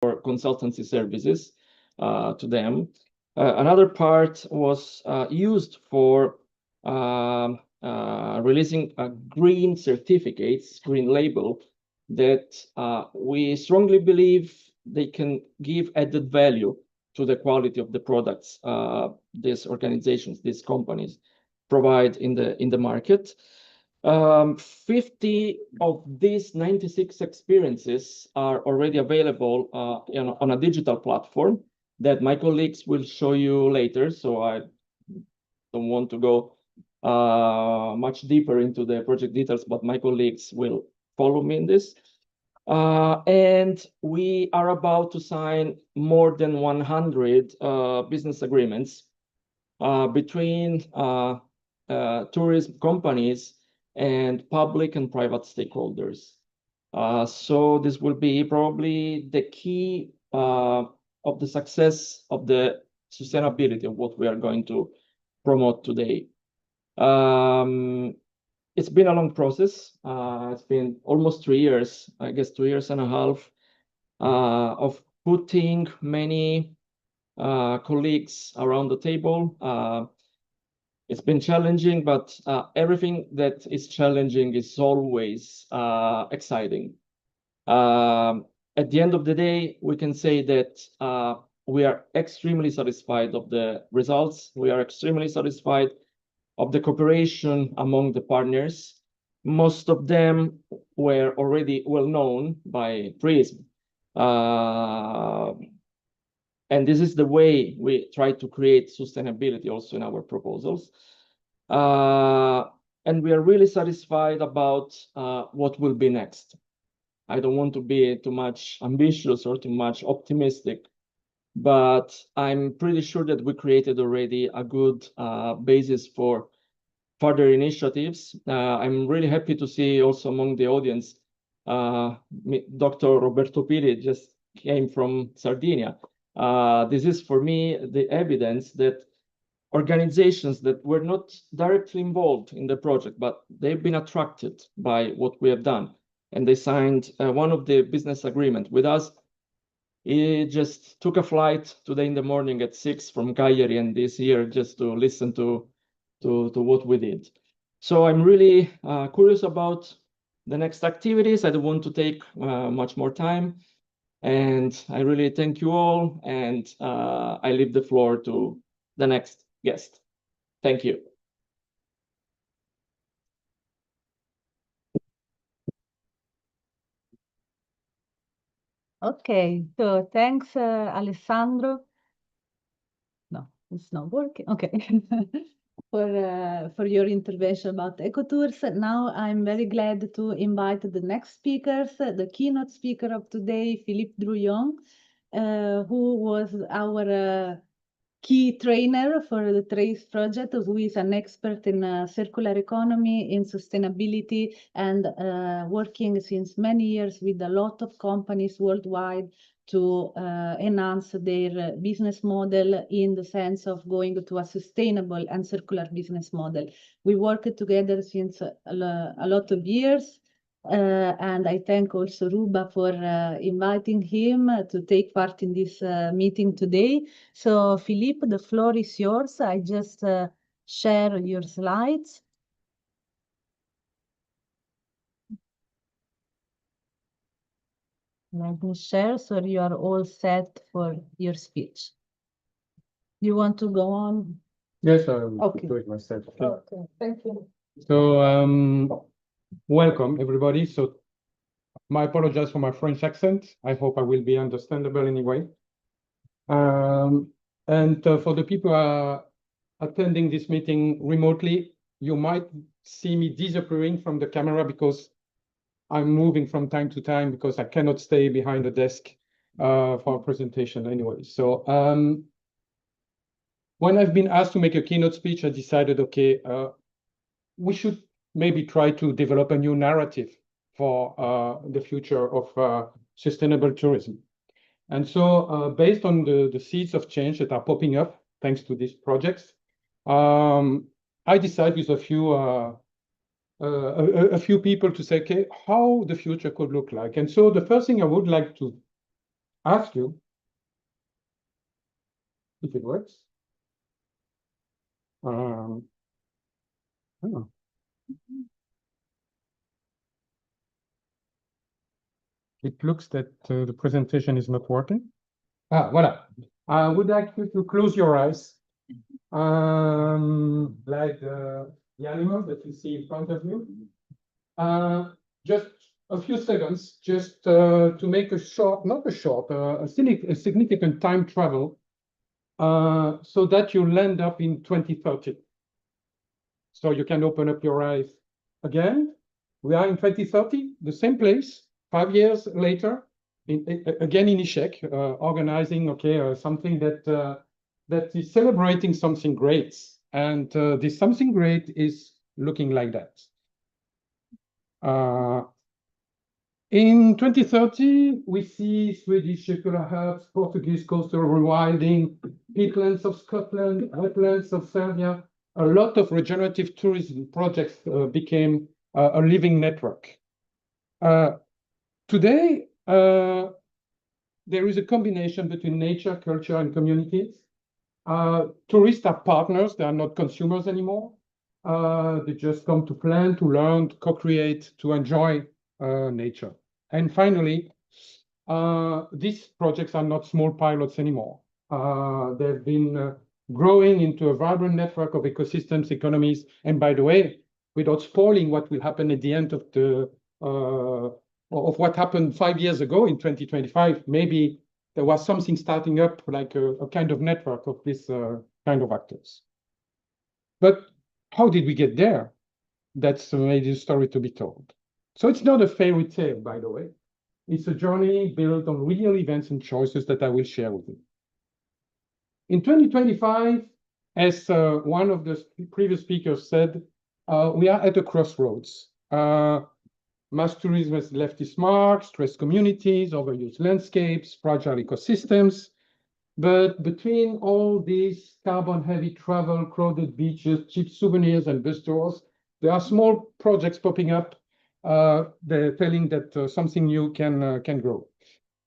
for consultancy services to them. Another part was used for releasing green certificates, green label, that we strongly believe they can give added value to the quality of the products these organizations, these companies provide in the market. 50 of these 96 experiences are already available on a digital platform that my colleagues will show you later. So I don't want to go much deeper into the project details, but my colleagues will follow me in this. And we are about to sign more than 100 business agreements between tourism companies and public and private stakeholders. So this will be probably the key of the success of the sustainability of what we are going to promote today. It's been a long process. It's been almost 3 years, I guess 2 years and a half, of putting many colleagues around the table. It's been challenging, but everything that is challenging is always exciting. At the end of the day, we can say that we are extremely satisfied of the results. We are extremely satisfied of the cooperation among the partners. Most of them were already well known by PRISM. And this is the way we try to create sustainability also in our proposals. And we are really satisfied about what will be next. I don't want to be too much ambitious or too much optimistic, but I'm pretty sure that we created already a good basis for further initiatives. I'm really happy to see also among the audience, Dr. Roberto Piri just came from Sardinia. This is for me the evidence that organizations that were not directly involved in the project, but they've been attracted by what we have done. And they signed one of the business agreement with us. He just took a flight today in the morning at 6 from Cagliari and this year just to listen to what we did. So I'm really curious about the next activities. I don't want to take much more time. And I really thank you all. And I leave the floor to the next guest. Thank you. Okay, so thanks, Alessandro. No, it's not working. Okay. For your intervention about ECOTOURS. Now I'm very glad to invite the next speakers, the keynote speaker of today, Philippe Drouillon, who was our key trainer for the TRACE project, who is an expert in circular economy, in sustainability, and working since many years with a lot of companies worldwide to enhance their business model in the sense of going to a sustainable and circular business model. We worked together since a lot of years. And I thank also Ruba for inviting him to take part in this meeting today. So Philippe, the floor is yours. I just share your slides. Let me share so you are all set for your speech. You want to go on? Yes, I will do it myself. Okay, thank you. So welcome everybody. So my apologies for my French accent. I hope I will be understandable anyway. And for the people attending this meeting remotely, you might see me disappearing from the camera because I'm moving from time to time because I cannot stay behind the desk for a presentation anyway. So when I've been asked to make a keynote speech, I decided, okay, we should maybe try to develop a new narrative for the future of sustainable tourism. And so based on the seeds of change that are popping up, thanks to these projects, I decided with a few people to say, okay, how the future could look like. And so the first thing I would like to ask you if it works. Oh. It looks that the presentation is not working. Voilà. I would like you to close your eyes, like the animal that you see in front of you. Just a few seconds, just to make a short, not a short, a significant time travel, so that you land up in 2030. So you can open up your eyes again. We are in 2030, the same place, 5 years later, again in ICHEC, organizing something that is celebrating something great. And this something great is looking like that. In 2030, we see Swedish circular hubs, Portuguese coastal rewilding, peatlands of Scotland, wetlands of Serbia. A lot of regenerative tourism projects became a living network. Today, there is a combination between nature, culture, and communities. Tourists are partners, they are not consumers anymore. They just come to plan, to learn, to co-create, to enjoy nature. And finally, these projects are not small pilots anymore. They've been growing into a vibrant network of ecosystems, economies, and by the way, without spoiling what will happen at the end of the of what happened 5 years ago in 2025, maybe there was something starting up like a kind of network of this kind of actors. But how did we get there? That's maybe a story to be told. So it's not a fairy tale, by the way. It's a journey built on real events and choices that I will share with you. In 2025, as one of the previous speakers said, we are at a crossroads. Mass tourism has left its mark, stressed communities, overused landscapes, fragile ecosystems. But between all these carbon-heavy travel, crowded beaches, cheap souvenirs, and bus tours, there are small projects popping up. They're telling that something new can grow.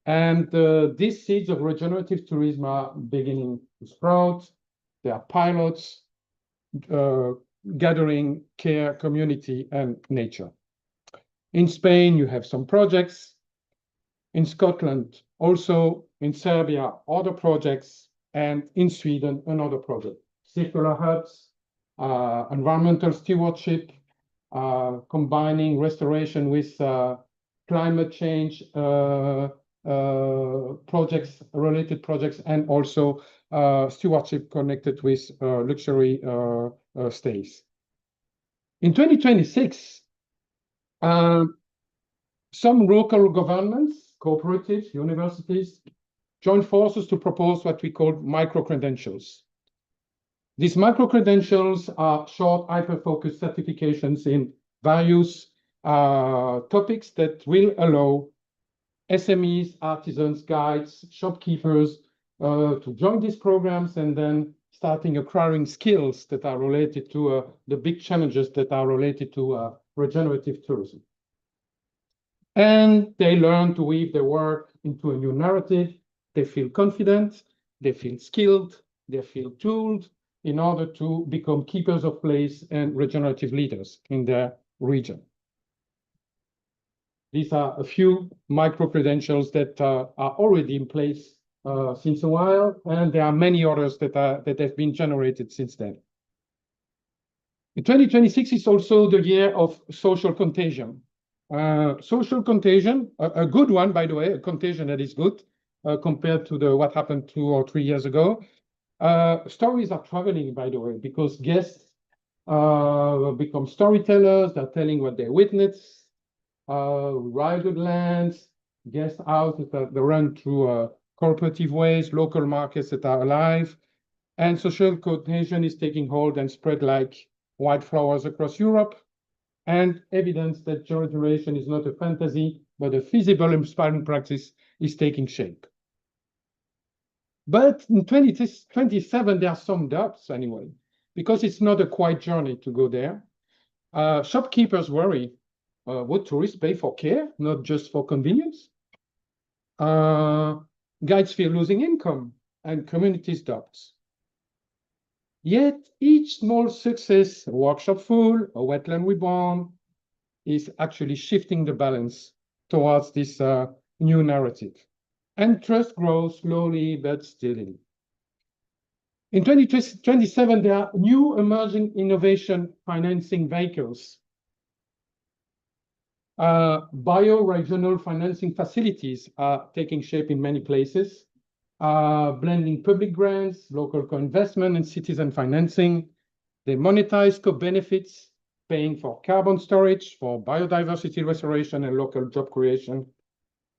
And these seeds of regenerative tourism are beginning to sprout. They are pilots, gathering care, community, and nature. In Spain, you have some projects. In Scotland, also in Serbia, other projects, and in Sweden, another project. Circular hubs, environmental stewardship, combining restoration with climate change projects, related projects, and also stewardship connected with luxury stays. In 2026, some local governments, cooperatives, universities, joined forces to propose what we call micro-credentials. These micro-credentials are short, hyper-focused certifications in various topics that will allow SMEs, artisans, guides, shopkeepers to join these programs and then starting acquiring skills that are related to the big challenges that are related to regenerative tourism. And they learn to weave their work into a new narrative. They feel confident, they feel skilled, they feel tooled in order to become keepers of place and regenerative leaders in their region. These are a few micro-credentials that are already in place since a while, and there are many others that have been generated since then. In 2026 is also the year of social contagion. Social contagion, a good one, by the way, a contagion that is good compared to what happened 2 or 3 years ago. Stories are traveling, by the way, because guests become storytellers. They're telling what they witnessed, rioted lands, guest houses that run through cooperative ways, local markets that are alive. And social contagion is taking hold and spread like wildflowers across Europe, and evidence that regeneration is not a fantasy, but a feasible inspiring practice is taking shape. But in 2027, there are some doubts anyway, because it's not a quiet journey to go there. Shopkeepers worry, would tourists pay for care, not just for convenience? guides fear losing income, and communities doubt. Yet each small success, a workshop full, a wetland reborn, is actually shifting the balance towards this new narrative. And trust grows slowly but steadily. In 2027, there are new emerging innovation financing vehicles. Bio-regional financing facilities are taking shape in many places, blending public grants, local co-investment, and citizen financing. They monetize co-benefits, paying for carbon storage, for biodiversity restoration, and local job creation.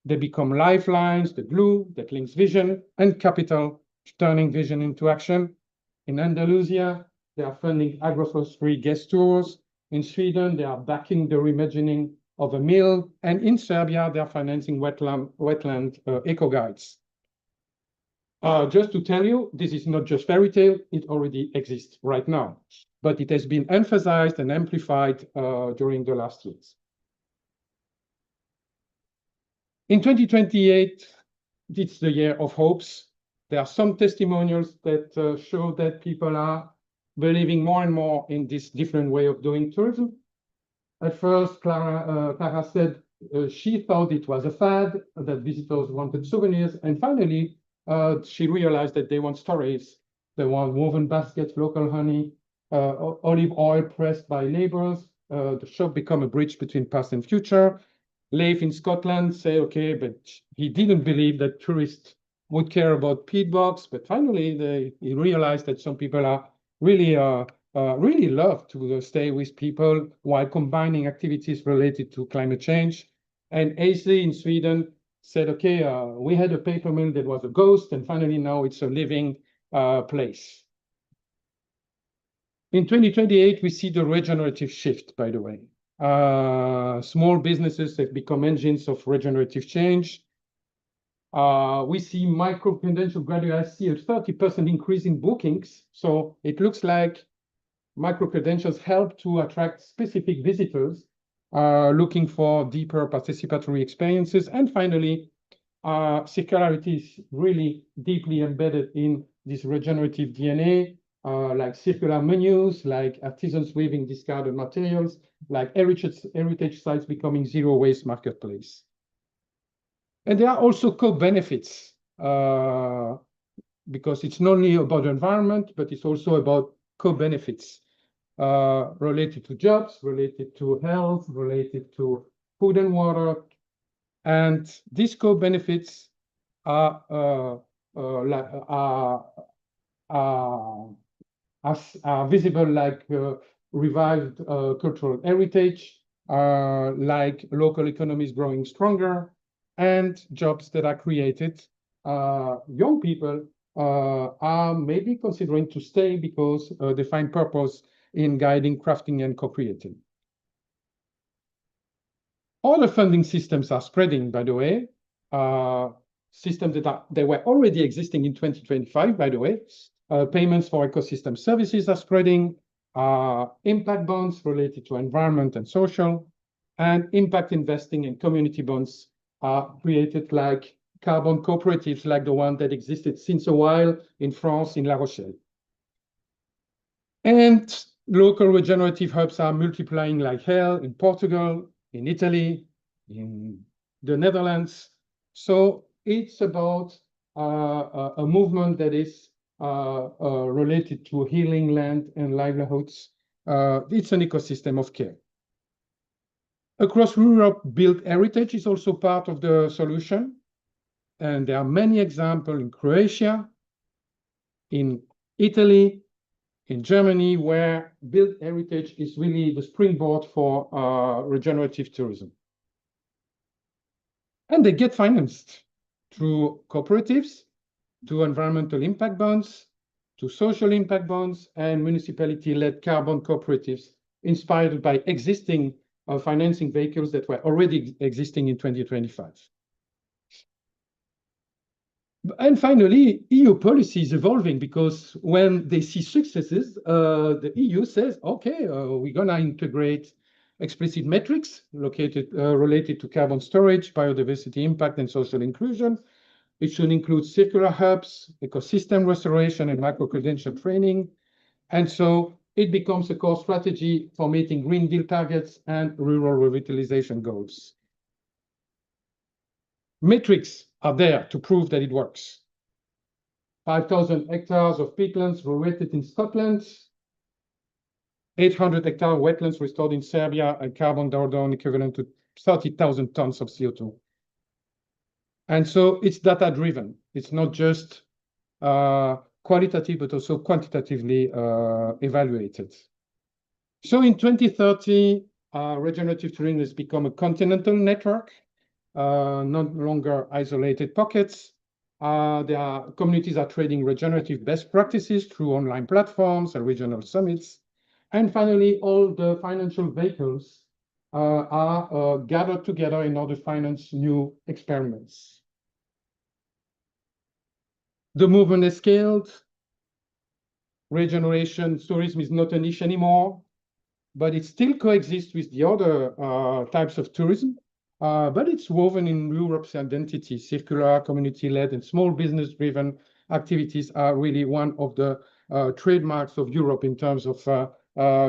They become lifelines, the glue that links vision and capital, turning vision into action. In Andalusia, they are funding agroforestry guest tours. In Sweden, they are backing the reimagining of a mill. And in Serbia, they are financing wetland eco-guides. Just to tell you, this is not just fairy tale, it already exists right now, but it has been emphasized and amplified during the last years. In 2028, it's the year of hopes. There are some testimonials that show that people are believing more and more in this different way of doing tourism. At first, Clara said she thought it was a fad, that visitors wanted souvenirs, and finally, she realized that they want stories. They want woven baskets, local honey, olive oil pressed by laborers. The shop become a bridge between past and future. Leif in Scotland said, okay, but he didn't believe that tourists would care about peat bogs, but finally he realized that some people are really love to stay with people while combining activities related to climate change. And AC in Sweden said, okay, we had a paper mill that was a ghost, and finally now it's a living place. In 2028, we see the regenerative shift, by the way. Small businesses have become engines of regenerative change. We see micro-credential gradually. I see a 30% increase in bookings. So it looks like micro-credentials help to attract specific visitors looking for deeper participatory experiences. And finally, circularity is really deeply embedded in this regenerative DNA, like circular menus, like artisans weaving discarded materials, like heritage sites becoming zero waste marketplace. And there are also co-benefits because it's not only about the environment, but it's also about co-benefits related to jobs, related to health, related to food and water. And these co-benefits are visible like revived cultural heritage, like local economies growing stronger, and jobs that are created. Young people are maybe considering to stay because they find purpose in guiding, crafting, and co-creating. Other funding systems are spreading, by the way. Systems that were already existing in 2025, by the way. Payments for ecosystem services are spreading. Impact bonds related to environment and social, and impact investing and community bonds are created, like carbon cooperatives, like the one that existed since a while in France, in La Rochelle. And local regenerative hubs are multiplying like hell in Portugal, in Italy, in the Netherlands. So it's about a movement that is related to healing land and livelihoods. It's an ecosystem of care. Across Europe, built heritage is also part of the solution. And there are many examples in Croatia, in Italy, in Germany, where built heritage is really the springboard for regenerative tourism. And they get financed through cooperatives, to environmental impact bonds, to social impact bonds, and municipality-led carbon cooperatives inspired by existing financing vehicles that were already existing in 2025. And finally, EU policy is evolving because when they see successes, the EU says, okay, we're going to integrate explicit metrics related to carbon storage, biodiversity impact, and social inclusion. It should include circular hubs, ecosystem restoration, and micro-credential training. And so it becomes a core strategy for meeting Green Deal targets and rural revitalization goals. Metrics are there to prove that it works. 5,000 hectares of peatlands restored in Scotland, 800 hectare wetlands restored in Serbia, and carbon drawdown equivalent to 30,000 tons of CO2. And so it's data-driven. It's not just qualitative, but also quantitatively evaluated. So in 2030, regenerative tourism has become a continental network, no longer isolated pockets. Communities are trading regenerative best practices through online platforms and regional summits. And finally, all the financial vehicles are gathered together in order to finance new experiments. The movement is scaled. Regeneration tourism is not a niche anymore, but it still coexists with the other types of tourism. But it's woven in Europe's identity. Circular, community-led, and small business-driven activities are really one of the trademarks of Europe in terms of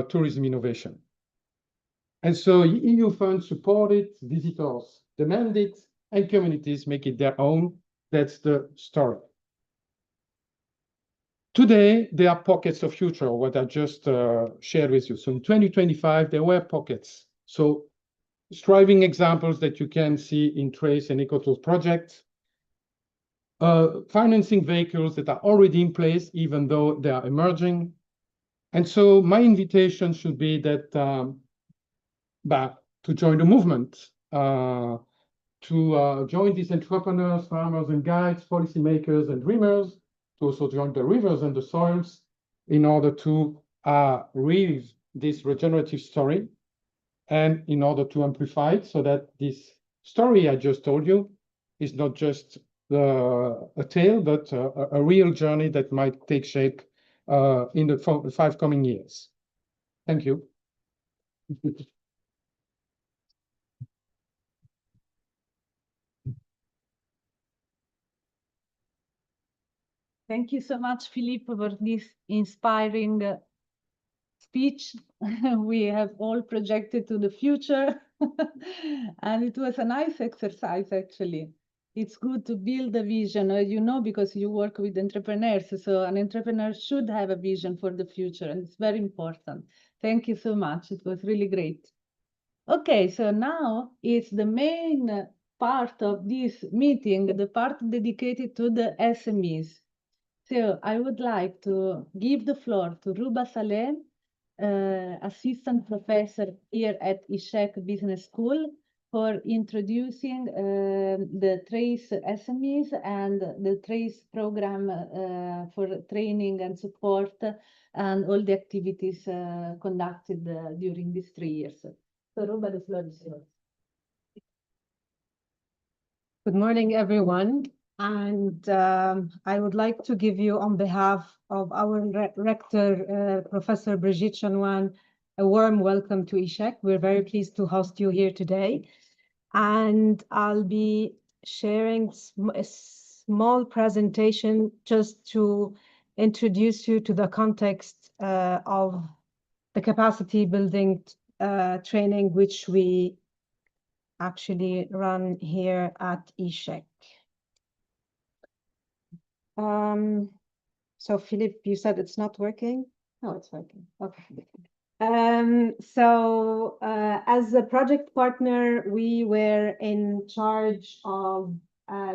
tourism innovation. And so EU funds support it, visitors demand it, and communities make it their own. That's the story. Today, there are pockets of future, what I just shared with you. So in 2025, there were pockets. So striving examples that you can see in TRACE and ECOTOURS projects, financing vehicles that are already in place, even though they are emerging. And so my invitation should be that to join the movement, to join these entrepreneurs, farmers and guides, policymakers and dreamers, to also join the rivers and the soils in order to read this regenerative story and in order to amplify it so that this story I just told you is not just a tale, but a real journey that might take shape in the 5 coming years. Thank you. Thank you so much, Philippe, for this inspiring speech. We have all projected to the future, and it was a nice exercise, actually. It's good to build a vision, you know, because you work with entrepreneurs, so an entrepreneur should have a vision for the future, and it's very important. Thank you so much. It was really great. Okay, so now it's the main part of this meeting, the part dedicated to the SMEs. So I would like to give the floor to Ruba Saleh, assistant professor here at ICHEC Business School, for introducing the TRACE SMEs and the TRACE program for training and support and all the activities conducted during these 3 years. So Ruba, the floor is yours. Good morning, everyone. And I would like to give you, on behalf of our rector, Professor Brigitte Chanoine, a warm welcome to ICHEC. We're very pleased to host you here today. And I'll be sharing a small presentation just to introduce you to the context of the capacity building training, which we actually run here at ICHEC. So Philippe, you said it's not working? No, it's working. Okay. As a project partner, we were in charge of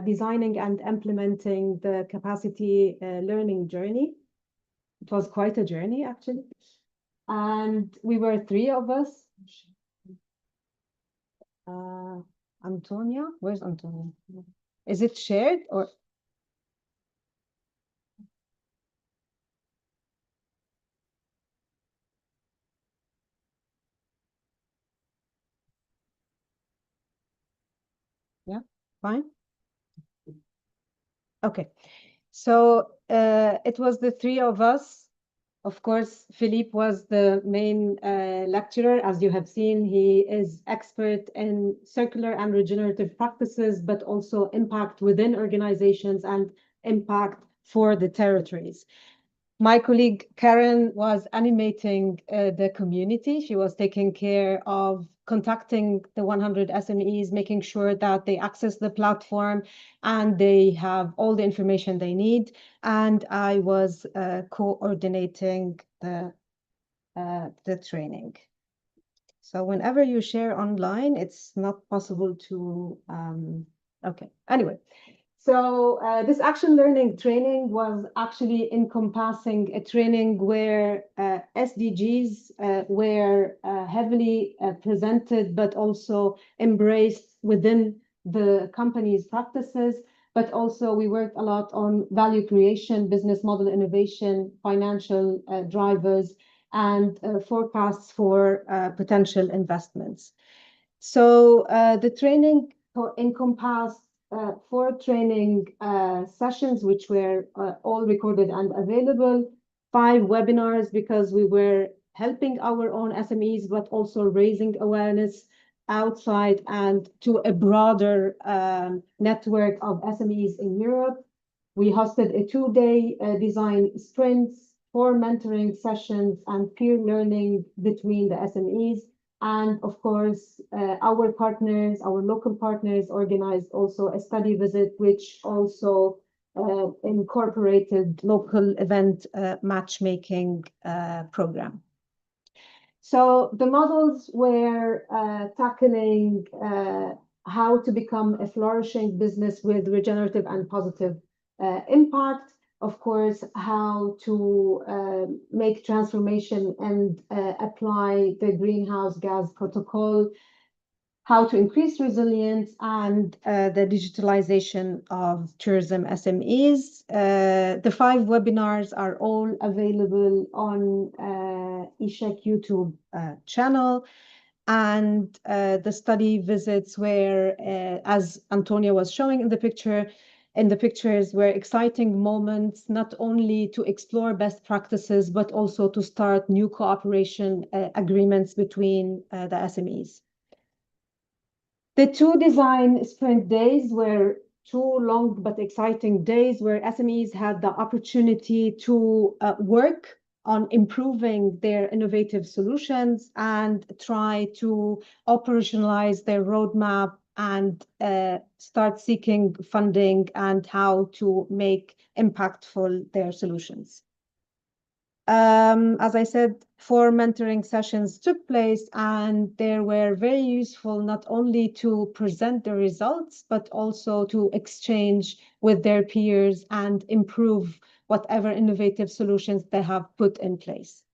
designing and implementing the capacity learning journey. It was quite a journey, actually. And we were 3 of us. Antonia, where's Antonia? Is it shared or? Yeah, fine. Okay, so it was the 3 of us, Of course, Philippe was the main lecturer. As you have seen, he is expert in circular and regenerative practices, but also impact within organizations and impact for the territories. My colleague Karen was animating the community. She was taking care of contacting the 100 SMEs, making sure that they access the platform and they have all the information they need. And I was coordinating the training. So whenever you share online, it's not possible to, okay, anyway. So this action learning training was actually encompassing a training where SDGs were heavily presented, but also embraced within the company's practices. But also we worked a lot on value creation, business model innovation, financial drivers, and forecasts for potential investments. So the training encompassed 4 training sessions, which were all recorded and available, 5 webinars, because we were helping our own SMEs, but also raising awareness outside and to a broader network of SMEs in Europe. We hosted a 2-day design sprints, 4 mentoring sessions, and peer learning between the SMEs. And of course, our partners, our local partners organized also a study visit, which also incorporated local event matchmaking program. So the models were tackling how to become a flourishing business with regenerative and positive impact. Of course, how to make transformation and apply the greenhouse gas protocol, how to increase resilience, and the digitalization of tourism SMEs. The 5 webinars are all available on ICHEC YouTube channel. And the study visits were, as Antonia was showing in the pictures were exciting moments, not only to explore best practices, but also to start new cooperation agreements between the SMEs. The 2 design sprint days were 2 long but exciting days where SMEs had the opportunity to work on improving their innovative solutions and try to operationalize their roadmap and start seeking funding and how to make impactful their solutions. As I said, 4 mentoring sessions took place, and they were very useful not only to present the results, but also to exchange with their peers and improve whatever innovative solutions they have put in place.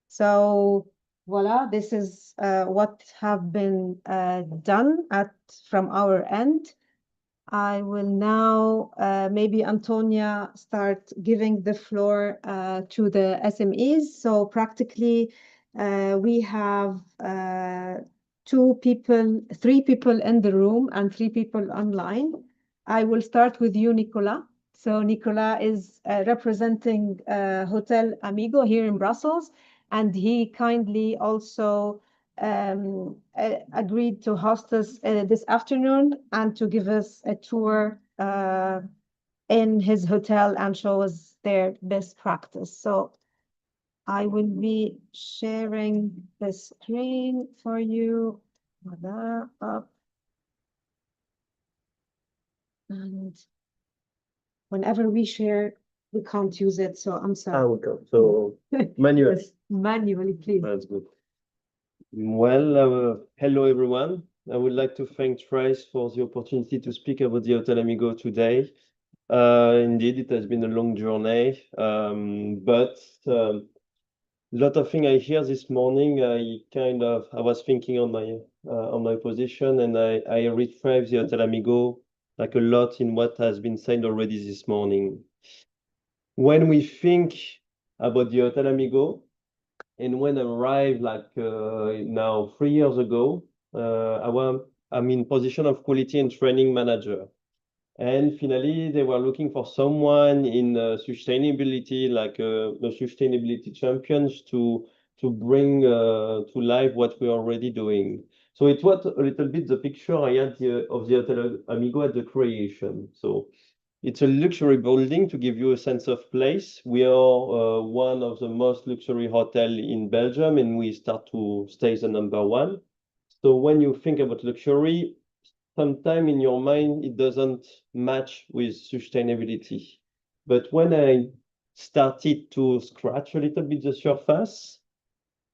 So voila, this is what have been done from our end. I will now maybe Antonia start giving the floor to the SMEs. So practically we have 3 people in the room and 3 people online. I will start with you, Nicolas. So Nicolas is representing Hotel Amigo here in Brussels, and he kindly also agreed to host us this afternoon and to give us a tour in his hotel and show us their best practice. So I will be sharing the screen for you. Up. And whenever we share, we can't use it, so I'm sorry. Okay, so manually. Yes, manually, please. That's good. Well, hello everyone. I would like to thank TRACE for the opportunity to speak about the Hotel Amigo today. Indeed, it has been a long journey, but a lot of things I hear this morning. I was thinking on my position, and I retrieve the Hotel Amigo like a lot in what has been said already this morning. When we think about the Hotel Amigo, and when I arrived now 3 years ago, I'm in position of quality and training manager. And finally, they were looking for someone in sustainability, like the sustainability champions to bring to life what we're already doing. So it was a little bit the picture I had of the Hotel Amigo at the creation. So it's a luxury building to give you a sense of place. We are one of the most luxury hotel in Belgium, and we start to stay the #1. So when you think about luxury, sometimes in your mind, it doesn't match with sustainability. But when I started to scratch a little bit the surface,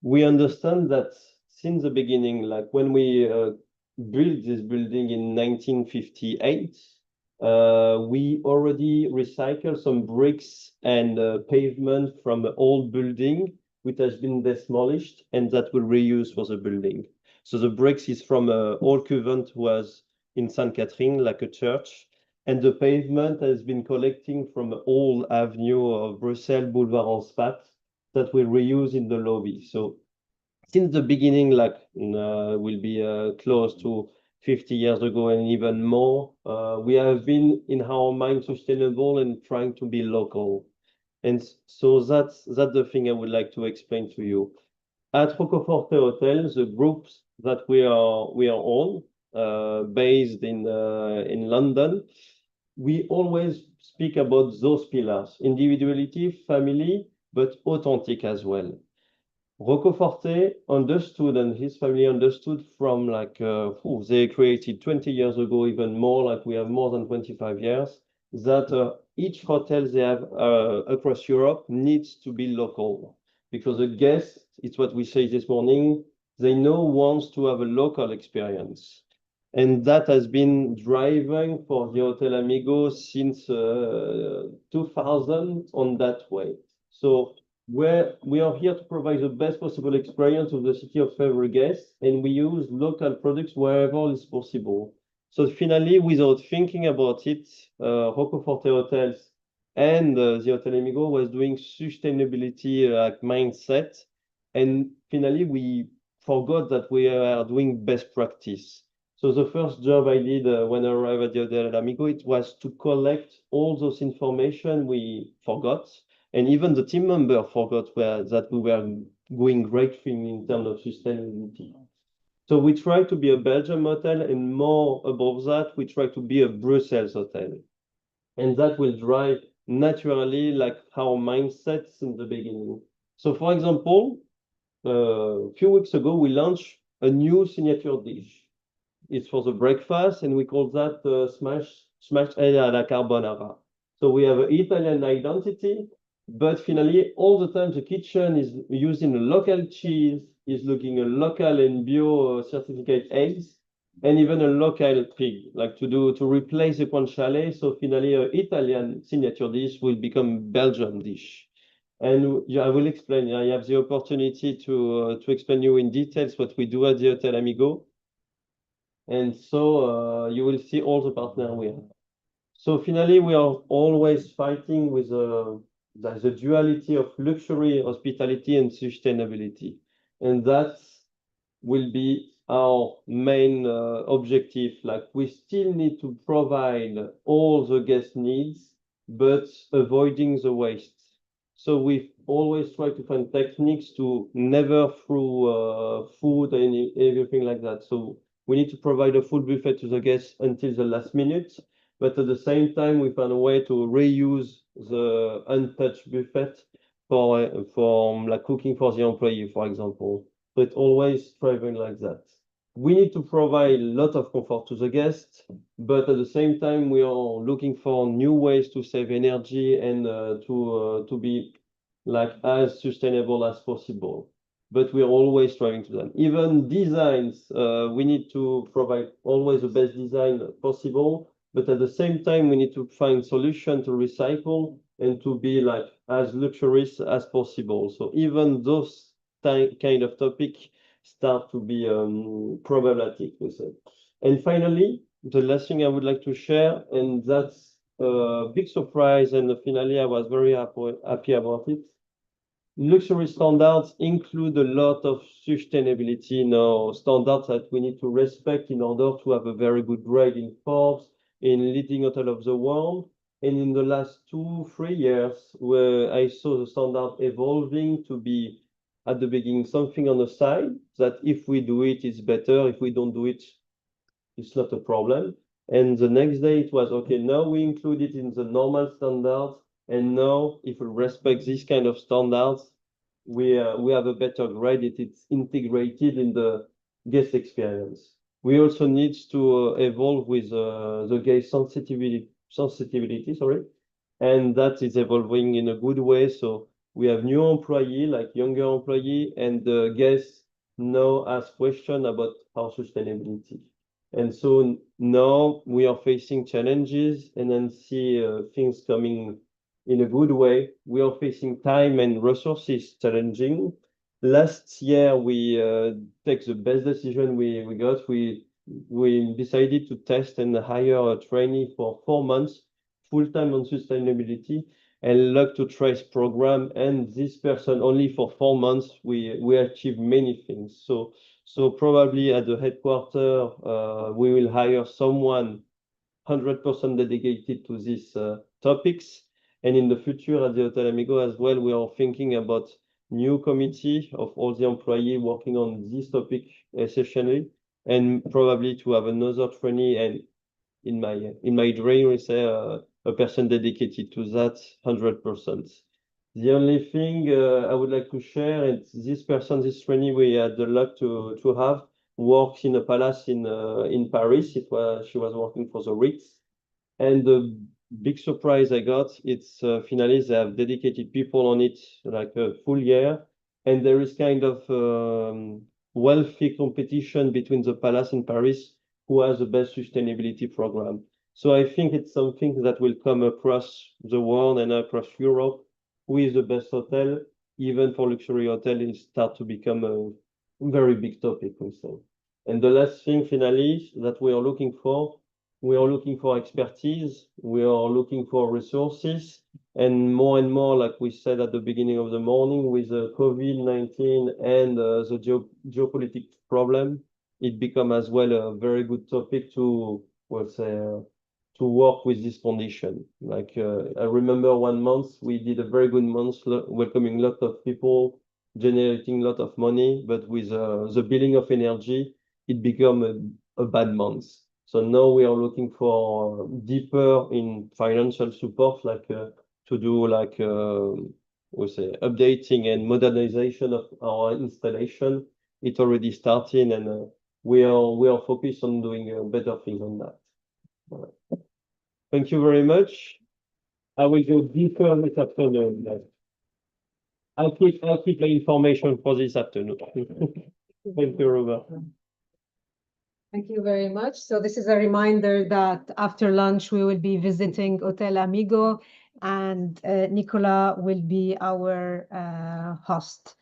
we understand that since the beginning, like when we built this building in 1958, we already recycled some bricks and pavement from an old building, which has been demolished, and that will reuse for the building. So the bricks is from an old convent was in Sainte Catherine, like a church, and the pavement has been collecting from an old avenue of Brussels, Boulevard Anspat, that we reuse in the lobby. So since the beginning, like will be close to 50 years ago and even more, we have been in our mind sustainable and trying to be local. And so that's the thing I would like to explain to you. At Rocoforte Hotel, the groups that we are on, based in London, we always speak about those pillars: individuality, family, but authentic as well. Rocoforte understood, and his family understood from like they created 20 years ago, even more, like we have more than 25 years, that each hotel they have across Europe needs to be local, because the guest, it's what we say this morning, they know wants to have a local experience. And that has been driving for the Hotel Amigo since 2000 on that way. So where we are here to provide the best possible experience of the city of every guest, and we use local products wherever it's possible. So finally, without thinking about it, Rocoforte Hotels and the Hotel Amigo was doing sustainability mindset, and finally we forgot that we are doing best practice. So the first job I did when I arrived at the Hotel Amigo, it was to collect all those information we forgot. And even the team member forgot that we were doing great things in terms of sustainability. So we try to be a Belgium hotel, and more above that, we try to be a Brussels hotel. And that will drive naturally like our mindsets in the beginning. So for example, a few weeks ago, we launched a new signature dish. It's for the breakfast, and we call that smashed egg alla carbonara. So we have an Italian identity, but finally, all the time, the kitchen is using a local cheese, is looking a local and bio certificate eggs, and even a local pig, like to replace the guanciale. So finally, an Italian signature dish will become Belgian dish. And I will explain. I have the opportunity to explain you in details what we do at the Hotel Amigo. And so you will see all the partners we have. So finally, we are always fighting with the duality of luxury, hospitality, and sustainability. And that will be our main objective. Like we still need to provide all the guest needs, but avoiding the waste. So we always try to find techniques to never throw food and everything like that. So we need to provide a full buffet to the guests until the last minute. But at the same time, we found a way to reuse the untouched buffet for like cooking for the employee, for example. So it's always driving like that. We need to provide a lot of comfort to the guests, but at the same time, we are looking for new ways to save energy and to be like as sustainable as possible. But we are always striving to that. Even designs, we need to provide always the best design possible. But at the same time, we need to find solution to recycle and to be like as luxurious as possible. So even those kind of topic start to be problematic, we say. And finally, the last thing I would like to share, and that's a big surprise, and finally I was very happy about it. Luxury standards include a lot of sustainability standards that we need to respect in order to have a very good grade in Forbes, in leading hotel of the world. And in the last 2-3 years, where I saw the standard evolving to be at the beginning something on the side, that if we do it, it's better. If we don't do it, it's not a problem. And the next day it was, okay, now we include it in the normal standards. And now if we respect this kind of standards, we have a better grade. It's integrated in the guest experience. We also need to evolve with the guest sensitivity, and that is evolving in a good way. So we have new employee, like younger employee, and the guests now ask questions about our sustainability. And so now we are facing challenges and then see things coming in a good way. We are facing time and resources challenging. Last year, we take the best decision we got. We decided to test and hire a trainee for 4 months, full-time on sustainability, and luck to trace program. And this person only for 4 months, we achieved many things. So probably at the headquarters, we will hire someone 100% dedicated to these topics. And in the future at the Hotel Amigo as well, we are thinking about new committee of all the employees working on this topic essentially, and probably to have another trainee. And in my dream, we say a person dedicated to that 100%. The only thing I would like to share is this trainee we had the luck to have works in a palace in Paris. She was working for the Ritz, and the big surprise I got, it's finally they have dedicated people on it like a full year, and there is kind of wealthy competition between the palace in Paris who has the best sustainability program. So I think it's something that will come across the world and across Europe. Who is the best hotel? Even for luxury hotel, it start to become a very big topic also. And the last thing finally that we are looking for expertise, we are looking for resources, and more, like we said at the beginning of the morning, with the COVID-19 and the geopolitical problem, it become as well a very good topic to, let's say, to work with this condition. Like I remember 1 month, we did a very good month, welcoming a lot of people, generating a lot of money, but with the billing of energy, it become a bad month. So now we are looking for deeper in financial support, like to do like we say updating and modernization of our installation. It already started, and we are focused on doing better things on that. All right. Thank you very much. I will go deeper this afternoon. I'll keep the information for this afternoon. Thank you, Robert. Thank you very much. So this is a reminder that after lunch, we will be visiting Hotel Amigo, and Nicola will be our host.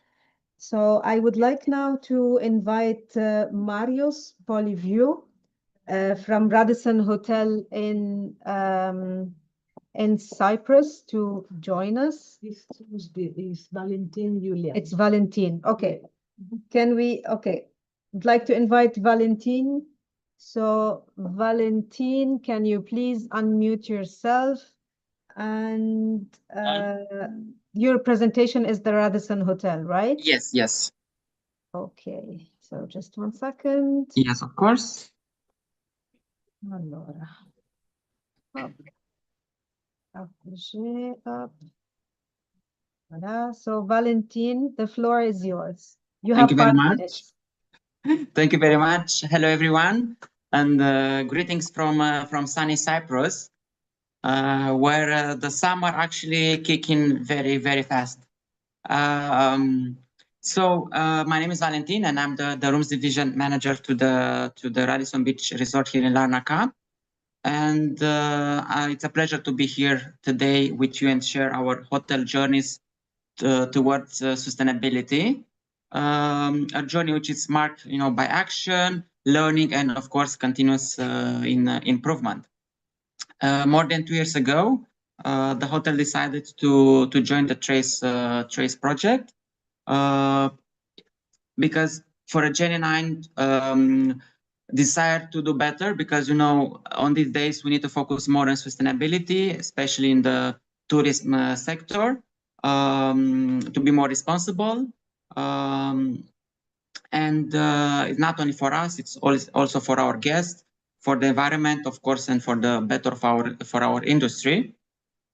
So I would like now to invite Marius Poliviu from Radisson Hotel in Cyprus to join us. This Tuesday is Valentin Julia. It's Valentin. Okay. Okay. I'd like to invite Valentin. So Valentin, can you please unmute yourself? And your presentation is the Radisson Hotel, right? Yes. Okay. So just 1 second. Yes, of course. Allora. Up. Voilà. So Valentin, the floor is yours. You have 5 minutes. Thank you very much. Hello, everyone, and greetings from sunny Cyprus, where the summer actually kicking very, very fast. So my name is Valentin, and I'm the rooms division manager to the Radisson Beach Resort here in Larnaca. And it's a pleasure to be here today with you and share our hotel journeys towards sustainability. A journey which is marked, by action, learning, and of course, continuous improvement. More than 2 years ago, the hotel decided to join the TRACE project because for a genuine desire to do better, because, you know, on these days, we need to focus more on sustainability, especially in the tourism sector, to be more responsible. And it's not only for us, it's also for our guests, for the environment, of course, and for the better for our industry.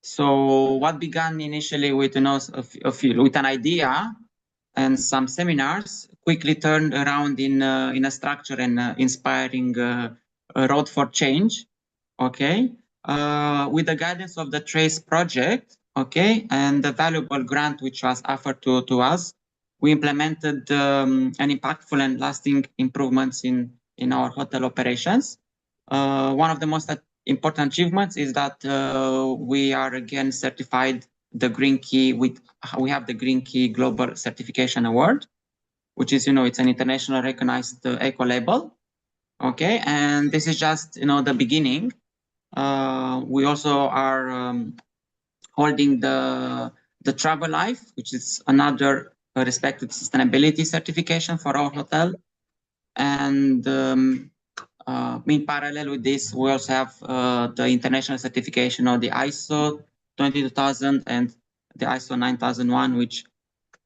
So what began initially with, you know, with an idea and some seminars quickly turned around in a structure and inspiring road for change. Okay, with the guidance of the TRACE project, okay, and the valuable grant which was offered to us, we implemented an impactful and lasting improvements in our hotel operations. One of the most important achievements is that we are again certified the Green Key we have the Green Key Global Certification Award, which is, you know, it's an international recognized eco label. Okay, and this is just, you know, the beginning. We also are holding the Travel Life, which is another respected sustainability certification for our hotel. And in parallel with this, we also have the international certification of the ISO 22000 and the ISO 9001, which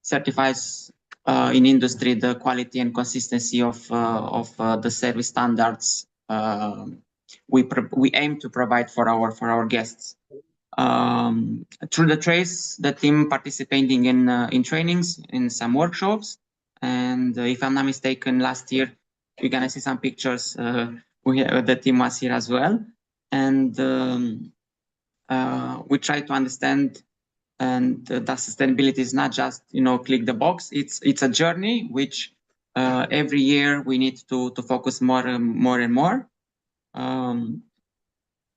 certifies in industry the quality and consistency of the service standards we aim to provide for our guests. Through the TRACE, the team participating in trainings, in some workshops, and if I'm not mistaken, last year you're gonna see some pictures. The team was here as well, and we try to understand. And that sustainability is not just, you know, click the box. It's a journey which every year we need to focus more and more.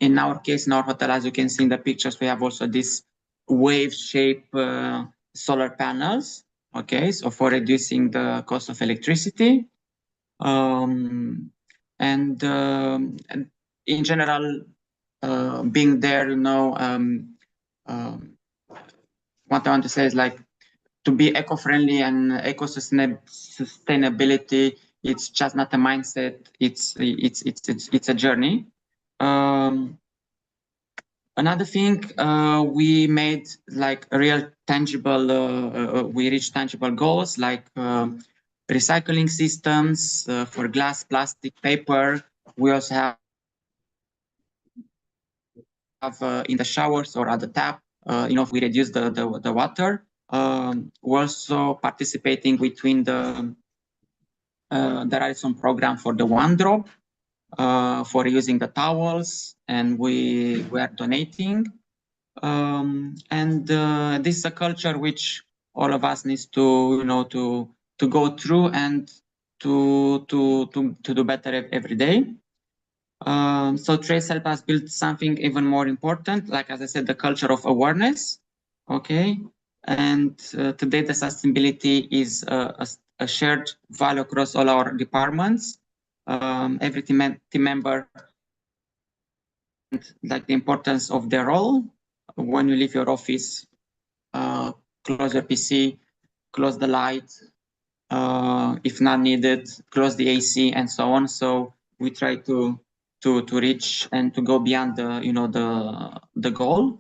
In our case, in our hotel, as you can see in the pictures, we have also this wave-shape solar panels. Okay, so for reducing the cost of electricity, and in general, being there, you know, what I want to say is, like, to be eco-friendly and sustainability, it's just not a mindset, it's a journey. Another thing, we made like a real tangible, we reached tangible goals like recycling systems for glass, plastic, paper. We also have in the showers or at the tap, you know, we reduce the water. We're also participating between the Radisson program for the One Drop, for using the towels, and we are donating. This is a culture which all of us needs to, you know, to go through and to do better every day. So TRACE helped us build something even more important, like, as I said, the culture of awareness. Okay, and today the sustainability is a shared value across all our departments. Every team member, like the importance of their role. When you leave your office, close your PC, close the light. If not needed, close the AC, and so on. So we try to reach and to go beyond the, you know, the goal.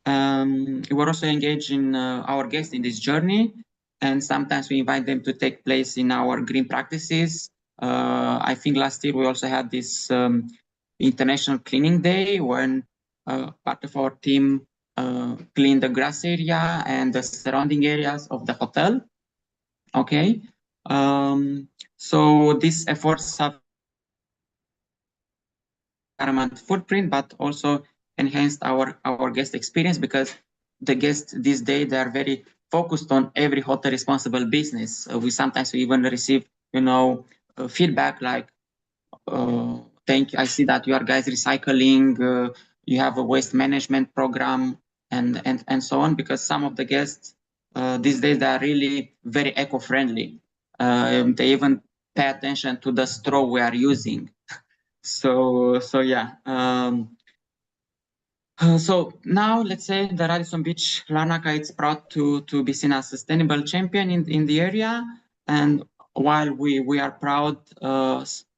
We're also engaged in our guests in this journey, and sometimes we invite them to take place in our green practices. I think last year we also had this International Cleaning Day, when part of our team cleaned the grass area and the surrounding areas of the hotel. Okay, so these efforts have environment footprint, but also enhanced our guest experience, because the guests these days, they are very focused on every hotel responsible business. We sometimes even receive, you know, feedback like, thank you, I see that you are guys recycling, you have a waste management program, and so on, because some of the guests these days, they are really very eco-friendly. They even pay attention to the straw we are using. So yeah. So now, let's say the Radisson Beach Larnaca is proud to be seen as a sustainable champion in the area. And while we are proud,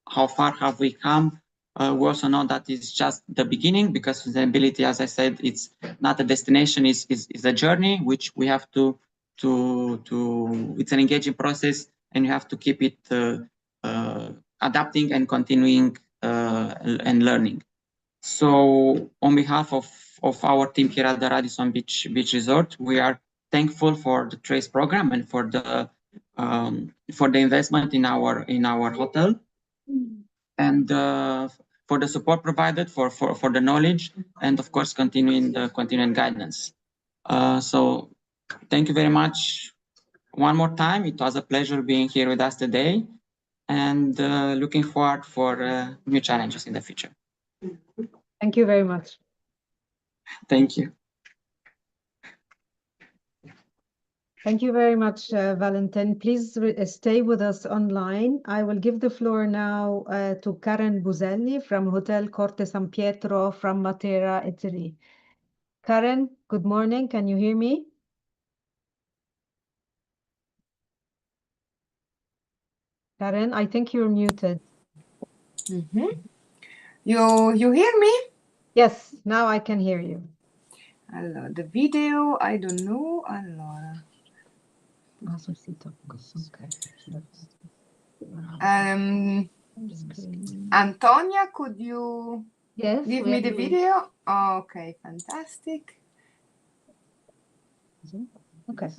how far have we come. We also know that it's just the beginning, because sustainability, as I said, it's not a destination, it's a journey which we have to it's an engaging process, and you have to keep it adapting and continuing and learning. So on behalf of our team here at the Radisson Beach Resort, we are thankful for the TRACE program and for the investment in our hotel, and for the support provided, for the knowledge, and of course continuing guidance. So thank you very much one more time. It was a pleasure being here with us today, and looking forward for new challenges in the future. Thank you very much. Thank you. Thank you very much, Valentin. Please stay with us online. I will give the floor now to Karen Buzelli from Hotel Corte San Pietro from Matera, Italy. Karen, good morning. Can you hear me? Karen, I think you're muted. You hear me? Yes, now I can hear you. Allora, the video, I don't know. Allora. Antonia, could you give me the video? Oh, okay, fantastic. Okay.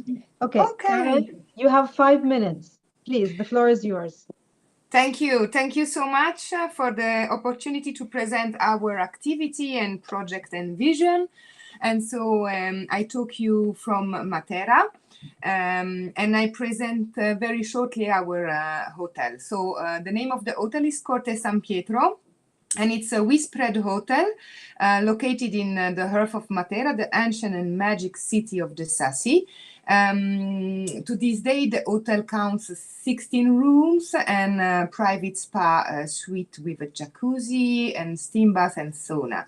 Karen, you have 5 minutes. Please, the floor is yours. Thank you. Thank you so much for the opportunity to present our activity and project and vision. And so I took you from Matera, and I present very shortly our hotel. So the name of the hotel is Corte San Pietro, and it's a widespread hotel located in the heart of Matera, the ancient and magic city of the Sassi. To this day, the hotel counts 16 rooms and a private spa suite with a jacuzzi and steam bath and sauna.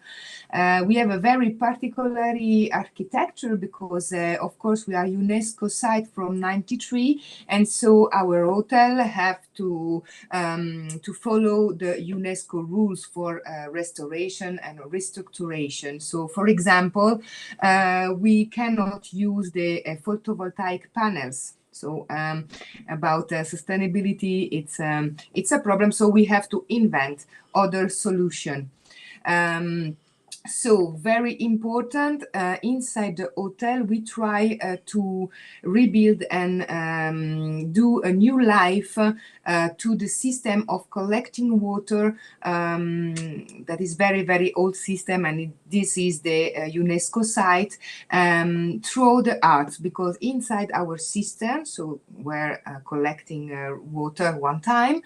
We have a very particular architecture because, of course, we are UNESCO site from '93, and so our hotel have to follow the UNESCO rules for restoration and restructuration. So, for example, we cannot use the photovoltaic panels. So about sustainability, it's a problem. So we have to invent other solution. So very important, inside the hotel, we try to rebuild and do a new life to the system of collecting water that is very, very old system. And this is the UNESCO site through the arts, because inside our system, so we're collecting water one time,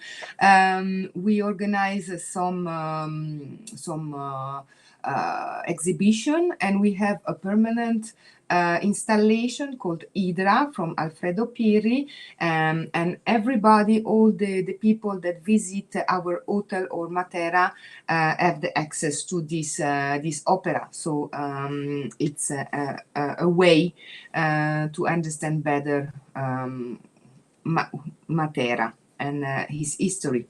we organize some exhibition, and we have a permanent installation called Hydra from Alfredo Pirri, and everybody, all the people that visit our hotel or Matera have the access to this opera. So it's a way to understand better Matera and his history.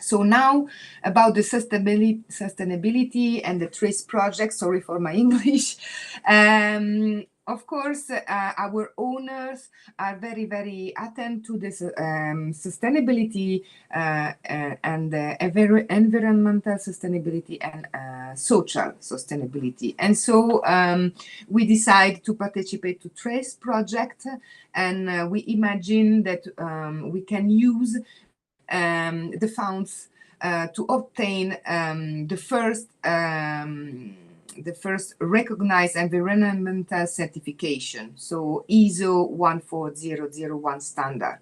So now about the sustainability and the TRACE project, sorry for my English. Of course, our owners are very, very attentive to this sustainability and environmental sustainability and social sustainability. And so we decide to participate to TRACE project, and we imagine that we can use the funds to obtain the first recognized environmental certification, so ISO 14001 standard.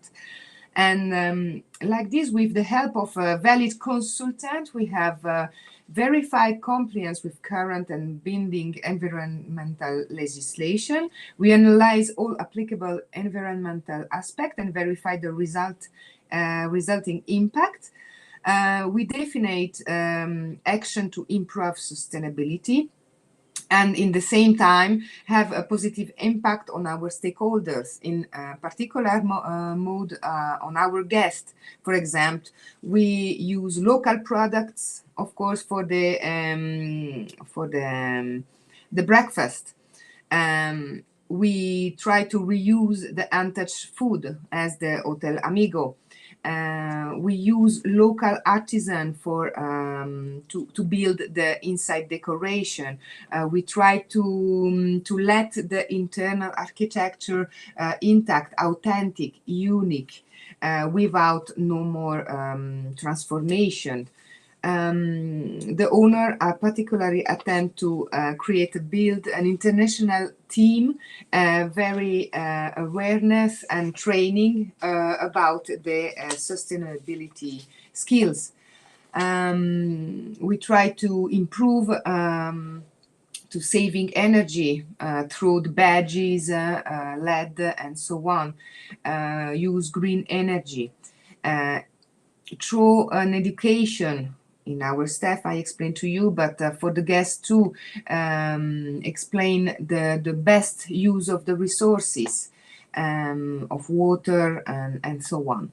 And like this, with the help of a valid consultant, we have verified compliance with current and binding environmental legislation. We analyze all applicable environmental aspects and verify the resulting impact. We define action to improve sustainability, and in the same time have a positive impact on our stakeholders, in particular mode on our guests. For example, we use local products, of course, for the breakfast. We try to reuse the untouched food as the Hotel Amigo. We use local artisan for to build the inside decoration. We try to let the internal architecture intact, authentic, unique, without no more transformation. The owner particularly attempt to build an international team, very awareness and training about the sustainability skills. We try to improve to saving energy through the badges, LED, and so on. Use green energy. Through an education in our staff, I explained to you, but for the guests too, explain the best use of the resources, of water and so on.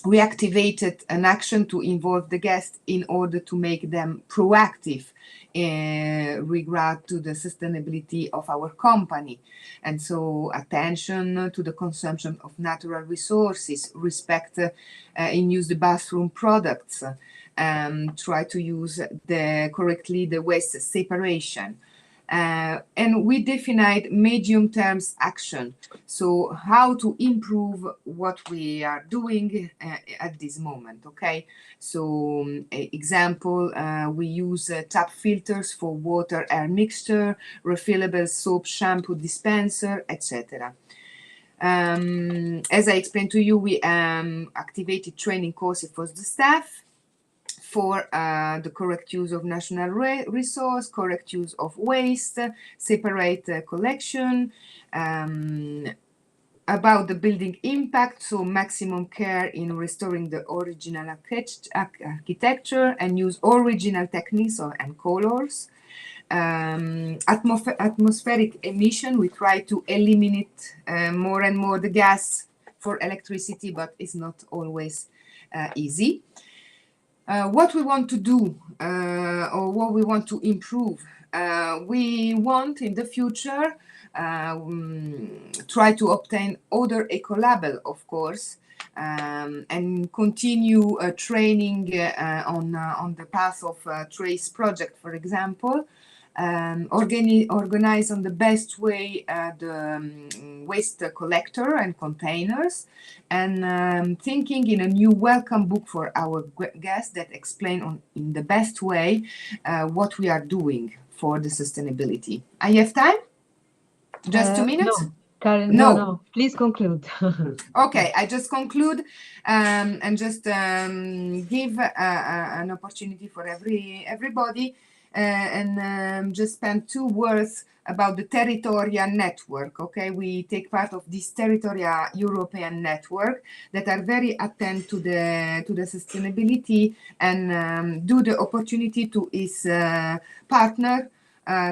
We activated an action to involve the guests in order to make them proactive in regard to the sustainability of our company. And so attention to the consumption of natural resources, respect in use the bathroom products, try to use correctly the waste separation. And we defined medium terms action. So how to improve what we are doing at this moment, okay? So example, we use tap filters for water air mixture, refillable soap shampoo dispenser, etc. As I explained to you, we activated training courses for the staff, for the correct use of national resource, correct use of waste, separate collection, about the building impact, so maximum care in restoring the original architecture and use original techniques and colors. Atmospheric emission, we try to eliminate more and more the gas for electricity, but it's not always easy. What we want to do or what we want to improve, we want in the future try to obtain other eco-label, of course, and continue training on the path of TRACE project, for example. Organize on the best way the waste collector and containers, and thinking in a new welcome book for our guests that explain in the best way what we are doing for the sustainability. I have time? Just 2 minutes? No, Karen, No. no. Please conclude. Okay, I just conclude and just give an opportunity for everybody and just spend 2 words about the territorial network. Okay, we take part of this territorial European network that are very attentive to the sustainability and do the opportunity to its partner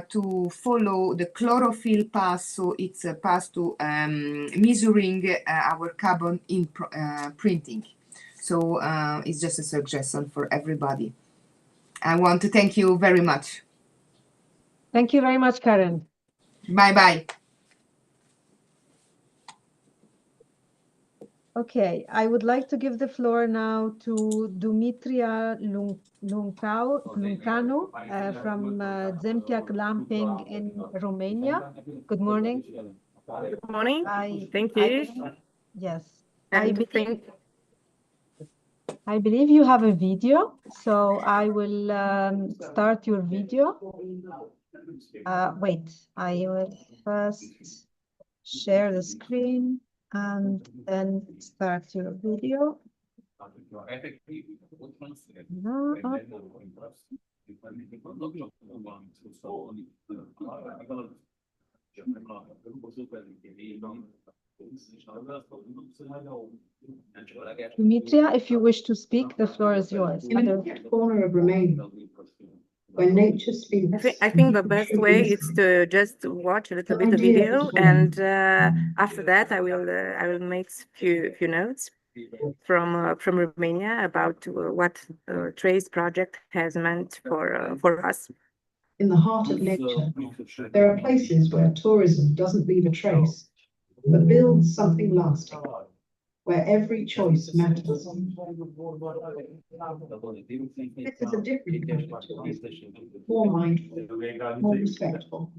to follow the chlorophyll path, so it's a path to measuring our carbon printing. So it's just a suggestion for everybody. I want to thank you very much. Thank you very much, Karen. Bye-bye. Okay, I would like to give the floor now to Dumitria Luncanu from Zempiac Lamping in Romania. Good morning. Good morning. Thank you. Yes. I believe you have a video, so I will start your video. Wait, I will first share the screen and then start your video. No. Dimitria, if you wish to speak, the floor is yours. In the corner of Romania. where nature speaks. I think the best way is to just watch a little bit of video, and after that, I will make few notes from Romania about what TRACE project has meant for us. In the heart of nature, there are places where tourism doesn't leave a trace, but builds something lasting, where every choice matters. This is a different kind of tourism, more mindful, more respectful,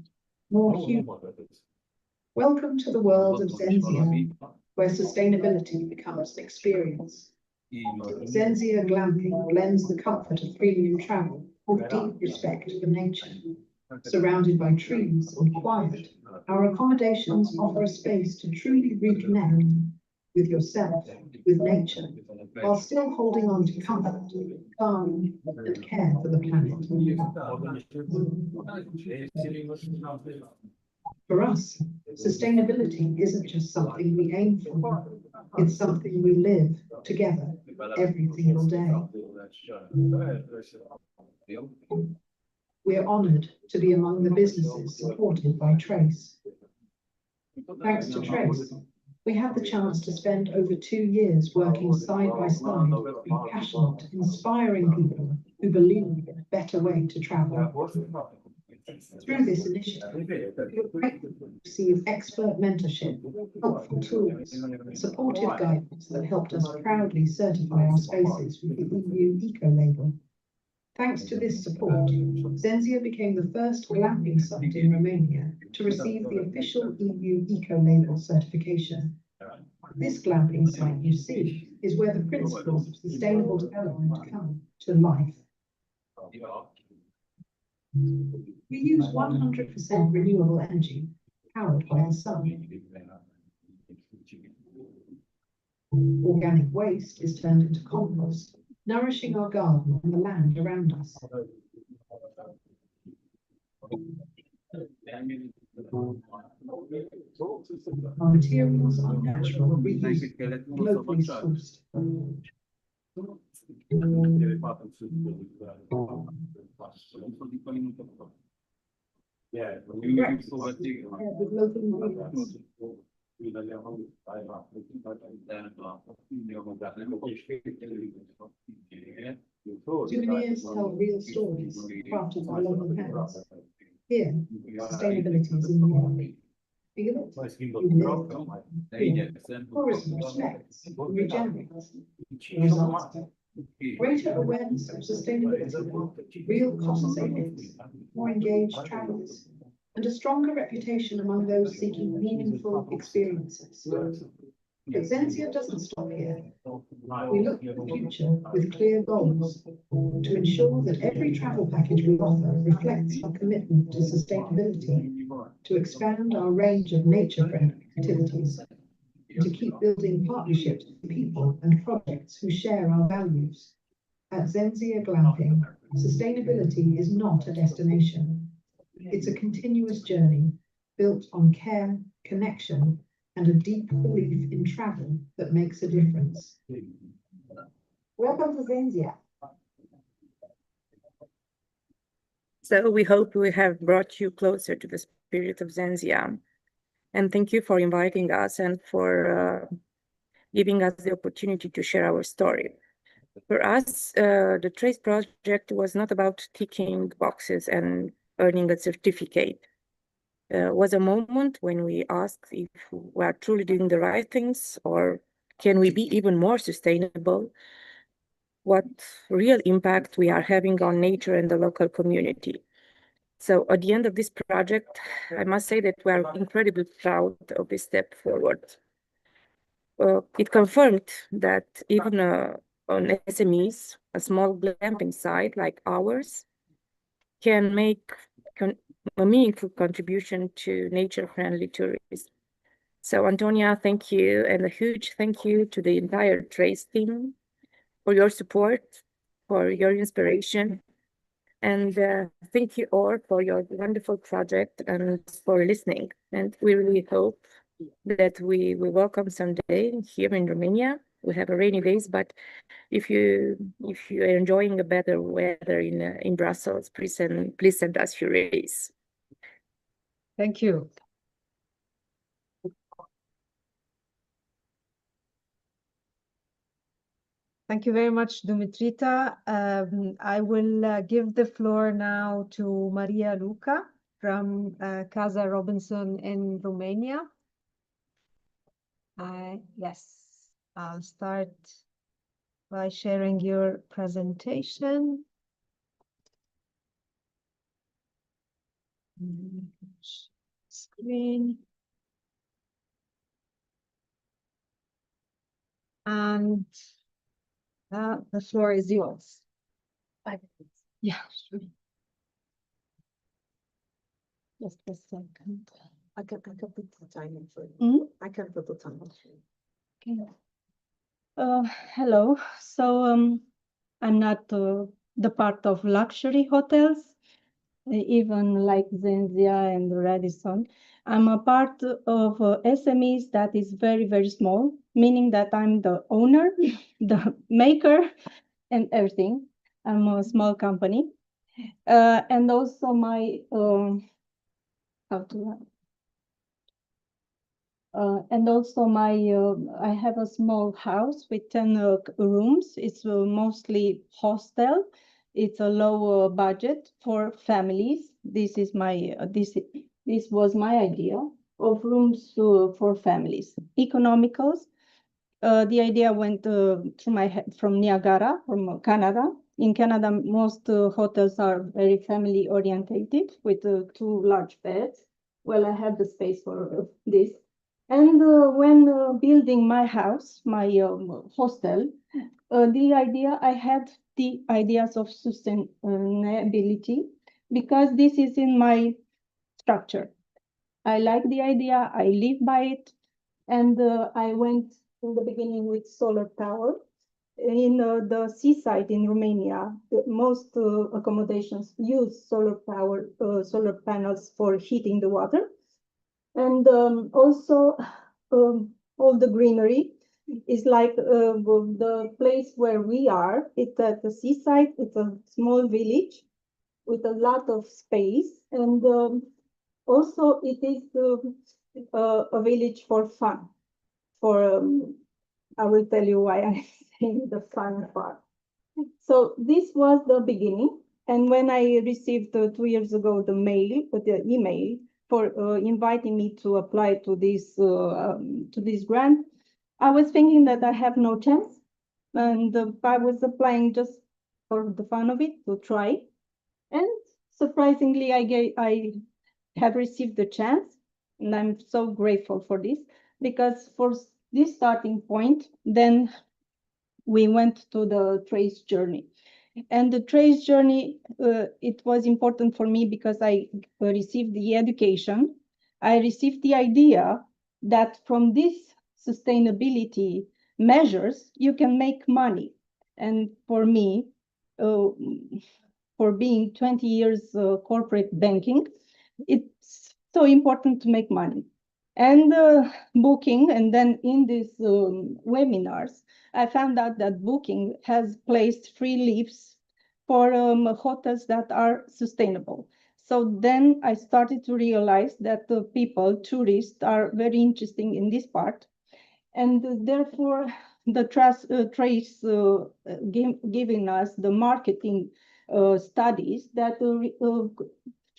more human. Welcome to the world of Zenzia, where sustainability becomes an experience. Zenzia glamping blends the comfort of premium travel with deep respect for nature. Surrounded by trees and quiet, our accommodations offer a space to truly reconnect with yourself, with nature, while still holding on to comfort, calm, and care for the planet. For us, sustainability isn't just something we aim for, it's something we live together every single day. We are honoured to be among the businesses supported by TRACE. Thanks to TRACE, we had the chance to spend over 2 years working side by side with passionate, inspiring people who believe in a better way to travel. Through this initiative, we receive expert mentorship, helpful tools, and supportive guidance that helped us proudly certify our spaces with the EU Eco-label. Thanks to this support, Zenzia became the first glamping site in Romania to receive the official EU Eco-label certification. This glamping site you see is where the principles of sustainable development come to life. We use 100% renewable energy powered by the sun. Organic waste is turned into compost, nourishing our garden and the land around us. Our materials are natural, reusable, locally sourced. With local ingredients. Souvenirs tell real stories crafted by local hands. Here, sustainability is in the air. Feel it, you live. Tourism respects, regenerates. Results. Greater awareness of sustainability, real cost savings, more engaged travelers, and a stronger reputation among those seeking meaningful experiences. But Zenzia doesn't stop here. We look to the future with clear goals to ensure that every travel package we offer reflects our commitment to sustainability, to expand our range of nature-friendly activities, and to keep building partnerships with people and projects who share our values. At Zenzia Glamping, sustainability is not a destination. It's a continuous journey built on care, connection, and a deep belief in travel that makes a difference. Welcome to Zenzia. So we hope we have brought you closer to the spirit of Zenzia. And thank you for inviting us and for giving us the opportunity to share our story. For us, the TRACE project was not about ticking boxes and earning a certificate. It was a moment when we asked if we are truly doing the right things, or can we be even more sustainable? What real impact we are having on nature and the local community. So at the end of this project, I must say that we are incredibly proud of this step forward. It confirmed that even on SMEs, a small glamping site like ours can make a meaningful contribution to nature-friendly tourism. So Antonia, thank you, and a huge thank you to the entire TRACE team for your support, for your inspiration, and thank you all for your wonderful project and for listening. And we really hope that we will welcome someday here in Romania we have a rainy days, but if you are enjoying a better weather in Brussels, please send us your rays. Thank you. Thank you very much, Dumitrita. I will give the floor now to Maria Luca from Casa Robinson in Romania. Yes, I'll start by sharing your presentation. Screen. And the floor is yours. 5 minutes. Yeah, sure. Just a second. I can put the time in for you. I can put the time in for you. Okay. Hello. So I'm not the part of luxury hotels, even like Zenzia and Radisson. I'm a part of SMEs that is very, very small, meaning that I'm the owner, the maker, and everything. I'm a small company. And also my, I have a small house with 10 rooms. It's mostly hostel. It's a low budget for families. This is my this was my idea of rooms for families, economicals. The idea went through my head from Niagara, from Canada. In Canada, most hotels are very family orientated with 2 large beds. Well, I have the space for this. And when building my house, my hostel, I had the ideas of sustainability because this is in my structure. I like the idea, I live by it, and I went in the beginning with solar power. In the seaside in Romania, most accommodations use solar power, solar panels for heating the water. And also all the greenery is like the place where we are. It's at the seaside. It's a small village with a lot of space. And also it is a village for fun. I will tell you why I'm saying the fun part. So this was the beginning. And when I received 2 years ago the email for inviting me to apply to this grant, I was thinking that I have no chance, and I was applying just for the fun of it to try. And surprisingly, I have received the chance, and I'm so grateful for this, because for this starting point, then we went to the TRACE journey. And the TRACE journey, it was important for me because I received the education. I received the idea that from these sustainability measures, you can make money. And for me, for being 20 years corporate banking, it's so important to make money. And Booking, and then in these webinars, I found out that Booking has placed free lifts for hotels that are sustainable. So then I started to realize that the people, tourists, are very interesting in this part. And therefore, the TRACE giving us the marketing studies that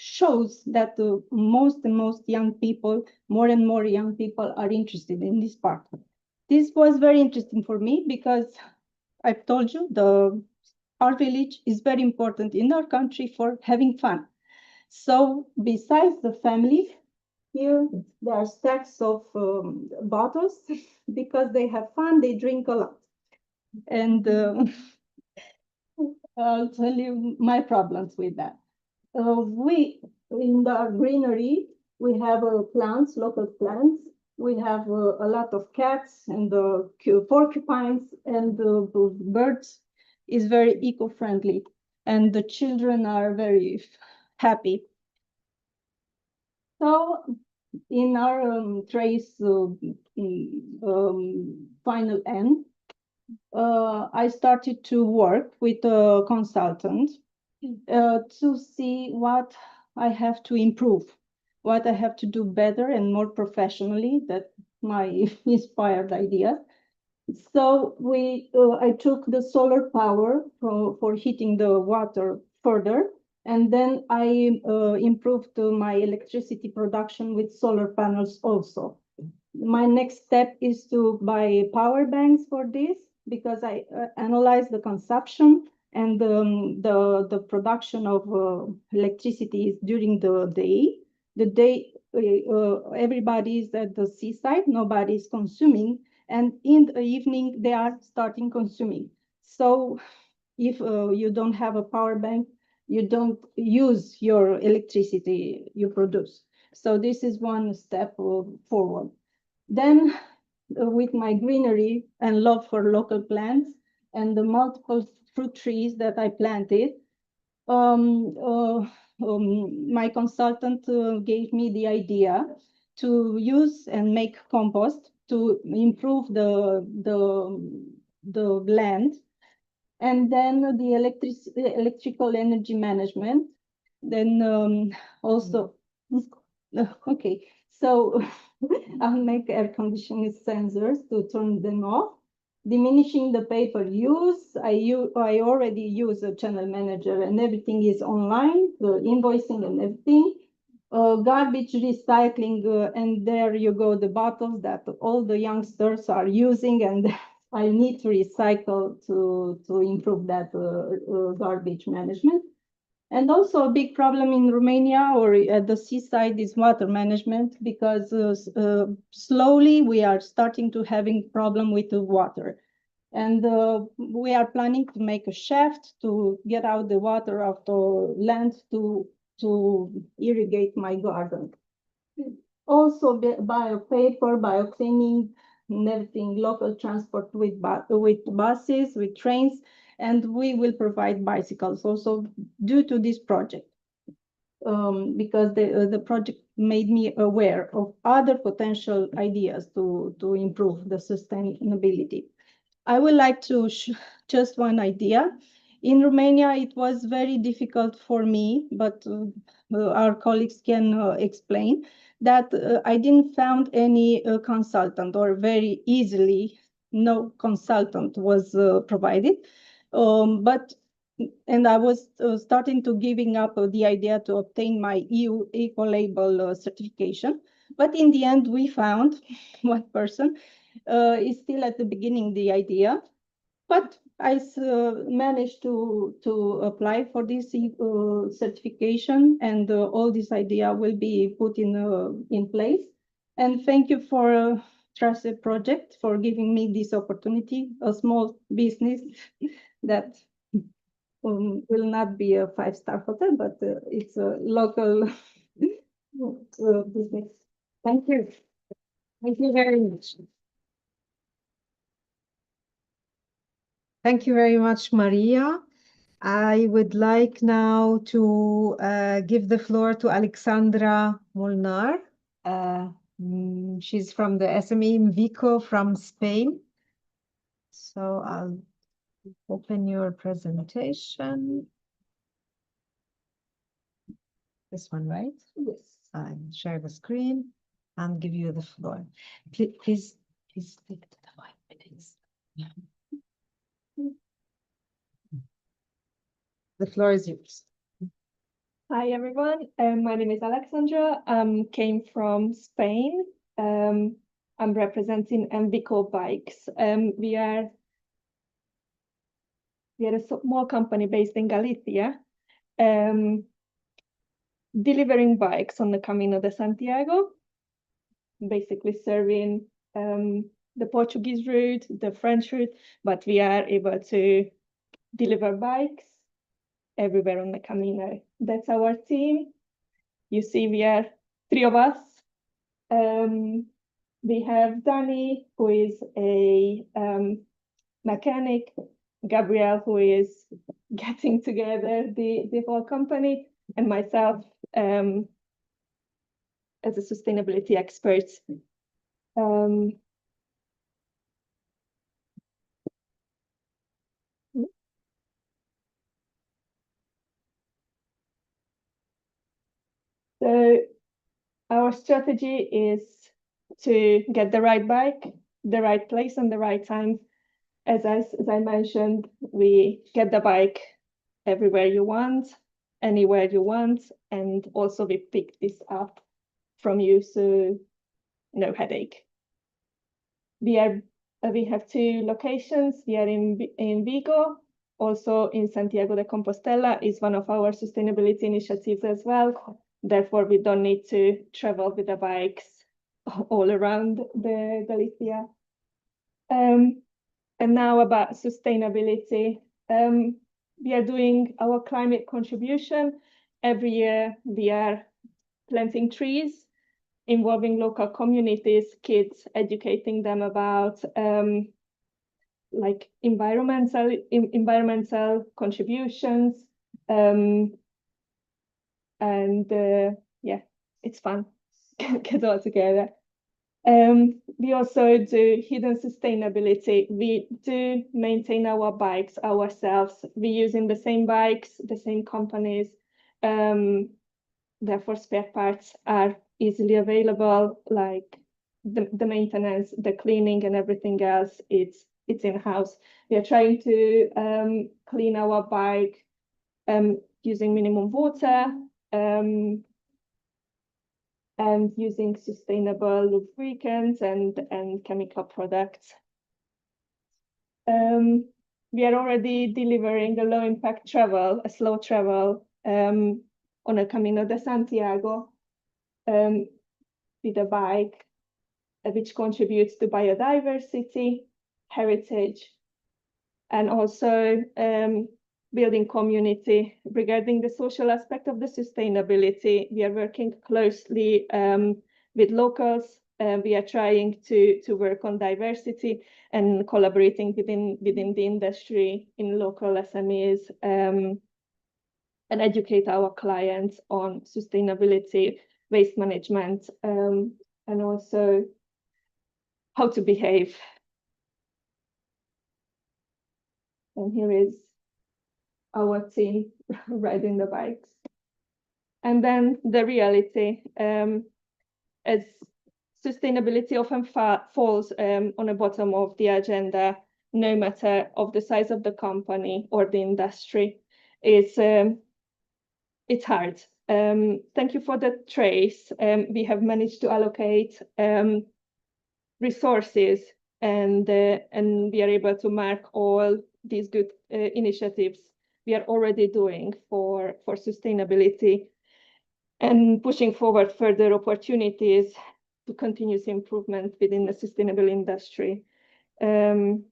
shows that most and most young people, more and more young people are interested in this part. This was very interesting for me because I've told you our village is very important in our country for having fun. So besides the family, here there are stacks of bottles because they have fun, they drink a lot. And I'll tell you my problems with that. We, in the greenery, we have plants, local plants. We have a lot of cats and porcupines, and birds is very eco-friendly, and the children are very happy. So in our TRACE final end, I started to work with a consultant to see what I have to improve, what I have to do better and more professionally. That my inspired idea. So I took the solar power for heating the water further, and then I improved my electricity production with solar panels also. My next step is to buy power banks for this, because I analyze the consumption and the production of electricity is during the day. The day everybody is at the seaside, nobody is consuming, and in the evening they are starting consuming. So if you don't have a power bank, you don't use your electricity you produce. So this is one step forward. Then with my greenery and love for local plants and the multiple fruit trees that I planted, my consultant gave me the idea to use and make compost to improve the land, and then the electrical energy management. Then also, okay, so I'll make air conditioning sensors to turn them off. Diminishing the paper use, I already use a channel manager and everything is online, the invoicing and everything. Garbage recycling, and there you go, the bottles that all the youngsters are using, and I need to recycle to improve that garbage management. And also a big problem in Romania or at the seaside is water management, because slowly we are starting to having problem with the water. And we are planning to make a shaft to get out the water of the land to irrigate my garden. Also bio-paper, bio-cleaning, and everything, local transport with buses, with trains, and we will provide bicycles also due to this project, because the project made me aware of other potential ideas to improve the sustainability. I would like to just one idea. In Romania, it was very difficult for me, but our colleagues can explain that I didn't found any consultant, or very easily no consultant was provided. And I was starting to giving up the idea to obtain my EU eco-label certification. But in the end, we found one person is still at the beginning the idea. But I managed to apply for this certification, and all this idea will be put in place. And thank you for TRACE project for giving me this opportunity, a small business that will not be a 5-star hotel, but it's a local business. Thank you. Thank you very much. Thank you very much, Maria. I would like now to give the floor to Alexandra Molnar. She's from the SME Vico from Spain. So I'll open your presentation. This one, right? Yes. I'll share the screen and give you the floor. Please stick to the 5 minutes. The floor is yours. Hi, everyone. My name is Alexandra. Came from Spain. I'm representing Envico Bikes. We are a small company based in Galicia, delivering bikes on the Camino de Santiago, basically serving the Portuguese route, the French route, but we are able to deliver bikes everywhere on the Camino. That's our team. You see, we are 3 of us. We have Danny, who is a mechanic, Gabrielle, who is getting together the whole company, and myself as a sustainability expert. So our strategy is to get the right bike, the right place and the right time. As I mentioned, we get the bike everywhere you want, anywhere you want, and also we pick this up from you, so no headache. We have 2 locations. We are in Vigo, also in Santiago de Compostela is one of our sustainability initiatives as well. Therefore, we don't need to travel with the bikes all around the Galicia. And now about sustainability. We are doing our climate contribution. Every year we are planting trees, involving local communities, kids, educating them about like environmental contributions. Yeah, it's fun. Get all together. We also do hidden sustainability. We do maintain our bikes ourselves. We using the same bikes, the same companies. Therefore, spare parts are easily available, like the maintenance, the cleaning and everything else, it's in-house. We are trying to clean our bike using minimum water, and using sustainable lubricants and chemical products. We are already delivering a low impact travel, a slow travel on a Camino de Santiago with a bike, which contributes to biodiversity, heritage, and also building community. Regarding the social aspect of the sustainability, we are working closely with locals. We are trying to work on diversity and collaborating within the industry in local SMEs and educate our clients on sustainability, waste management, and also how to behave. And here is our team riding the bikes. And then the reality, as sustainability often falls on the bottom of the agenda, no matter of the size of the company or the industry, it's hard. Thank you for the TRACE. We have managed to allocate resources and we are able to mark all these good initiatives we are already doing for sustainability and pushing forward further opportunities to continuous improvement within the sustainable industry. Through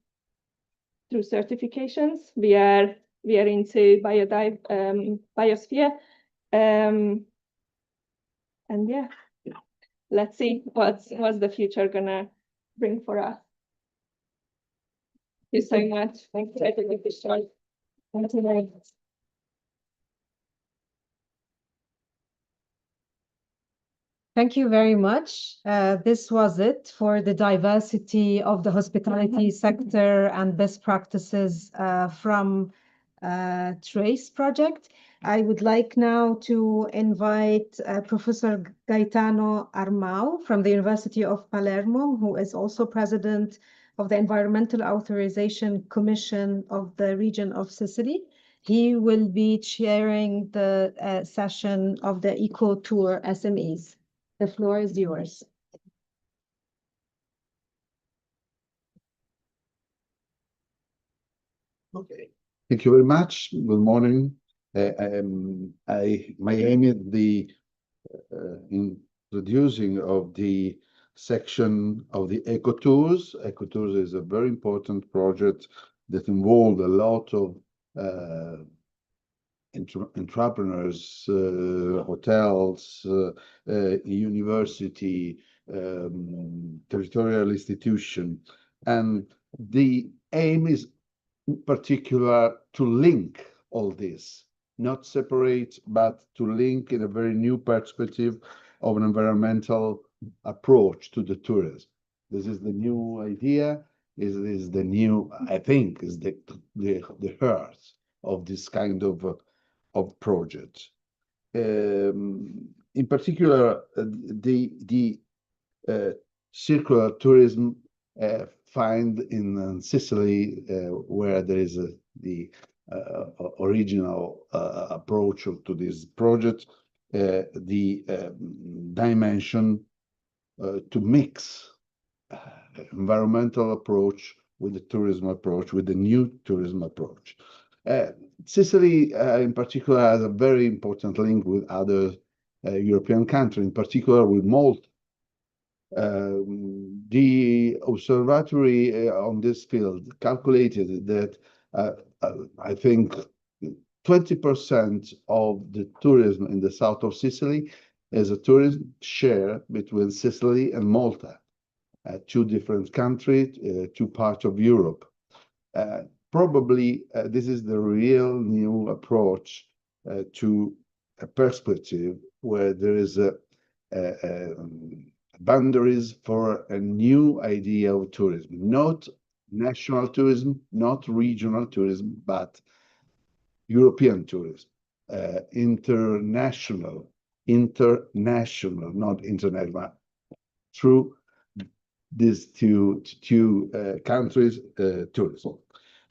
certifications, we are into biosphere, and yeah, let's see what's the future gonna bring for us. Thank you so much. Thank you. Thank you very much. Thank you very much. This was it for the diversity of the hospitality sector and best practices from TRACE project. I would like now to invite Professor Gaetano Armau from the University of Palermo, who is also president of the Environmental Authorization Commission of the region of Sicily. He will be chairing the session of the ECOTOUR SMEs. The floor is yours. Okay, thank you very much. Good morning. My aim is the introducing of the section of the ECOTOURS. ECOTOURS is a very important project that involved a lot of entrepreneurs, hotels, university, territorial institution, and the aim is in particular to link all this, not separate, but to link in a very new perspective of an environmental approach to the tourism. This is the new idea. Is the new, I think, is the heart of this kind of project. in particular, the circular tourism find in Sicily, where there is the original approach to this project, the dimension to mix environmental approach with the tourism approach, with the new tourism approach. Sicily, in particular, has a very important link with other European countries, in particular with Malta. The observatory on this field calculated that I think 20% of the tourism in the south of Sicily is a tourism share between Sicily and Malta, two different countries, two parts of Europe. Probably this is the real new approach to a perspective where there is boundaries for a new idea of tourism, not national tourism, not regional tourism, but European tourism, international, not international, through these two countries' tourism.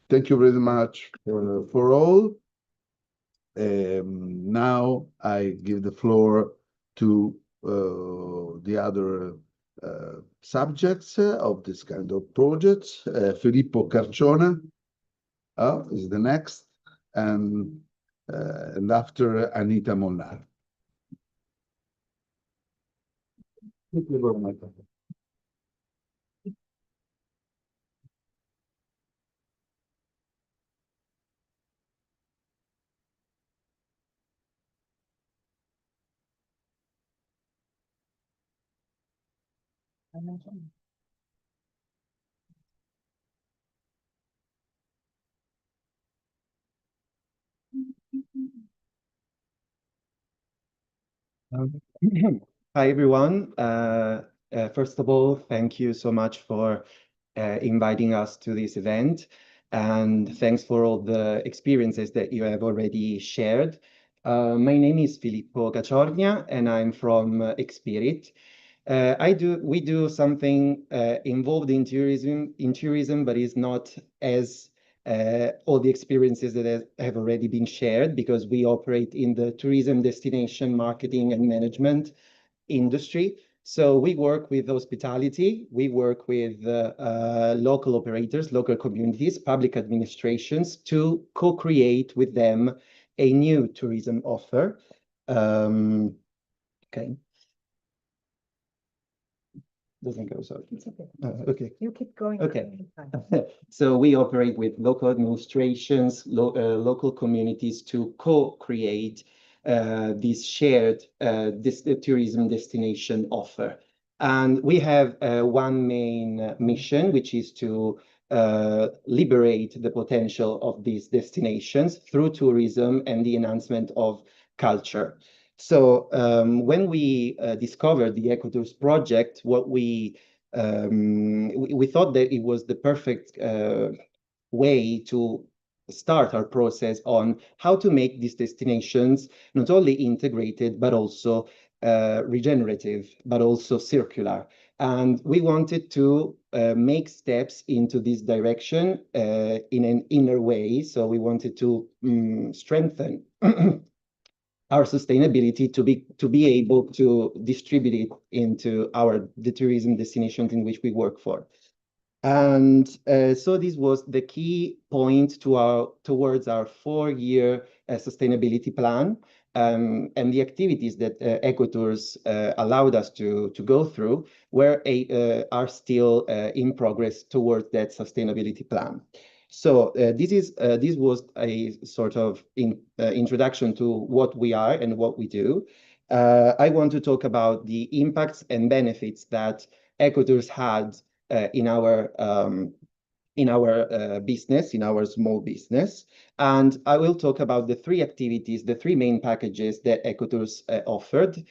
Thank you very much for all. Now I give the floor to the other subjects of this kind of projects. Filippo Carciona is the next, and after Anita Molnar. Thank you very much. Hi, everyone. First of all, thank you so much for inviting us to this event. And thanks for all the experiences that you have already shared. My name is Filippo Caciornia, and I'm from Experit. We do something involved in tourism, but it's not as all the experiences that have already been shared, because we operate in the tourism destination marketing and management industry. So we work with hospitality, we work with local operators, local communities, public administrations to co-create with them a new tourism offer. Okay. Doesn't go, sorry. It's okay. Okay. You keep going. Okay. So we operate with local administrations, local communities to co-create this shared tourism destination offer. And we have one main mission, which is to liberate the potential of these destinations through tourism and the enhancement of culture. So when we discovered the ECOTOURS project, what we thought that it was the perfect way to start our process on how to make these destinations not only integrated, but also regenerative, but also circular. And we wanted to make steps into this direction in an inner way. So we wanted to strengthen our sustainability to be able to distribute it into the tourism destinations in which we work for. And so this was the key point towards our 4-year sustainability plan. And the activities that ECOTOURS allowed us to go through are still in progress towards that sustainability plan. So this was a sort of introduction to what we are and what we do. I want to talk about the impacts and benefits that ECOTOURS had in our business, in our small business. And I will talk about the 3 activities, the 3 main packages that ECOTOURS offered.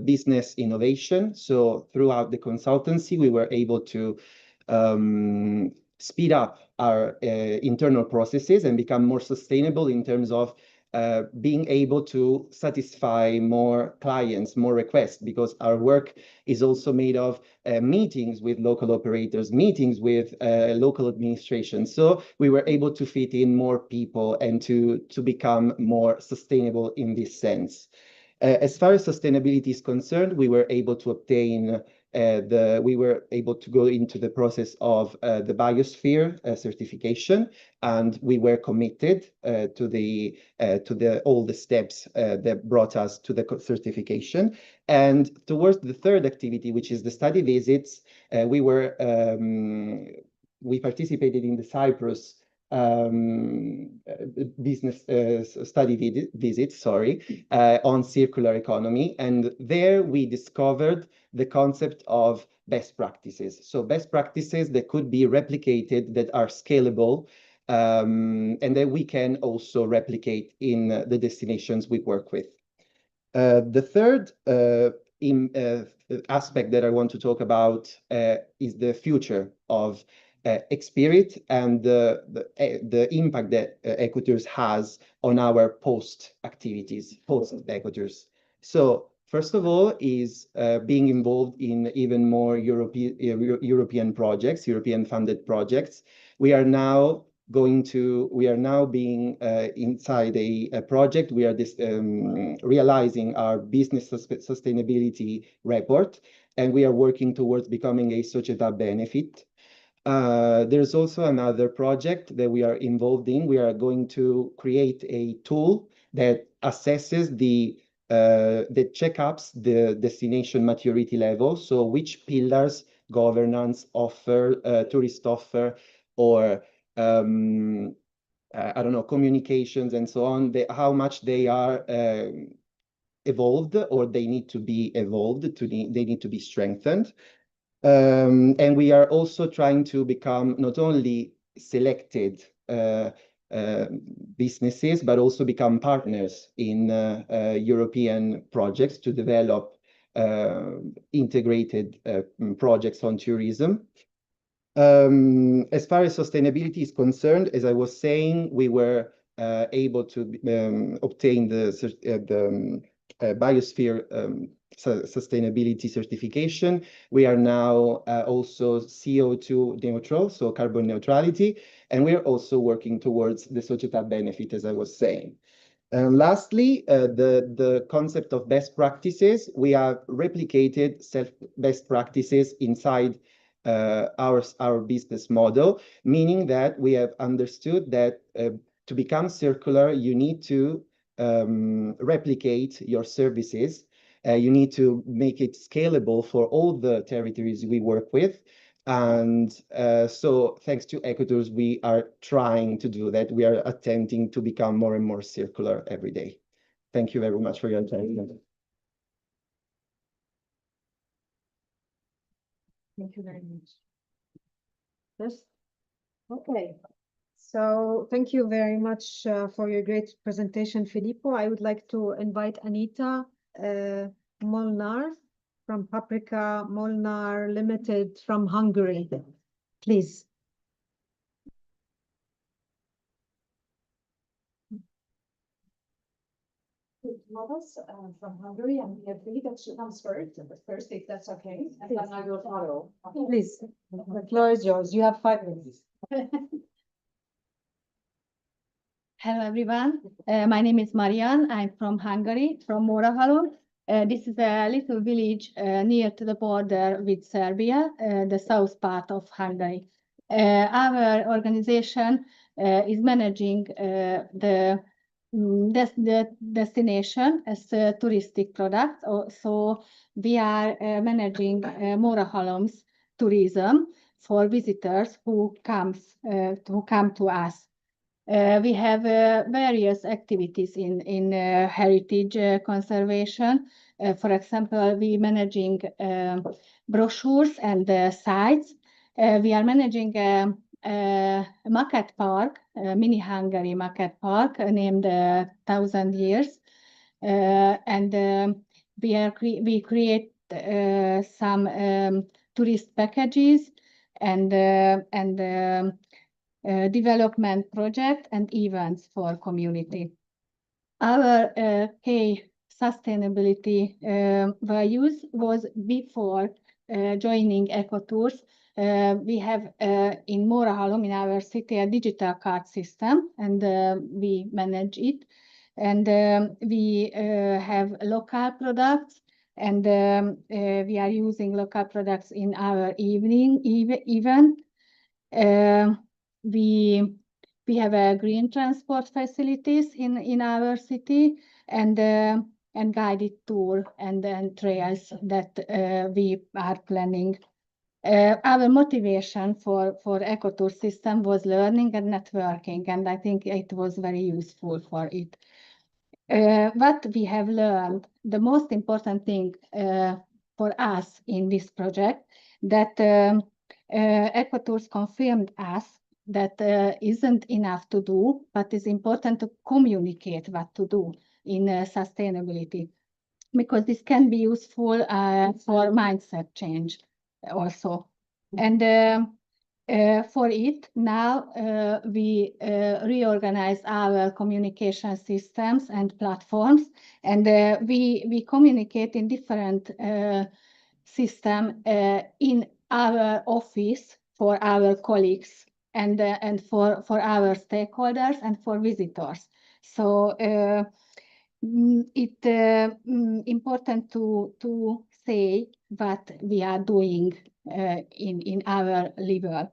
Business innovation. So throughout the consultancy, we were able to speed up our internal processes and become more sustainable in terms of being able to satisfy more clients, more requests, because our work is also made of meetings with local operators, meetings with local administration. So we were able to fit in more people and to become more sustainable in this sense. As far as sustainability is concerned, we were able to obtain we were able to go into the process of the biosphere certification, and we were committed to all the steps that brought us to the certification. And towards the third activity, which is the study visits, we participated in the Cyprus business study visit, on circular economy, and there we discovered the concept of best practices. So best practices that could be replicated, that are scalable, and that we can also replicate in the destinations we work with. The third aspect that I want to talk about is the future of Xspirit and the impact that ECOTOURS has on our post activities, post ECOTOURS. So first of all is being involved in even more European projects, European funded projects. We are now being inside a project. We are realizing our business sustainability report, and we are working towards becoming a società benefit. There's also another project that we are involved in. We are going to create a tool that assesses that checkups the destination maturity level. So which pillars, governance, offer, tourist offer, or I don't know, communications and so on, how much they are evolved, or they need to be evolved, they need to be strengthened. And we are also trying to become not only selected businesses, but also become partners in European projects to develop integrated projects on tourism. As far as sustainability is concerned, as I was saying, we were able to obtain the biosphere sustainability certification. We are now also CO2 neutral, so carbon neutrality, and we are also working towards the società benefit, as I was saying. Lastly, the concept of best practices. We have replicated best practices inside our business model, meaning that we have understood that to become circular, you need to replicate your services. You need to make it scalable for all the territories we work with. And so thanks to ECOTOURS, we are trying to do that. We are attempting to become more and more circular every day. Thank you very much for your attention. Thank you very much. Yes. Okay. So thank you very much for your great presentation, Filippo. I would like to invite Anita Molnar from Paprika Molnar Limited from Hungary. Please. Models from Hungary, and we agree that she comes first, if that's okay, and then I will follow. Please, the floor is yours. You have 5 minutes. Hello, everyone. My name is Marian. I'm from Hungary, from Mórahalom. This is a little village near to the border with Serbia, the south part of Hungary. Our organization is managing the destination as a touristic product. So we are managing Mórahalom's tourism for visitors who come to us. We have various activities in heritage conservation. For example, we are managing brochures and sites. We are managing a market park, mini Hungary market park named 1000 Years. And we create some tourist packages and development project and events for community. our key sustainability values was before joining ECOTOURS. We have in Mórahalom, in our city, a digital card system, and we manage it. And we have local products, and we are using local products in our event. We have a green transport facilities in our city, and guided tour and trails that we are planning. Our motivation for ECOTOURS system was learning and networking, and I think it was very useful for it. What we have learned, the most important thing for us in this project, that ECOTOURS confirmed us that isn't enough to do, but it's important to communicate what to do in sustainability, because this can be useful for mindset change also. And for it, now we reorganize our communication systems and platforms, and we communicate in different systems in our office for our colleagues and for our stakeholders and for visitors. So it's important to say what we are doing in our level.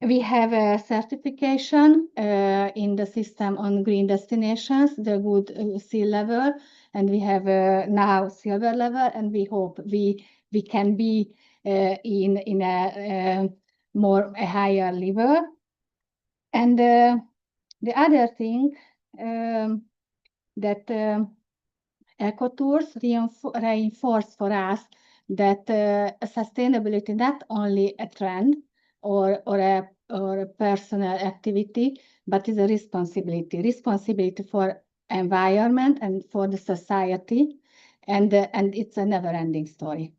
We have a certification in the system on green destinations, the good sea level, and we have now silver level, and we hope we can be in a higher level. And the other thing that ECOTOURS reinforced for us, that sustainability not only a trend or a personal activity, but is a responsibility for environment and for the society, and it's a never-ending story.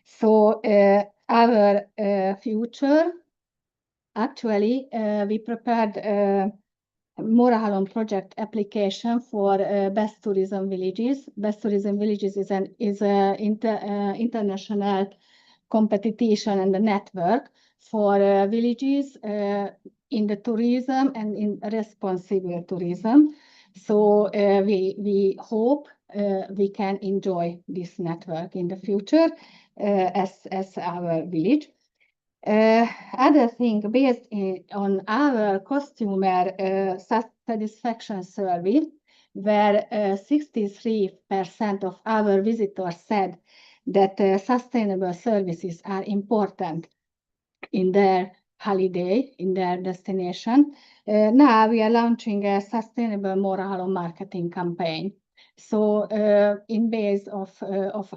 So our future, actually, we prepared Mórahalom project application for Best Tourism Villages. Best Tourism Villages is an international competition and a network for villages in the tourism and in responsible tourism. So we hope we can enjoy this network in the future as our village. Other thing, based on our customer satisfaction survey, where 63% of our visitors said that sustainable services are important in their holiday, in their destination. Now we are launching a sustainable Mórahalom marketing campaign. So in base of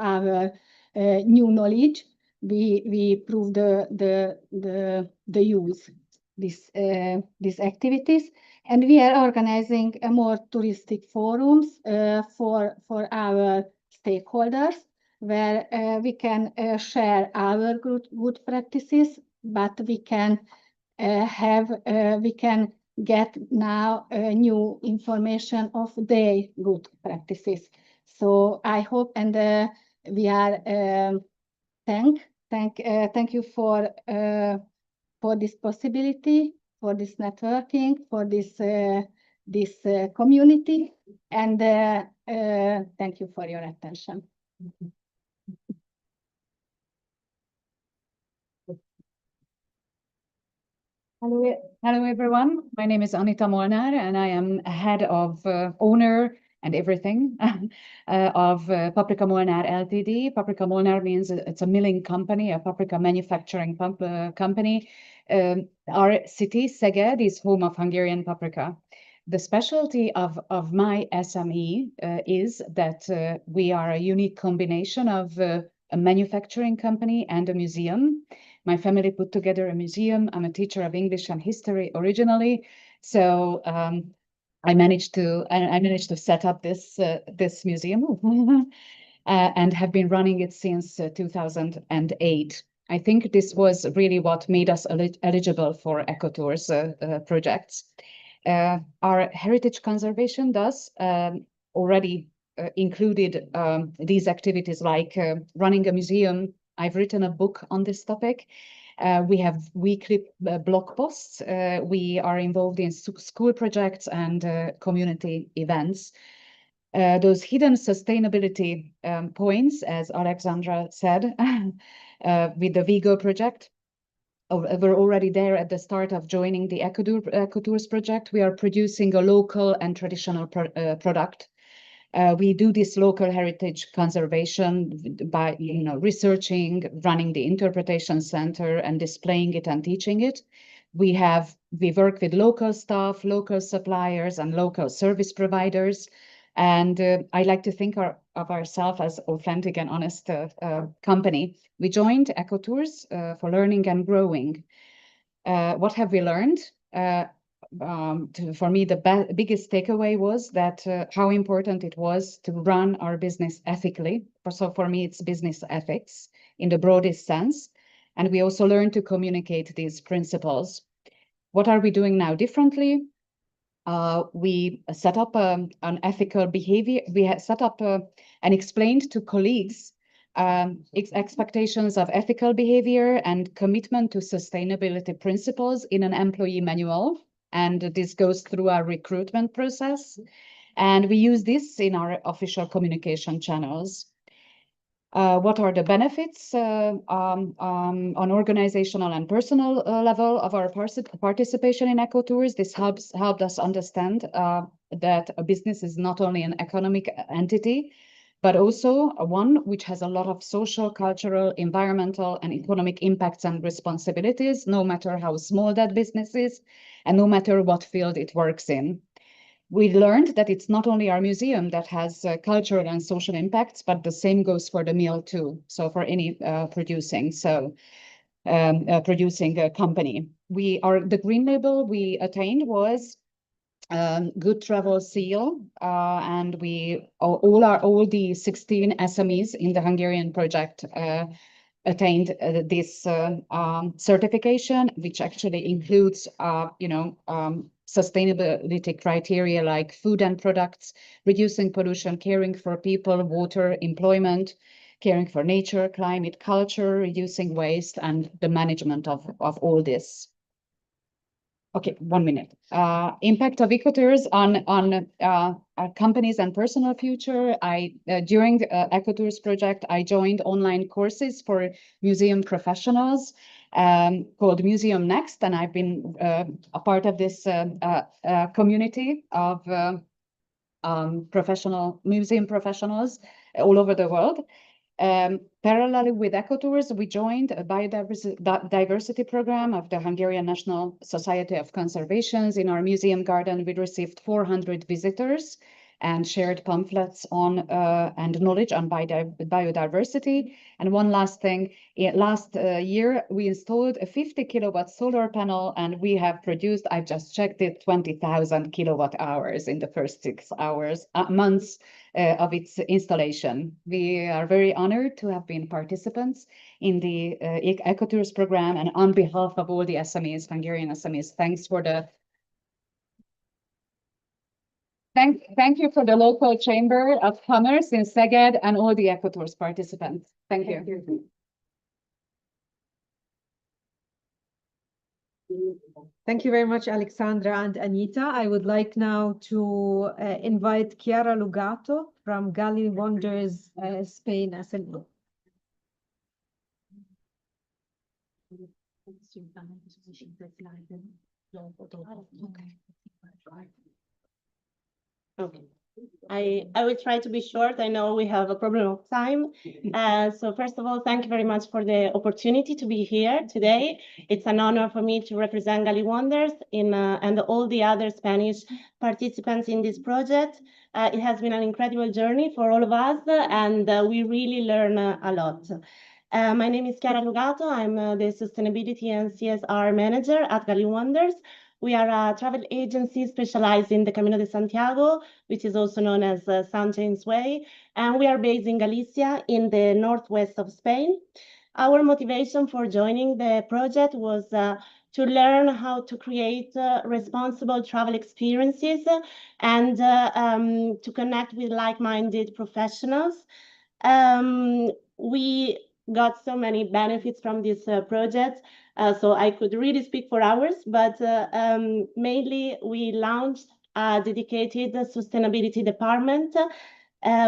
our new knowledge, we prove the use these activities, and we are organizing a more touristic forums for our stakeholders, where we can share our good practices, but we can get now new information of their good practices. So I hope, and we are thank you for this possibility, for this networking, for this community, and thank you for your attention. Hello everyone. My name is Anita Molnár, and I am head of owner and everything of Paprika Molnár Ltd. Paprika Molnár means it's a milling company, a paprika manufacturing company. Our city, Szeged, is home of Hungarian paprika. The specialty of my SME is that we are a unique combination of a manufacturing company and a museum. My family put together a museum. I'm a teacher of English and history originally, so I managed to set up this museum and have been running it since 2008. I think this was really what made us eligible for ECOTOURS projects. Our heritage conservation thus already included these activities like running a museum. I've written a book on this topic. We have weekly blog posts. We are involved in school projects and community events. Those hidden sustainability points, as Alexandra said, with the Vigo project, we're already there at the start of joining the ECOTOURS project. We are producing a local and traditional product. We do this local heritage conservation by, researching, running the interpretation center and displaying it and teaching it. We work with local staff, local suppliers, and local service providers. And I like to think of ourselves as authentic and honest company. We joined ECOTOURS for learning and growing. What have we learned? For me, the biggest takeaway was that how important it was to run our business ethically. So for me, it's business ethics in the broadest sense. And we also learned to communicate these principles. What are we doing now differently? We set up an ethical behavior. We had set up and explained to colleagues expectations of ethical behavior and commitment to sustainability principles in an employee manual. And this goes through our recruitment process. And we use this in our official communication channels. What are the benefits on organizational and personal level of our participation in ECOTOURS? This helped us understand that a business is not only an economic entity, but also one which has a lot of social, cultural, environmental, and economic impacts and responsibilities, no matter how small that business is, and no matter what field it works in. We learned that it's not only our museum that has cultural and social impacts, but the same goes for the mill too. So for any producing company. The green label we attained was Good Travel Seal, and all the 16 SMEs in the Hungarian project attained this certification, which actually includes, sustainability criteria like food and products, reducing pollution, caring for people, water, employment, caring for nature, climate, culture, reducing waste, and the management of all this. Okay, 1 minute. Impact of ECOTOURS on companies and personal future. During the ECOTOURS project, I joined online courses for museum professionals called Museum Next, and I've been a part of this community of museum professionals all over the world. Parallelly with ECOTOURS, we joined a biodiversity program of the Hungarian National Society of Conservation. In our museum garden, we received 400 visitors and shared pamphlets on and knowledge on biodiversity. And one last thing, last year, we installed a 50 kilowatt solar panel, and we have produced, I've just checked it, 20,000 kilowatt hours in the first 6 months of its installation. We are very honored to have been participants in the ECOTOURS program, and on behalf of all the SMEs, Hungarian SMEs, thanks for the Thank you for the local chamber of commerce in Szeged and all the ECOTOURS participants. Thank you. Thank you very much, Alexandra and Anita. I would like now to invite Chiara Lugato from Gali Wonders, Spain, SLO. Okay. I will try to be short. I know we have a problem of time. So first of all, thank you very much for the opportunity to be here today. It's an honor for me to represent Gali Wonders and all the other Spanish participants in this project. It has been an incredible journey for all of us, and we really learn a lot. My name is Chiara Lugato. I'm the Sustainability and CSR Manager at Gali Wonders. We are a travel agency specialized in the Camino de Santiago, which is also known as Sanchain's Way, and we are based in Galicia in the northwest of Spain. Our motivation for joining the project was to learn how to create responsible travel experiences and to connect with like-minded professionals. We got so many benefits from this project, so I could really speak for hours, but mainly we launched a dedicated sustainability department.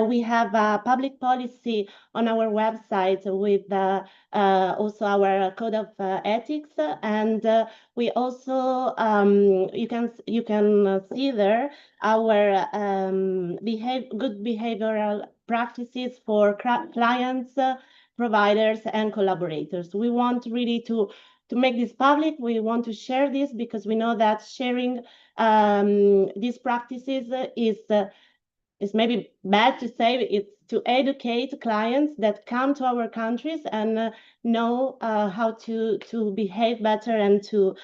We have a public policy on our website with also our code of ethics, and we also you can see there our good behavioral practices for clients, providers, and collaborators. We want really to make this public. We want to share this because we know that sharing these practices is maybe bad to say. It's to educate clients that come to our countries and know how to behave better and to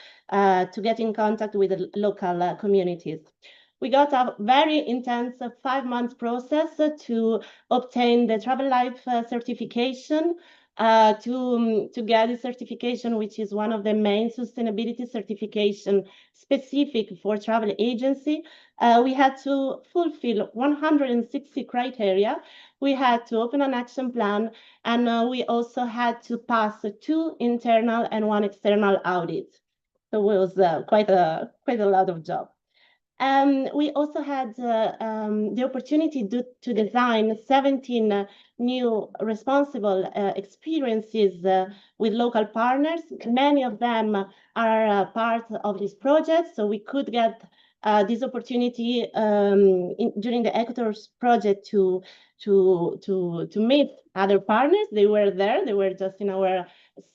get in contact with the local communities. We got a very intense 5-month process to obtain the Travel Life certification. To get the certification, which is one of the main sustainability certification specific for travel agency, we had to fulfill 160 criteria. We had to open an action plan, and we also had to pass 2 internal and 1 external audits. So it was quite a lot of job. We also had the opportunity to design 17 new responsible experiences with local partners. Many of them are part of this project, so we could get this opportunity during the ECOTOURS project to meet other partners. They were there. They were just in our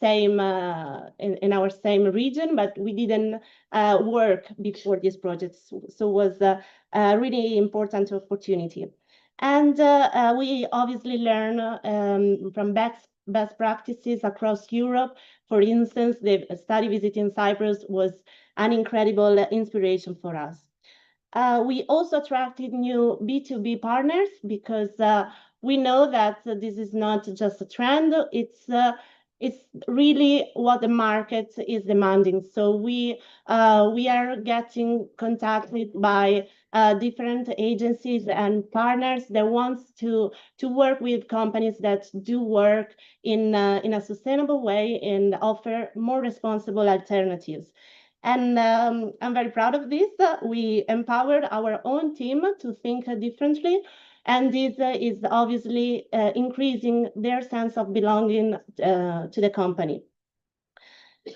same in our same region, but we didn't work before this project, so it was a really important opportunity. And we obviously learn from best practices across Europe. For instance, the study visit in Cyprus was an incredible inspiration for us. We also attracted new B2B partners because we know that this is not just a trend, it's really what the market is demanding. So we are getting contacted by different agencies and partners that wants to work with companies that do work in a sustainable way and offer more responsible alternatives. And I'm very proud of this. We empowered our own team to think differently, and this is obviously increasing their sense of belonging to the company.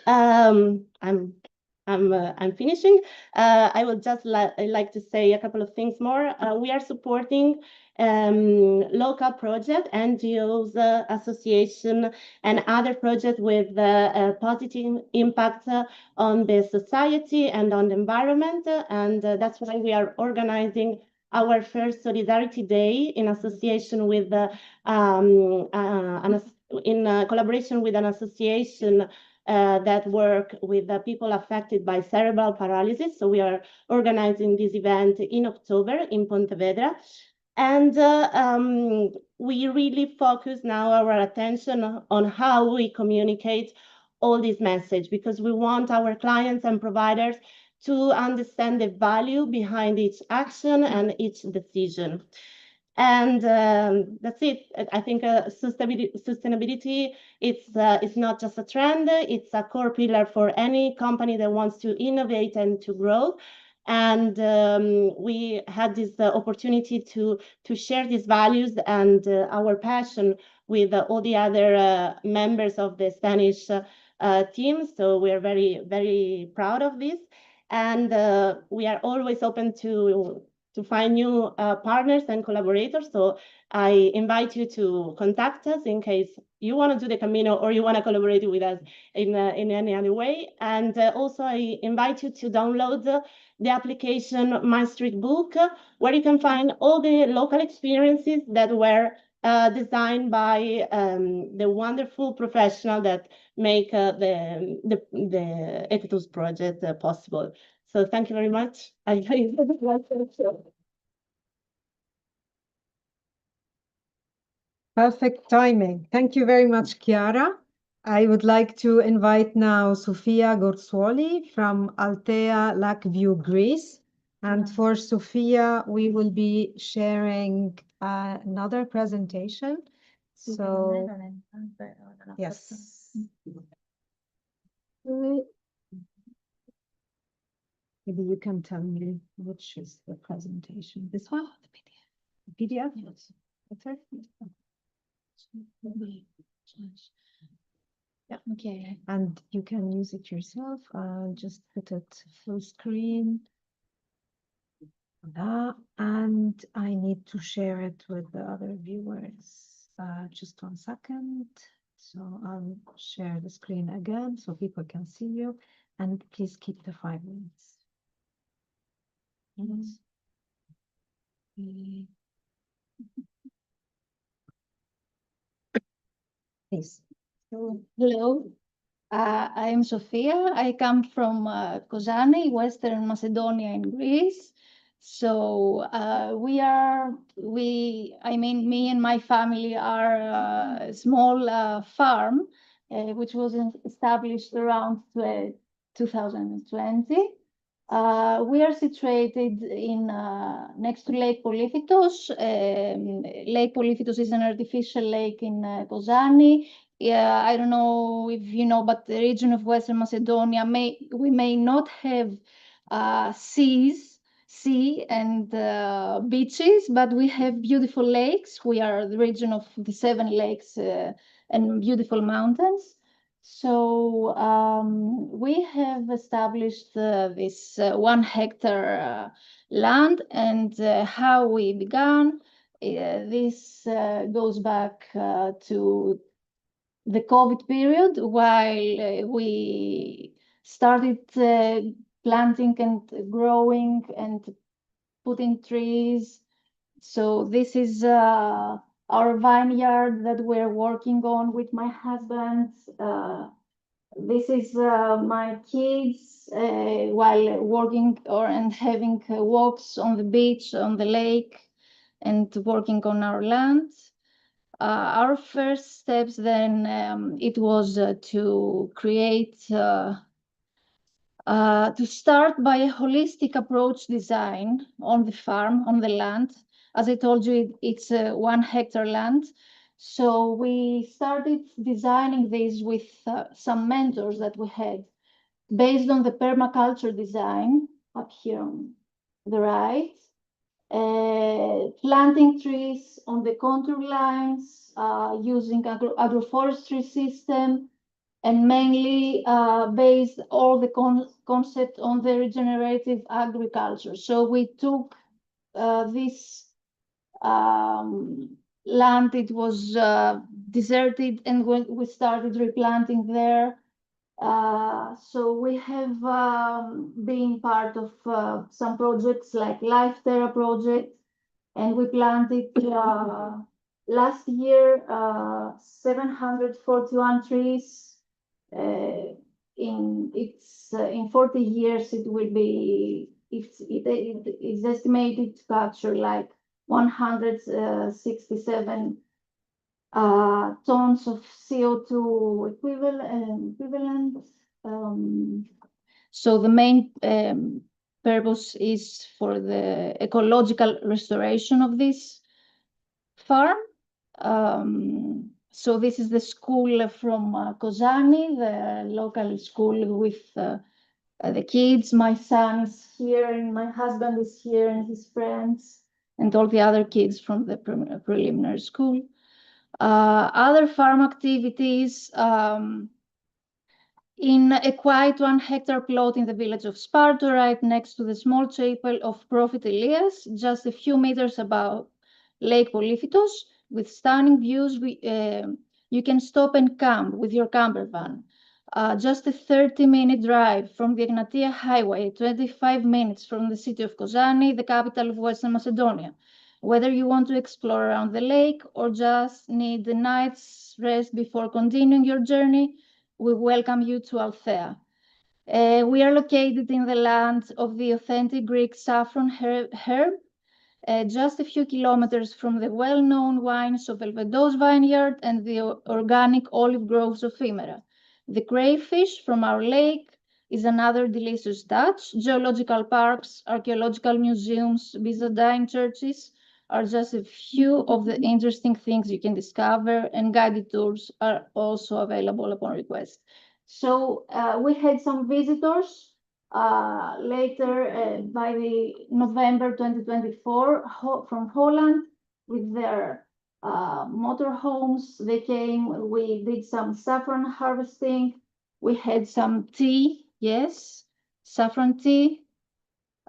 I'm finishing. I would just like to say a couple of things more. We are supporting local projects, NGOs, association, and other projects with a positive impact on the society and on the environment. And that's why we are organizing our first Solidarity Day in association with collaboration with an association that work with people affected by cerebral paralysis. So we are organizing this event in October in Pontevedra. And we really focus now our attention on how we communicate all this message, because we want our clients and providers to understand the value behind each action and each decision. And that's it. I think sustainability, it's not just a trend, it's a core pillar for any company that wants to innovate and to grow. And we had this opportunity to share these values and our passion with all the other members of the Spanish team. So we are very, very proud of this. And we are always open to find new partners and collaborators. So I invite you to contact us in case you want to do the Camino or you want to collaborate with us in any other way. And also I invite you to download the application My Street Book, where you can find all the local experiences that were designed by the wonderful professional that make the ECOTOURS project possible. So thank you very much. Perfect timing. Thank you very much, Chiara. I would like to invite now Sofia Gorsuoli from Altea Lakeview, Greece. And for Sofia, we will be sharing another presentation. So, yes. Maybe you can tell me which is the presentation. This one? The PDF? Yes. Better? Yeah, okay. And you can use it yourself. Just put it full screen. And I need to share it with the other viewers. Just 1 second. So I'll share the screen again so people can see you. And please keep the 5 minutes. Yes. Please. So, hello, I'm Sofia. I come from Kozani, Western Macedonia in Greece. So me and my family are a small farm, which was established around 2020. We are situated in next to Lake Polyphytos. Lake Polyphytos is an artificial lake in Kozani. Yeah, I don't know if you know, but the region of Western Macedonia we may not have sea and beaches, but we have beautiful lakes. We are the region of the 7 lakes and beautiful mountains. So we have established this 1 hectare land, and how we began. This goes back to the COVID period, while we started planting and growing and putting trees. So this is our vineyard that we're working on with my husband. This is my kids while working and having walks on the beach, on the lake, and working on our land. Our first steps then, it was to create, to start by a holistic approach design on the farm, on the land. As I told you, it's a 1 hectare land. So we started designing this with some mentors that we had based on the permaculture design up here on the right. Planting trees on the contour lines, using agroforestry system, and mainly based all the concept on the regenerative agriculture. So we took this land, it was deserted, and when we started replanting there. So we have been part of some projects like Life Terra project, and we planted last year 741 trees. In 40 years it will be, it's estimated to capture like 167 tons of CO2 equivalent. So the main purpose is for the ecological restoration of this farm. So this is the school from Kozani, the local school with the kids. My son is here, and my husband is here, and his friends, and all the other kids from the preliminary school. Other farm activities, in a quiet 1 hectare plot in the village of Sparta, right next to the small chapel of Prophet Elias, just a few meters above Lake Polyphytos, with stunning views. You can stop and camp with your camper van. Just a 30-minute drive from the Egnatia Highway, 25 minutes from the city of Kozani, the capital of Western Macedonia. Whether you want to explore around the lake or just need a night's rest before continuing your journey, we welcome you to Althea. We are located in the land of the authentic Greek saffron herb. just a few kilometers from the well-known wines of Belvedere vineyard and the organic olive groves of Himera. The crayfish from our lake is another delicious touch. Geological parks, archaeological museums, Byzantine churches are just a few of the interesting things you can discover, and guided tours are also available upon request. So we had some visitors later by the November 2024 from Holland with their motorhomes. They came, we did some saffron harvesting. We had some tea, yes, saffron tea.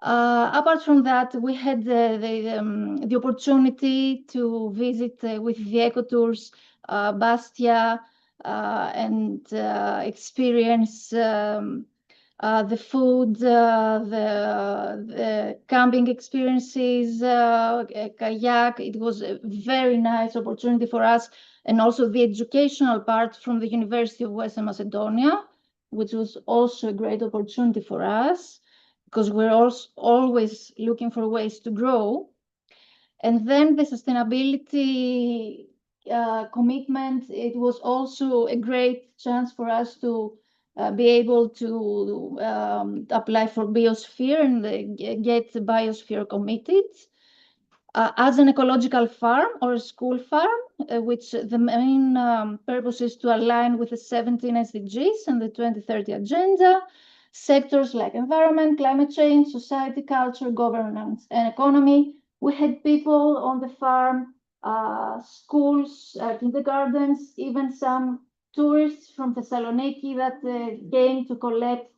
Apart from that, we had the opportunity to visit with the ECOTOURS Bastia and experience the food, the camping experiences, kayak. It was a very nice opportunity for us, and also the educational part from the University of Western Macedonia, which was also a great opportunity for us, because we're also always looking for ways to grow. And then the sustainability commitment, it was also a great chance for us to be able to apply for biosphere and get the biosphere committed. As an ecological farm or a school farm, which the main purpose is to align with the 17 SDGs and the 2030 agenda, sectors like environment, climate change, society, culture, governance, and economy. We had people on the farm, schools, kindergartens, even some tourists from Thessaloniki that came to collect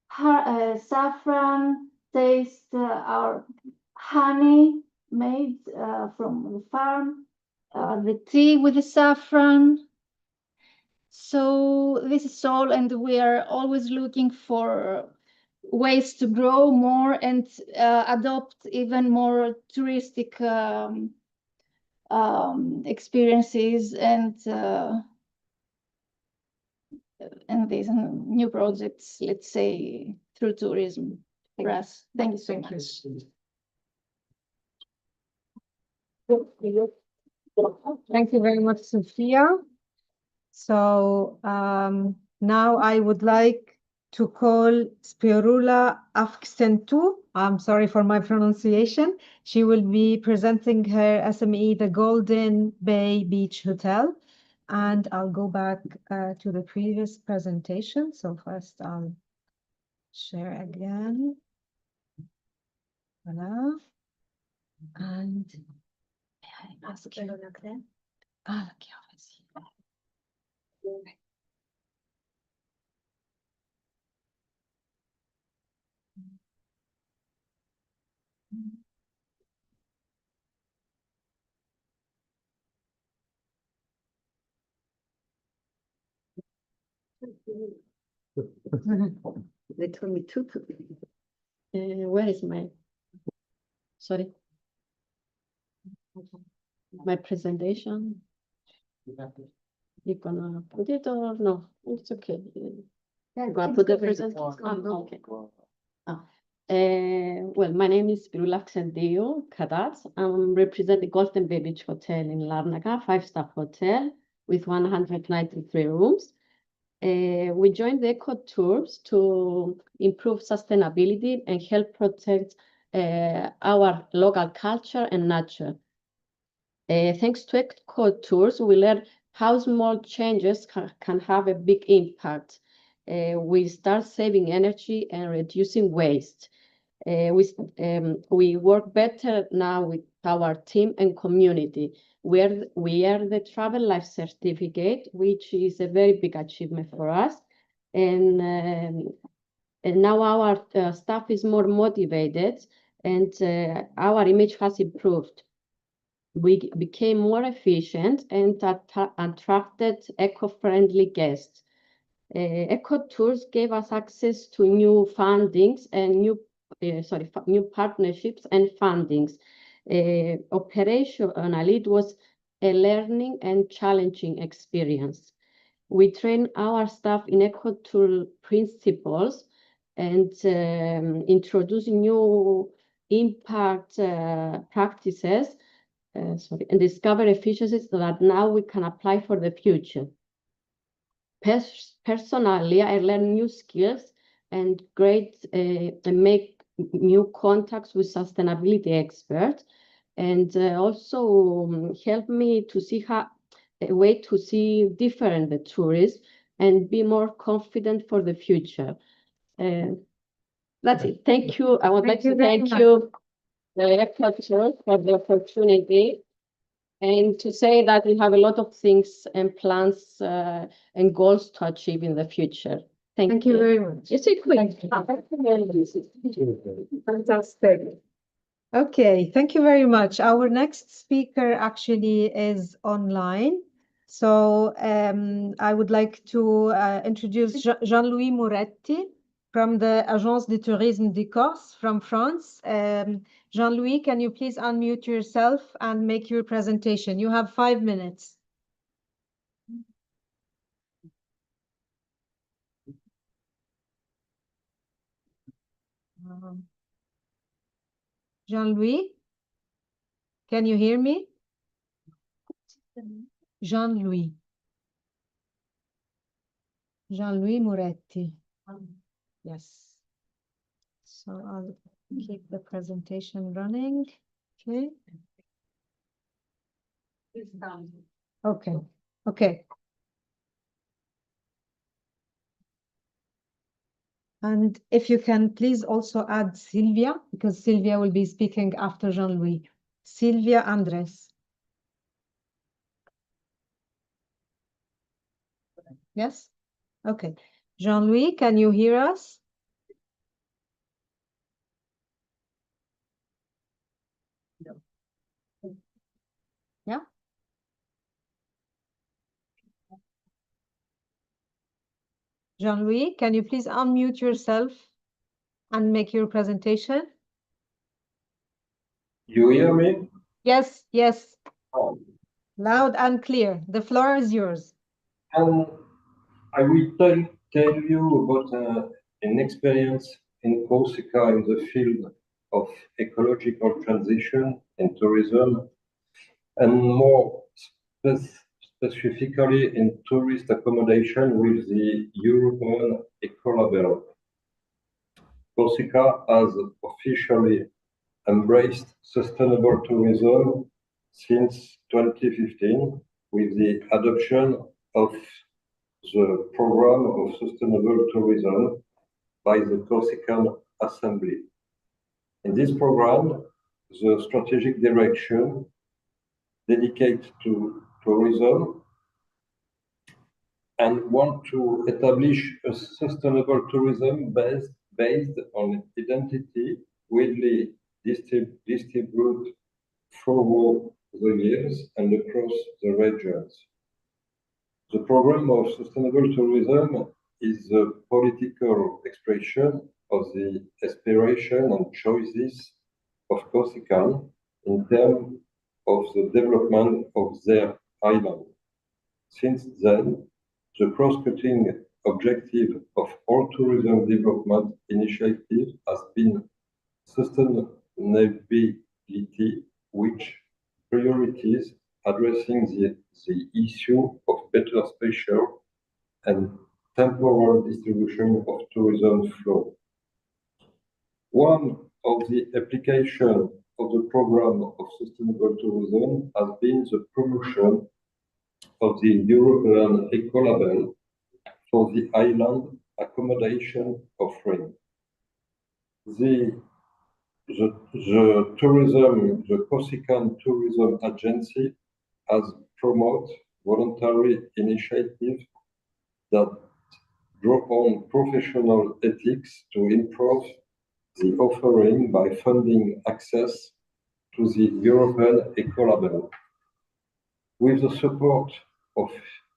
saffron, taste our honey made from the farm, the tea with the saffron. So this is all, and we are always looking for ways to grow more and adopt even more touristic experiences and these new projects, let's say, through tourism for us. Thank you so much. Thank you very much, Sophia. So now I would like to call Spirula Afksentu. I'm sorry for my pronunciation. She will be presenting her SME, the Golden Bay Beach Hotel. And I'll go back to the previous presentation. So first I'll share again. Voila. And may I ask you? They told me to. Where is my, sorry, my presentation? You gonna put it or no? It's okay. I'm gonna put the presentation. Okay. Well, my name is Spirula Afksentu Katats. I'm representing Golden Bay Beach Hotel in Larnaca, 5-star hotel with 193 rooms. We joined the ECOTOURS to improve sustainability and help protect our local culture and nature. Thanks to ECOTOURS, we learned how small changes can have a big impact. We start saving energy and reducing waste. We work better now with our team and community. We earn the Travel Life Certificate, which is a very big achievement for us. And now our staff is more motivated and our image has improved. We became more efficient and attracted eco-friendly guests. ECOTOURS gave us access to new fundings and new partnerships and fundings. Operationally, it was a learning and challenging experience. We train our staff in ECOTOURS principles and introduce new impact practices, and discover efficiencies that now we can apply for the future. Personally, I learn new skills and make new contacts with sustainability experts, and also help me to see a way to see different the tourism and be more confident for the future. That's it. Thank you. I would like to thank you, the ECOTOURS, for the opportunity, and to say that we have a lot of things and plans and goals to achieve in the future. Thank you very much. It's a quick. Fantastic. Okay, thank you very much. Our next speaker actually is online. So I would like to introduce Jean-Louis Moretti from the Agence de Tourisme de Corse from France. Jean-Louis, can you please unmute yourself and make your presentation? You have 5 minutes. Jean-Louis, can you hear me? Jean-Louis. Jean-Louis Moretti. Yes. So I'll keep the presentation running. Okay. Okay. Okay. And if you can please also add Sylvia, because Sylvia will be speaking after Jean-Louis. Sylvia Andres. Yes? Okay. Jean-Louis, can you hear us? Yeah? Jean-Louis, can you please unmute yourself and make your presentation? You hear me? Yes, yes. Loud and clear. The floor is yours. And I will tell you about an experience in Corsica in the field of ecological transition and tourism, and more specifically in tourist accommodation with the European Ecolabel. Corsica has officially embraced sustainable tourism since 2015 with the adoption of the program of sustainable tourism by the Corsican Assembly. In this program, the strategic direction dedicated to tourism and want to establish a sustainable tourism based on identity widely distributed through the years and across the regions. The program of sustainable tourism is a political expression of the aspiration and choices of Corsicans in terms of the development of their island. Since then, the cross-cutting objective of all tourism development initiatives has been sustainability, which priorities addressing the issue of better spatial and temporal distribution of tourism flow. One of the applications of the program of sustainable tourism has been the promotion of the European Ecolabel for the island accommodation offering. The Corsican Tourism Agency has promoted voluntary initiatives that draw on professional ethics to improve the offering by funding access to the European Ecolabel. With the support of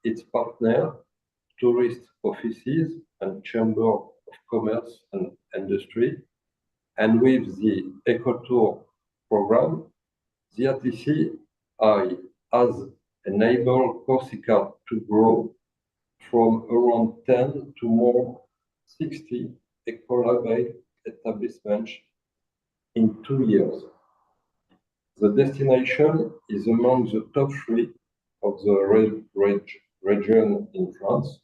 its partner, tourist offices and Chamber of Commerce and Industry, and with the ECOTOURS program, the RTCI has enabled Corsica to grow from around 10 to more 60 Ecolabel establishments in 2 years. The destination is among the top 3 of the region in France,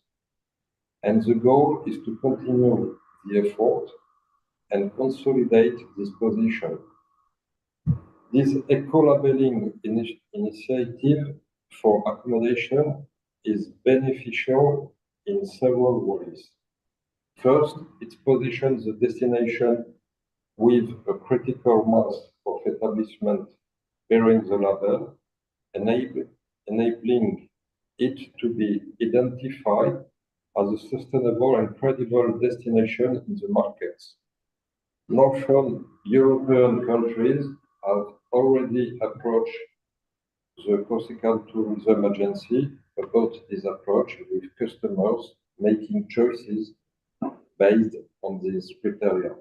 and the goal is to continue the effort and consolidate this position. This eco-labeling initiative for accommodation is beneficial in several ways. First, it positions the destination with a critical mass of establishments bearing the label, enabling it to be identified as a sustainable and credible destination in the markets. Northern European countries have already approached the Corsican Tourism Agency about this approach, with customers making choices based on these criteria.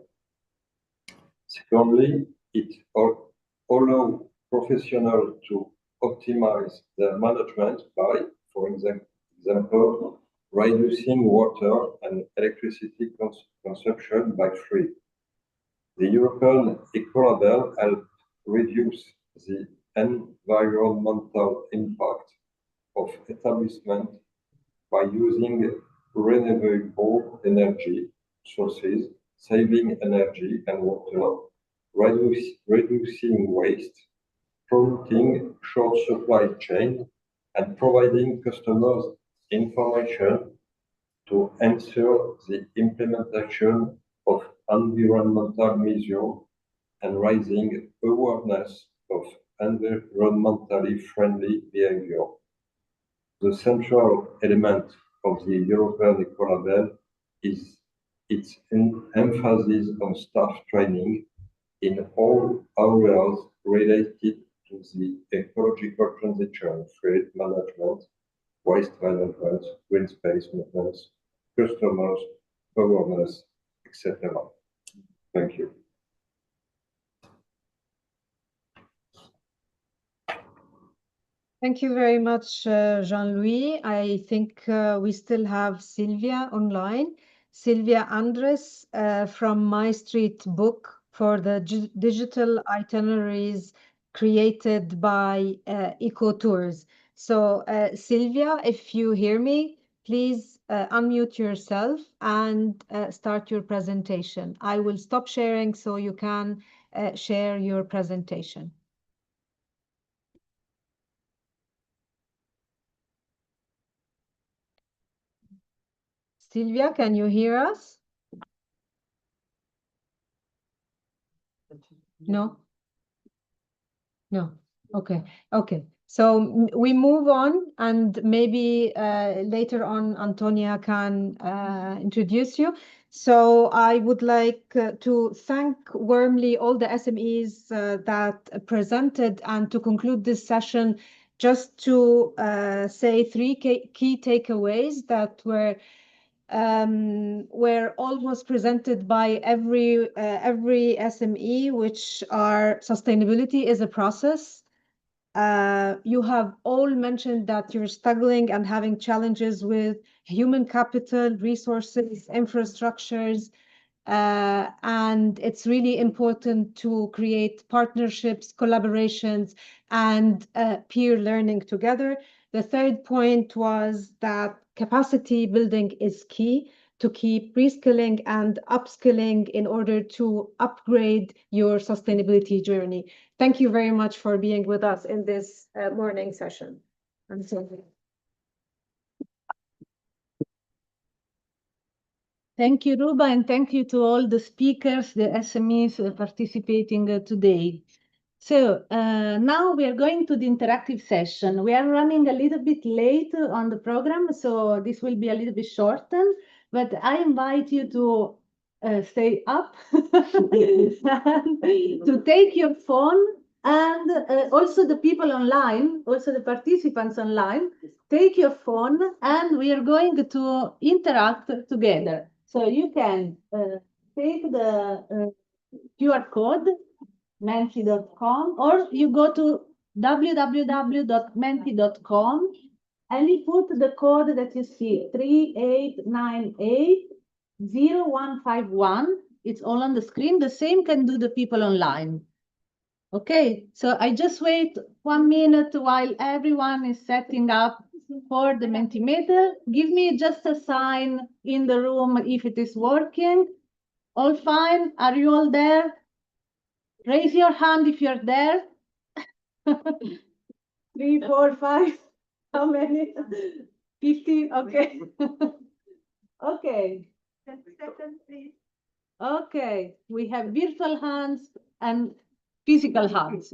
Secondly, it allows professionals to optimize their management by, for example, reducing water and electricity consumption by 3. The European Ecolabel helps reduce the environmental impact of establishment by using renewable energy sources, saving energy and water, reducing waste, promoting short supply chain, and providing customers information to ensure the implementation of environmental measures and raising awareness of environmentally friendly behavior. The central element of the European Ecolabel is its emphasis on staff training in all areas related to the ecological transition, fleet management, waste management, green space maintenance, customers, awareness, etc. Thank you. Thank you very much, Jean-Louis. I think we still have Sylvia online. Sylvia Andres from My Street Book for the digital itineraries created by ECOTOURS. So Sylvia, if you hear me, please unmute yourself and start your presentation. I will stop sharing so you can share your presentation. Sylvia, can you hear us? No? No. Okay. Okay. So we move on, and maybe later on Antonia can introduce you. So I would like to thank warmly all the SMEs that presented, and to conclude this session, just to say 3 key takeaways that were almost presented by every SME, which are: sustainability is a process. You have all mentioned that you're struggling and having challenges with human capital, resources, infrastructures, and it's really important to create partnerships, collaborations, and peer learning together. The third point was that capacity building is key to keep reskilling and upskilling in order to upgrade your sustainability journey. Thank you very much for being with us in this morning session. Thank you, Ruba, and thank you to all the speakers, the SMEs participating today. So now we are going to the interactive session. We are running a little bit late on the program, so this will be a little bit shortened, but I invite you to stay up and to take your phone, and also the people online, also the participants online, take your phone, and we are going to interact together. So you can take the QR code, menti.com, or you go to www.menti.com and you put the code that you see, 3898-0151, It's all on the screen. The same can do the people online. Okay, so I just wait 1 minute while everyone is setting up for the Mentimeter. Give me just a sign in the room if it is working. All fine? Are you all there? Raise your hand if you're there. 3, 4, 5. How many? 50? Okay. Okay. 10 seconds, please. Okay, we have virtual hands and physical hands.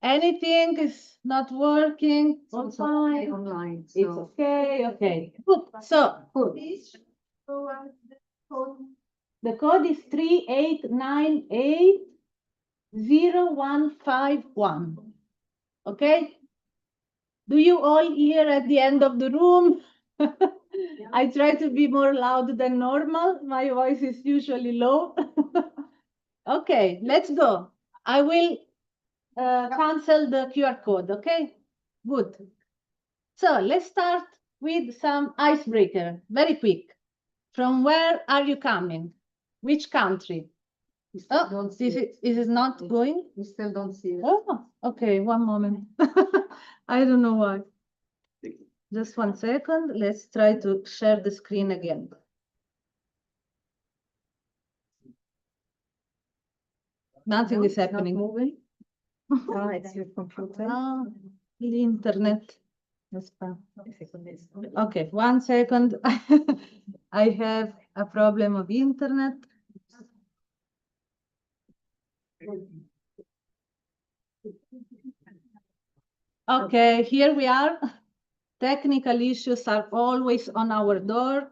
Anything is not working? All fine. Online. It's okay. Okay. Good. So good. The code is 38980151. Okay. Do you all hear at the end of the room? I try to be more loud than normal. My voice is usually low. Okay, let's go. I will cancel the QR code, okay? Good. So let's start with some icebreaker, very quick. From where are you coming? Which country? Oh, this is not going? We still don't see it. Oh, okay, 1 moment. I don't know why. Just 1 second. Let's try to share the screen again. Nothing is happening. Moving. It's your computer. The internet. Okay, 1 second. I have a problem of internet. Okay, here we are. Technical issues are always on our door.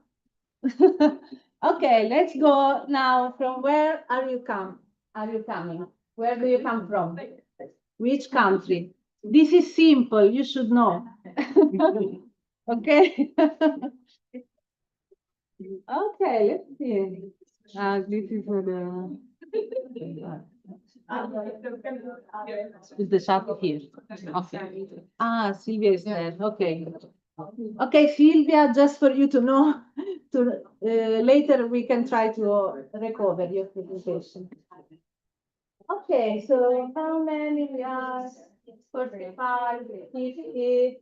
Okay, let's go now. From where are you coming? Where do you come from? Which country? This is simple, you should know. Okay. Okay, let's see. This is the is the shop here. Okay. Sylvia is there. Okay. Okay, Sylvia, just for you to know, later we can try to recover your presentation. Okay, so how many we are? 45, 50.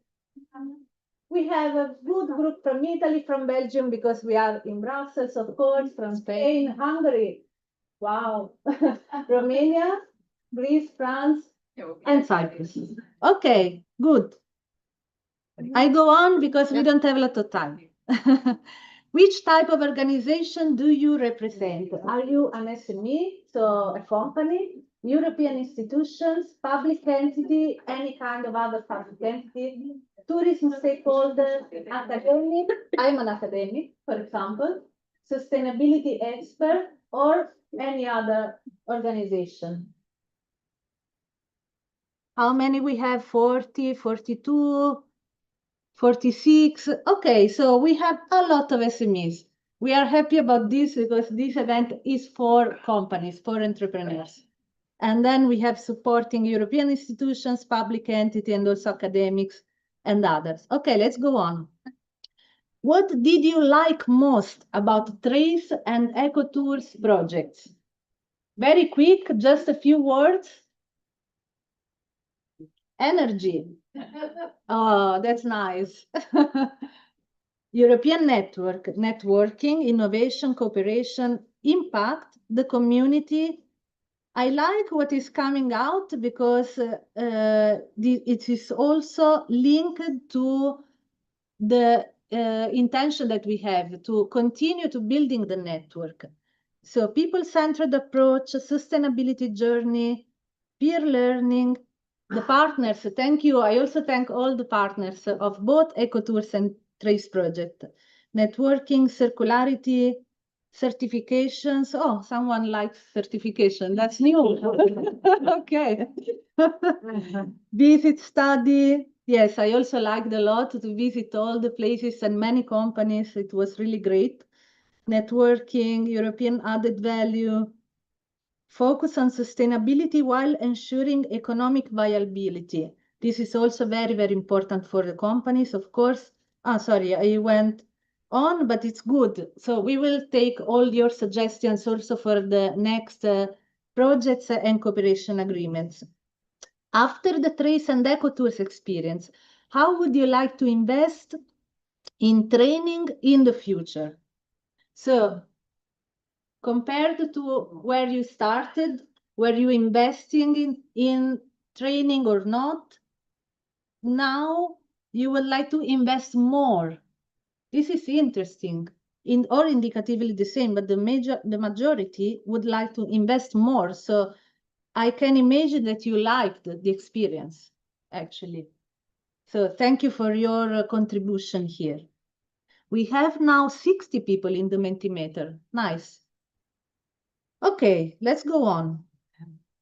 We have a good group from Italy, from Belgium, because we are in Brussels, of course, from Spain, Hungary. Wow. Romania, Greece, France, and Cyprus. Okay, good. I go on because we don't have a lot of time. Which type of organization do you represent? Are you an SME, so a company, European institutions, public entity, any kind of other public entity, tourism stakeholder, academic, I'm an academic, for example, sustainability expert, or any other organization? How many we have? 40, 42, 46. Okay, so we have a lot of SMEs. We are happy about this because this event is for companies, for entrepreneurs. And then we have supporting European institutions, public entity, and also academics and others. Okay, let's go on. What did you like most about TRACE and ECOTOURS projects? Very quick, just a few words. Energy. Oh, that's nice. European networking, innovation, cooperation, impact, the community. I like what is coming out because it is also linked to the intention that we have to continue to building the network. So people-centered approach, sustainability journey, peer learning, the partners, thank you. I also thank all the partners of both ECOTOURS and TRACE project. Networking, circularity, certifications. Oh, someone likes certification. That's new. Okay. Visit, study. Yes, I also liked a lot to visit all the places and many companies. It was really great. Networking, European added value. Focus on sustainability while ensuring economic viability. This is also very, very important for the companies, of course. Sorry, I went on, but it's good. So we will take all your suggestions also for the next projects and cooperation agreements. After the TRACE and ECOTOURS experience, how would you like to invest in training in the future? So compared to where you started, were you investing in training or not? Now you would like to invest more. This is interesting, or indicatively the same, but the majority would like to invest more. So I can imagine that you liked the experience, actually. So thank you for your contribution here. We have now 60 people in the Mentimeter. Nice. Okay, let's go on.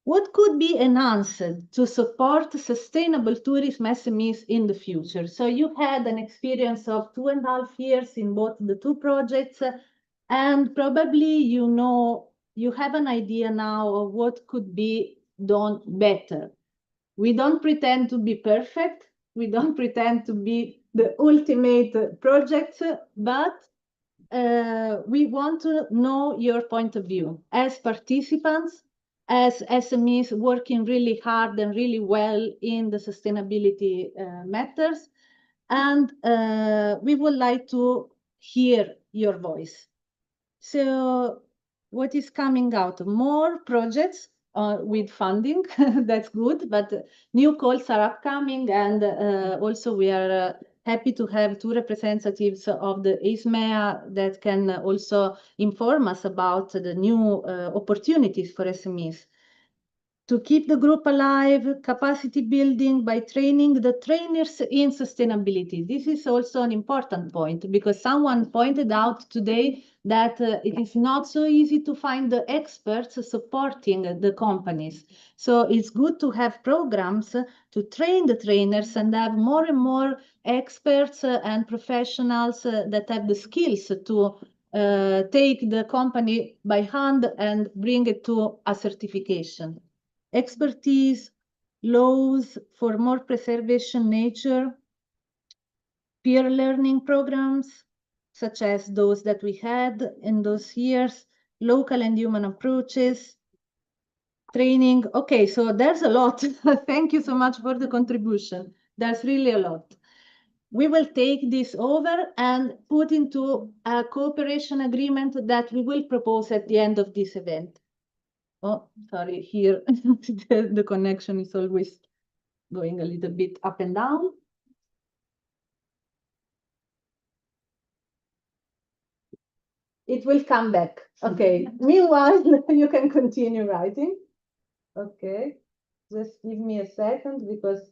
What could be enhanced to support sustainable tourism SMEs in the future? So you had an experience of 2.5 years in both the two projects, and probably you have an idea now of what could be done better. We don't pretend to be perfect. We don't pretend to be the ultimate project, but we want to know your point of view as participants, as SMEs working really hard and really well in the sustainability matters. And we would like to hear your voice. So what is coming out? More projects with funding, that's good, but new calls are upcoming, and also we are happy to have two representatives of the ICHEC that can also inform us about the new opportunities for SMEs. To keep the group alive, capacity building by training the trainers in sustainability. This is also an important point because someone pointed out today that it is not so easy to find the experts supporting the companies. So it's good to have programs to train the trainers and have more and more experts and professionals that have the skills to take the company by hand and bring it to a certification. Expertise, laws for more preservation nature, peer learning programs, such as those that we had in those years, local and human approaches, training. Okay, so there's a lot. Thank you so much for the contribution. There's really a lot. We will take this over and put into a cooperation agreement that we will propose at the end of this event. Oh, sorry, here the connection is always going a little bit up and down. It will come back. Okay. Meanwhile, you can continue writing. Okay. Just give me a second because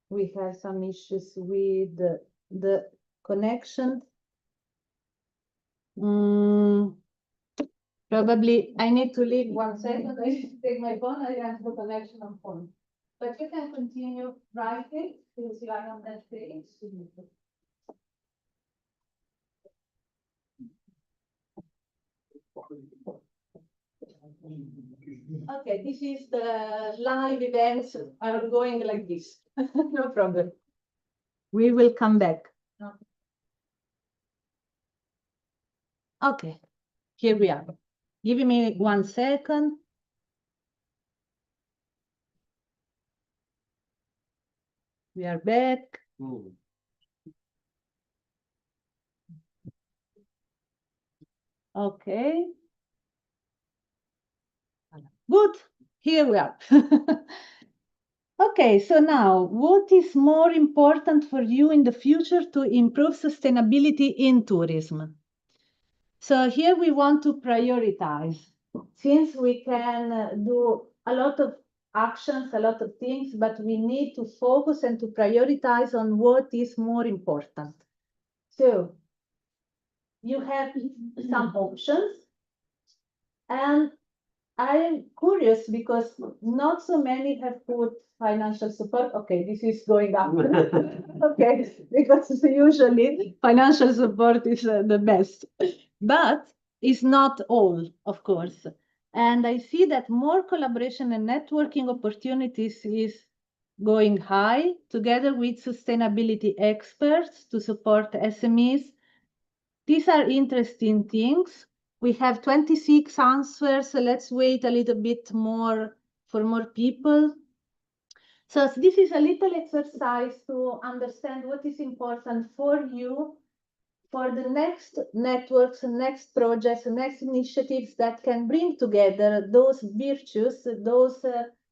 we have some issues with the connection. Probably I need to leave 1 second. I need to take my phone. I have the connection on phone. But you can continue writing because you are on that page. Okay, this is the live events are going like this. No problem. We will come back. Okay, here we are. Give me 1 second. We are back. Okay. Good. Here we are. Okay, so now what is more important for you in the future to improve sustainability in tourism? So here we want to prioritize. Since we can do a lot of actions, a lot of things, but we need to focus and to prioritize on what is more important. So you have some options, and I am curious because not so many have put financial support. Okay, this is going up. Okay, because usually financial support is the best, but it's not all, of course. And I see that more collaboration and networking opportunities is going high together with sustainability experts to support SMEs these are interesting things. We have 26 answers. So let's wait a little bit more for more people. So this is a little exercise to understand what is important for you for the next networks, next projects, next initiatives that can bring together those virtues, those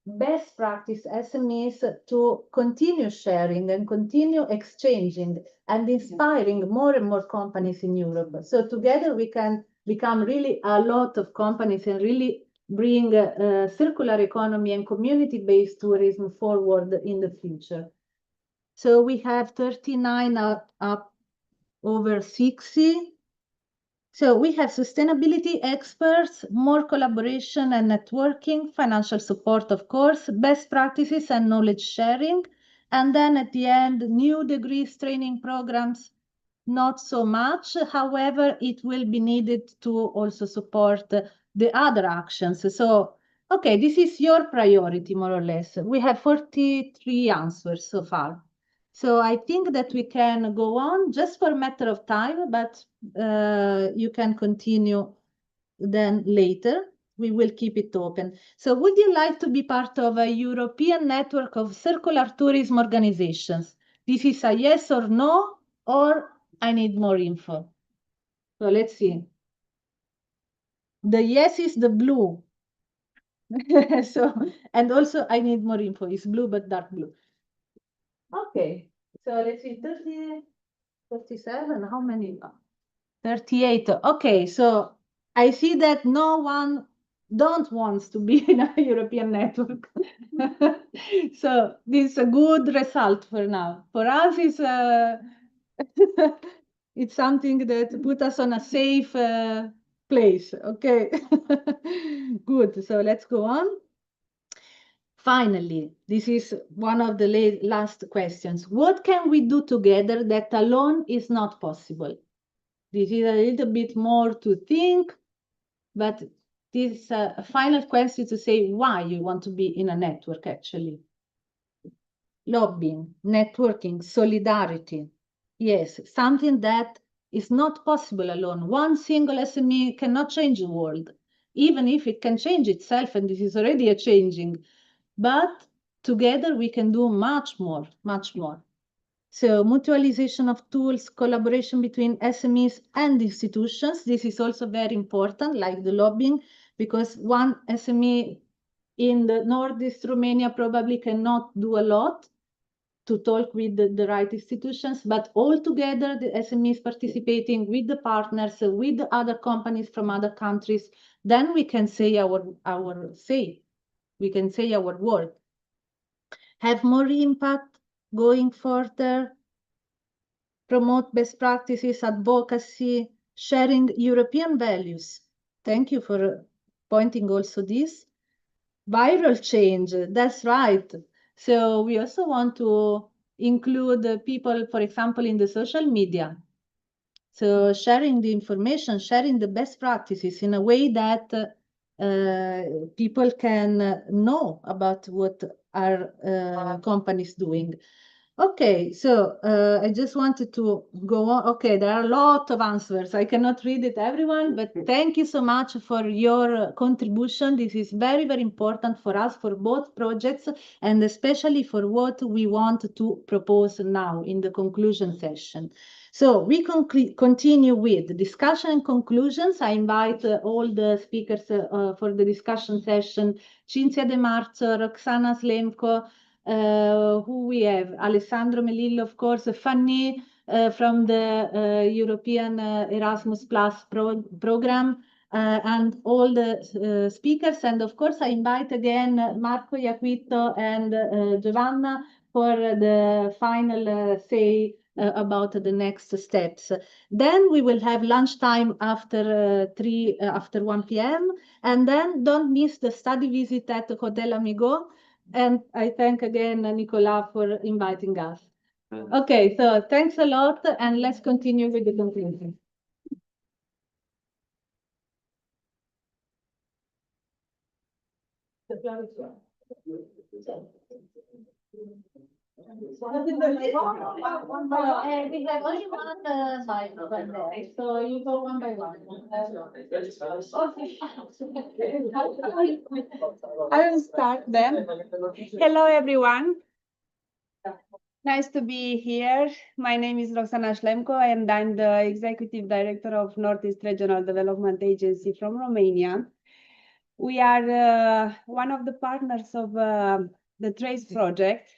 best practice SMEs to continue sharing and continue exchanging and inspiring more and more companies in Europe. So together we can become really a lot of companies and really bring circular economy and community-based tourism forward in the future. So we have 39 up over 60. So we have sustainability experts, more collaboration and networking, financial support, of course, best practices and knowledge sharing. And then at the end, new degrees, training programs, not so much. However, it will be needed to also support the other actions. So, okay, this is your priority, more or less. We have 43 answers so far. So I think that we can go on just for a matter of time, but you can continue then later. We will keep it open. So would you like to be part of a European network of circular tourism organizations? This is a yes or no, or I need more info. So let's see. The yes is the blue. So, and also I need more info. It's blue, but dark blue. Okay, so let's see, 30, 37, how many? 38, okay, so I see that no one don't wants to be in a European network. So this is a good result for now. For us, it's, it's something that put us on a safe place, okay? Good, so let's go on. Finally, this is one of the last questions. What can we do together that alone is not possible? This is a little bit more to think, but this is a final question to say why you want to be in a network, actually. Lobbying, networking, solidarity. Yes, something that is not possible alone. One single SME cannot change the world, even if it can change itself, and this is already a changing. But together we can do much more, much more. So mutualization of tools, collaboration between SMEs and institutions. This is also very important, like the lobbying, because one SME in the Northeast Romania probably cannot do a lot to talk with the right institutions, but all together, the SMEs participating with the partners, with the other companies from other countries, then we can say our say. We can say our word. Have more impact going further, promote best practices, advocacy, sharing European values. Thank you for pointing also this. Viral change, that's right. So we also want to include people, for example, in the social media. So sharing the information, sharing the best practices in a way that people can know about what our companies doing. Okay, so I just wanted to go on. Okay, there are a lot of answers. I cannot read it, everyone, but thank you so much for your contribution. This is very, very important for us, for both projects, and especially for what we want to propose now in the conclusion session. So we continue with discussion and conclusions. I invite all the speakers for the discussion session, Cinzia De Marzo, Roxana Slemko, who we have, Alessandro Melillo, of course, Fanny from the European Erasmus Plus program, and all the speakers. And of course, I invite again Marco Iaquito and Giovanna for the final say about the next steps. Then we will have lunchtime after 1 p.m. And then don't miss the study visit at Hotel Amigo. And I thank again Nicola for inviting us. Okay, so thanks a lot, and let's continue with the conclusion. We have only one slide over there, so you go one by one. I will start then. Hello, everyone. Nice to be here. My name is Roxana Șlemco, and I'm the Executive Director of Northeast Regional Development Agency from Romania. We are one of the partners of the TRACE project.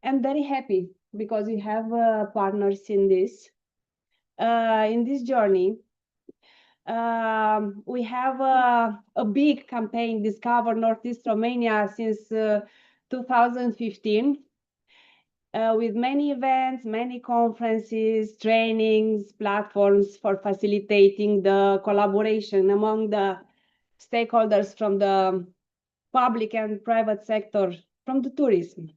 I'm very happy because we have partners in this journey. We have a big campaign, Discover Northeast Romania, since 2015. With many events, many conferences, trainings, platforms for facilitating the collaboration among the stakeholders from the public and private sector, from the tourism.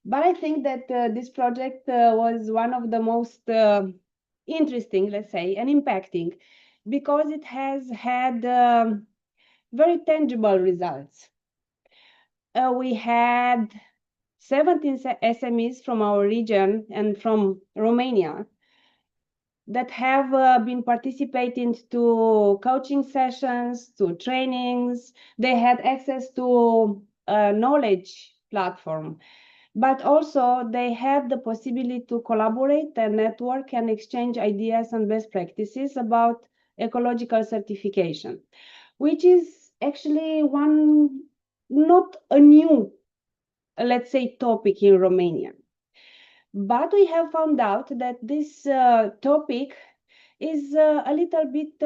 But I think that this project was one of the most interesting, let's say, and impacting, because it has had very tangible results. We had 17 SMEs from our region and from Romania that have been participating to coaching sessions, to trainings. They had access to a knowledge platform, but also they had the possibility to collaborate and network and exchange ideas and best practices about ecological certification, which is actually not a new, let's say, topic in Romania. But we have found out that this topic is a little bit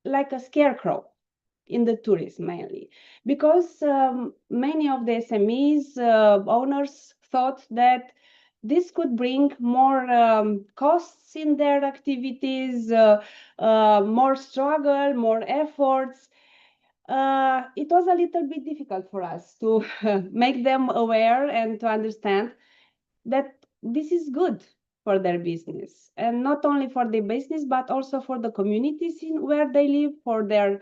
like a scarecrow in the tourism mainly, because many of the SMEs owners thought that this could bring more costs in their activities, more struggle, more efforts. It was a little bit difficult for us to make them aware and to understand that this is good for their business, and not only for their business, but also for the communities in where they live, for their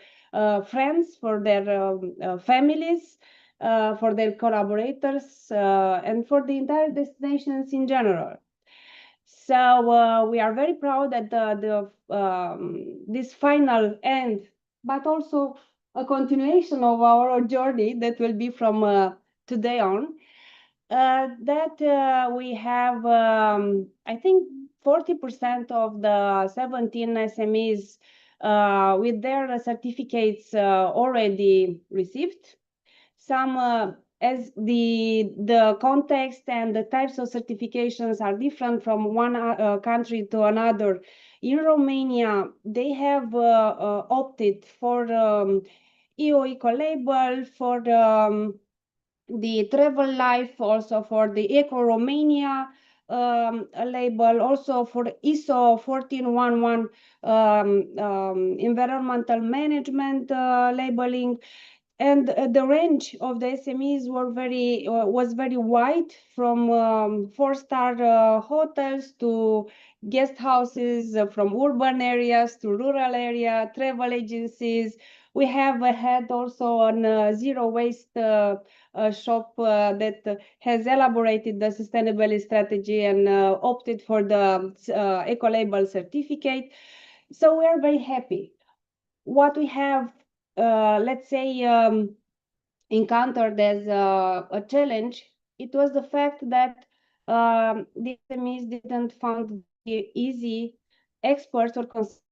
friends, for their families, for their collaborators, and for the entire destinations in general. So we are very proud that this final end, but also a continuation of our journey that will be from today on, that we have, I think, 40% of the 17 SMEs with their certificates already received. Some, as the context and the types of certifications are different from one country to another. In Romania, they have opted for EU Eco-label, for the Travel Life, also for the Eco Romania label, also for ISO 14111 environmental management labeling. And the range of the SMEs was very wide, from 4-star hotels to guest houses, from urban areas to rural area, travel agencies. We have had also a zero waste shop that has elaborated the sustainability strategy and opted for the Eco-label certificate. So we are very happy. What we have, let's say, encountered as a challenge, it was the fact that the SMEs didn't find easy experts or consultants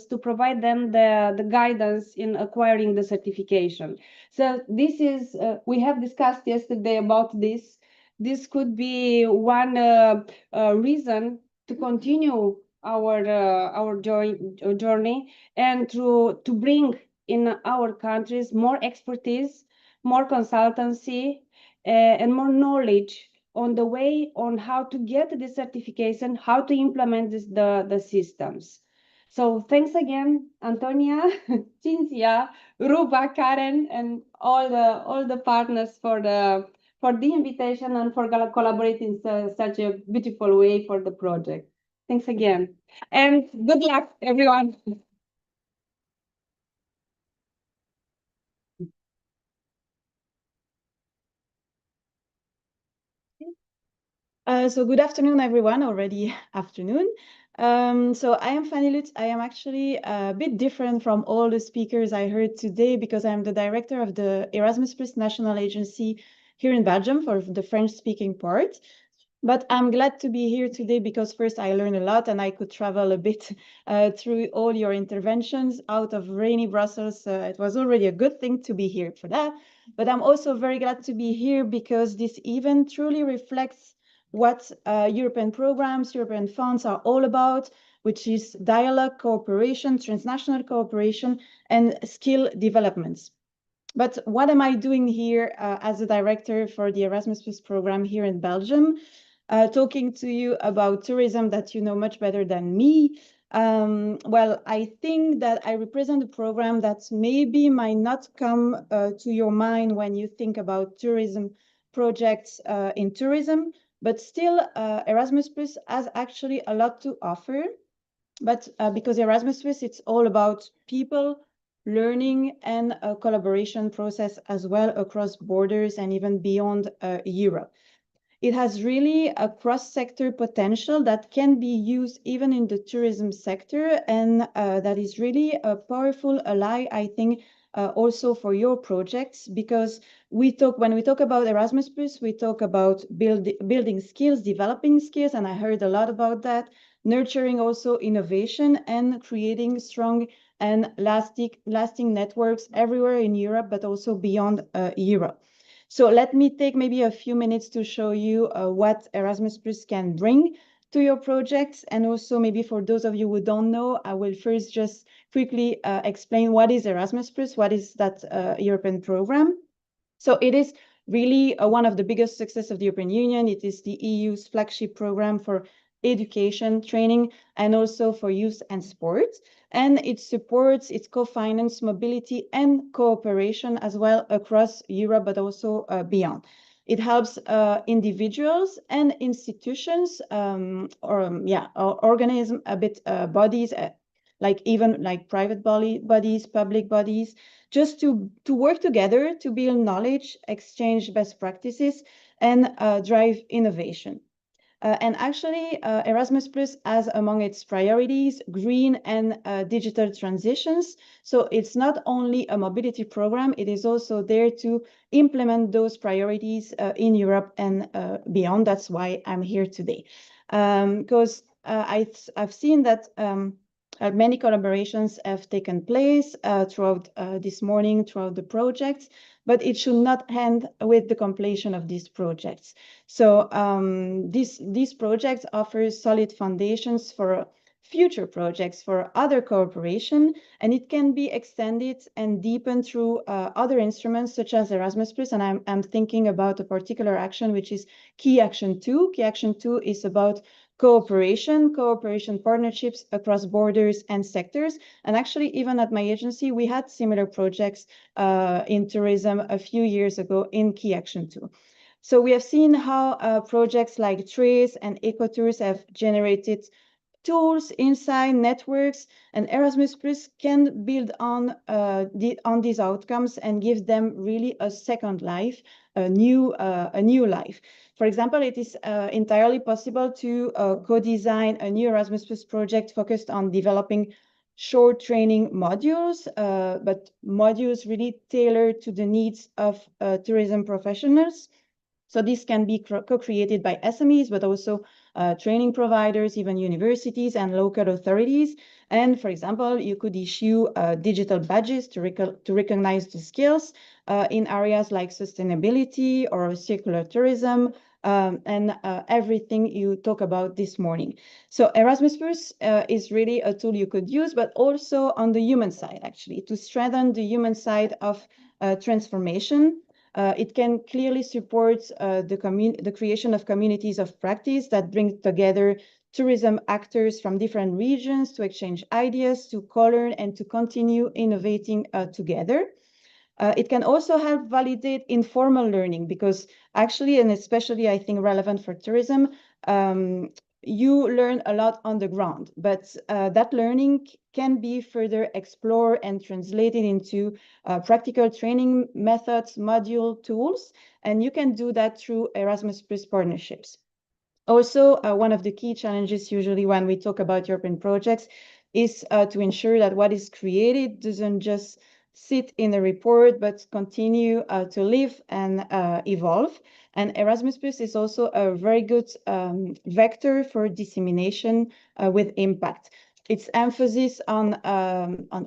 to provide them the guidance in acquiring the certification. So this is, we have discussed yesterday about this. This could be one reason to continue our journey and to bring in our countries more expertise, more consultancy, and more knowledge on the way on how to get the certification, how to implement the systems. So thanks again, Antonia, Cinzia, Ruba, Karen, and all the partners for the invitation and for collaborating in such a beautiful way for the project. Thanks again, and good luck, everyone. So good afternoon, everyone, already afternoon. So I am Fanny Lutz. I am actually a bit different from all the speakers I heard today because I'm the director of the Erasmus Plus National Agency here in Belgium for the French-speaking part. But I'm glad to be here today because first I learned a lot and I could travel a bit through all your interventions out of rainy Brussels. It was already a good thing to be here for that. But I'm also very glad to be here because this event truly reflects what European programs, European funds are all about, which is dialogue, cooperation, transnational cooperation, and skill developments. But what am I doing here as a director for the Erasmus Plus program here in Belgium? Talking to you about tourism that you know much better than me. Well, I think that I represent a program that maybe might not come to your mind when you think about tourism projects in tourism, but still Erasmus Plus has actually a lot to offer. But because Erasmus Plus, it's all about people, learning, and a collaboration process as well across borders and even beyond Europe. It has really a cross-sector potential that can be used even in the tourism sector, and that is really a powerful ally, I think, also for your projects, because when we talk about Erasmus Plus, we talk about building skills, developing skills, and I heard a lot about that, nurturing also innovation and creating strong and lasting networks everywhere in Europe, but also beyond Europe. So let me take maybe a few minutes to show you what Erasmus Plus can bring to your projects. And also maybe for those of you who don't know, I will first just quickly explain what is Erasmus Plus, what is that European program. So it is really one of the biggest success of the European Union. It is the EU's flagship program for education, training, and also for youth and sports. And it supports, it co-finance mobility and cooperation as well across Europe, but also beyond. It helps individuals and institutions or organisms, bodies, like even like private bodies, public bodies, just to work together to build knowledge, exchange best practices, and drive innovation. And actually, Erasmus Plus has among its priorities green and digital transitions. So it's not only a mobility program, it is also there to implement those priorities in Europe and beyond. That's why I'm here today. Because I've seen that many collaborations have taken place throughout this morning, throughout the projects, but it should not end with the completion of these projects. So these projects offer solid foundations for future projects, for other cooperation, and it can be extended and deepened through other instruments such as Erasmus+. And I'm thinking about a particular action, which is Key Action 2. Key Action 2 is about cooperation partnerships across borders and sectors. And actually, even at my agency, we had similar projects in tourism a few years ago in Key Action 2. So we have seen how projects like TRACE and ECOTOURS have generated tools, insight, networks, and Erasmus Plus can build on these outcomes and give them really a second life, a new life. For example, it is entirely possible to co-design a new Erasmus Plus project focused on developing short training modules, but modules really tailored to the needs of tourism professionals. So this can be co-created by SMEs, but also training providers, even universities and local authorities. And for example, you could issue digital badges to recognize the skills in areas like sustainability or circular tourism, and everything you talk about this morning. So Erasmus Plus is really a tool you could use, but also on the human side, actually, to strengthen the human side of transformation. It can clearly support the creation of communities of practice that bring together tourism actors from different regions to exchange ideas, to co-learn, and to continue innovating together. It can also help validate informal learning because actually, and especially I think relevant for tourism, you learn a lot on the ground, but that learning can be further explored and translated into practical training methods, module tools, and you can do that through Erasmus Plus partnerships. Also, one of the key challenges usually when we talk about European projects is to ensure that what is created doesn't just sit in a report, but continue to live and evolve. And Erasmus Plus is also a very good vector for dissemination with impact. Its emphasis on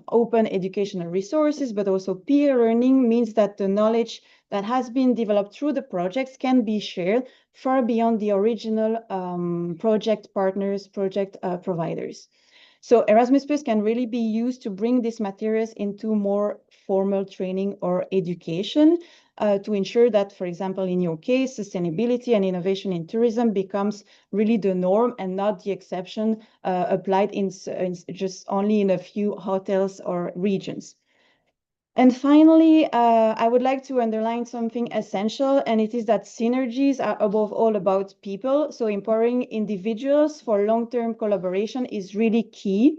open educational resources, but also peer learning, means that the knowledge that has been developed through the projects can be shared far beyond the original project partners, project providers. So Erasmus Plus can really be used to bring these materials into more formal training or education to ensure that, for example, in your case, sustainability and innovation in tourism becomes really the norm and not the exception applied in just only in a few hotels or regions. And finally, I would like to underline something essential, and it is that synergies are above all about people. So empowering individuals for long-term collaboration is really key.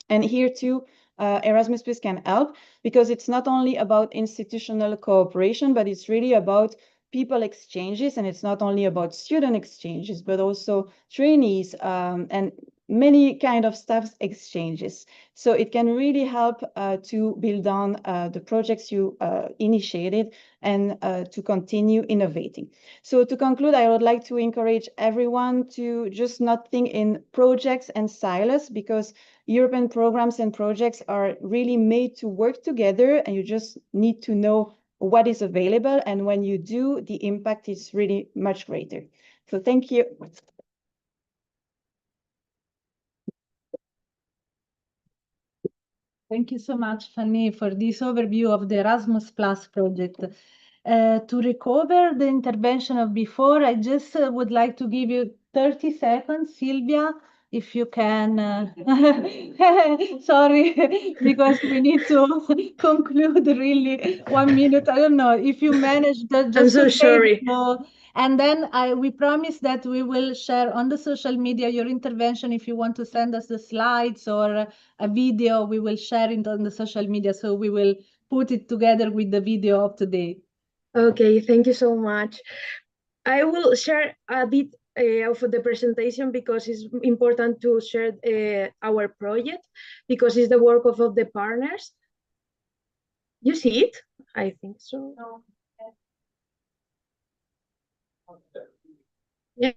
And here too, Erasmus Plus can help, because it's not only about institutional cooperation, but it's really about people exchanges, and it's not only about student exchanges, but also trainees and many kind of staff exchanges. So it can really help to build on the projects you initiated and to continue innovating. So to conclude, I would like to encourage everyone to just not think in projects and silos, because European programs and projects are really made to work together, and you just need to know what is available. And when you do, the impact is really much greater. So thank you. Thank you so much, Fanny, for this overview of the Erasmus Plus project. To recover the intervention of before, I just would like to give you 30 seconds, Sylvia, if you can. Sorry, because we need to conclude really 1 minute. I don't know if you managed just I'm so to say sorry. so. And then we promise that we will share on the social media your intervention. If you want to send us the slides or a video, we will share it on the social media. So we will put it together with the video of today. Okay, thank you so much. I will share a bit of the presentation because it's important to share our project, because it's the work of the partners. You see it? I think so. No. Yeah?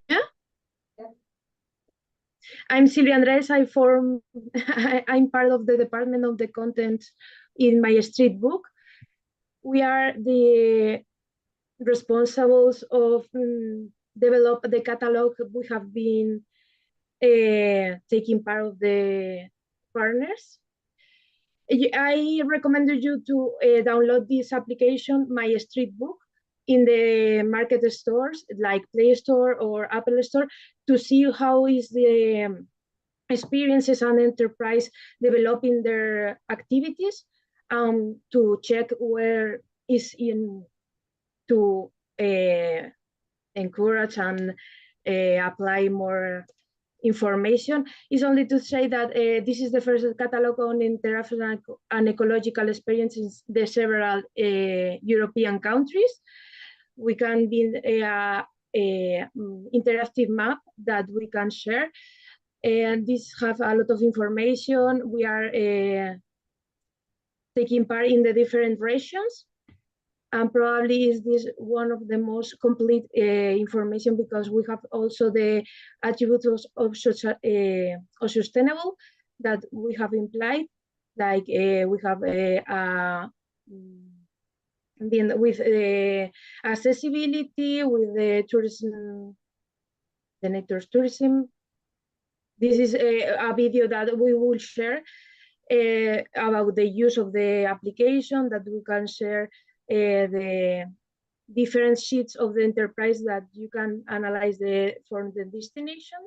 I'm Silvia Andres. I'm part of the department of the content in my street book. We are the responsibles of develop the catalog. We have been taking part of the partners. I recommend you to download this application, My Street Book, in the market stores like Play Store or Apple Store, to see how is the experiences and enterprise developing their activities, to check where is in to encourage and apply more information. Is only to say that this is the first catalog on interaction and ecological experiences in the several European countries. We can build a interactive map that we can share, and this have a lot of information. We are taking part in the different regions, and probably is this one of the most complete information, because we have also the attributes of sustainable that we have implied, like we have with accessibility, with the tourism, the nature tourism. This is a video that we will share about the use of the application, that we can share the different sheets of the enterprise that you can analyze for the destination.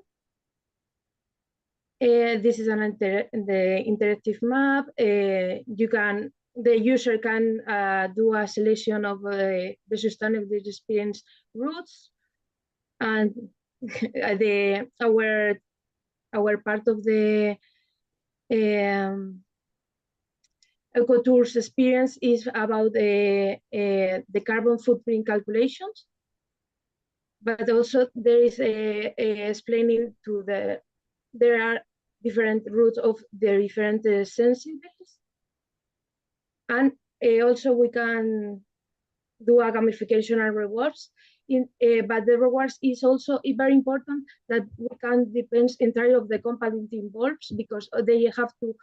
This is the interactive map. The user can do a selection of the sustainable experience routes, and our part of the ECOTOURS experience is about the carbon footprint calculations. but also there is a explaining to there are different routes of the different sensibilities, and also we can do a gamification and rewards. But the rewards is also very important that we can depend entirely of the company involved, because they have to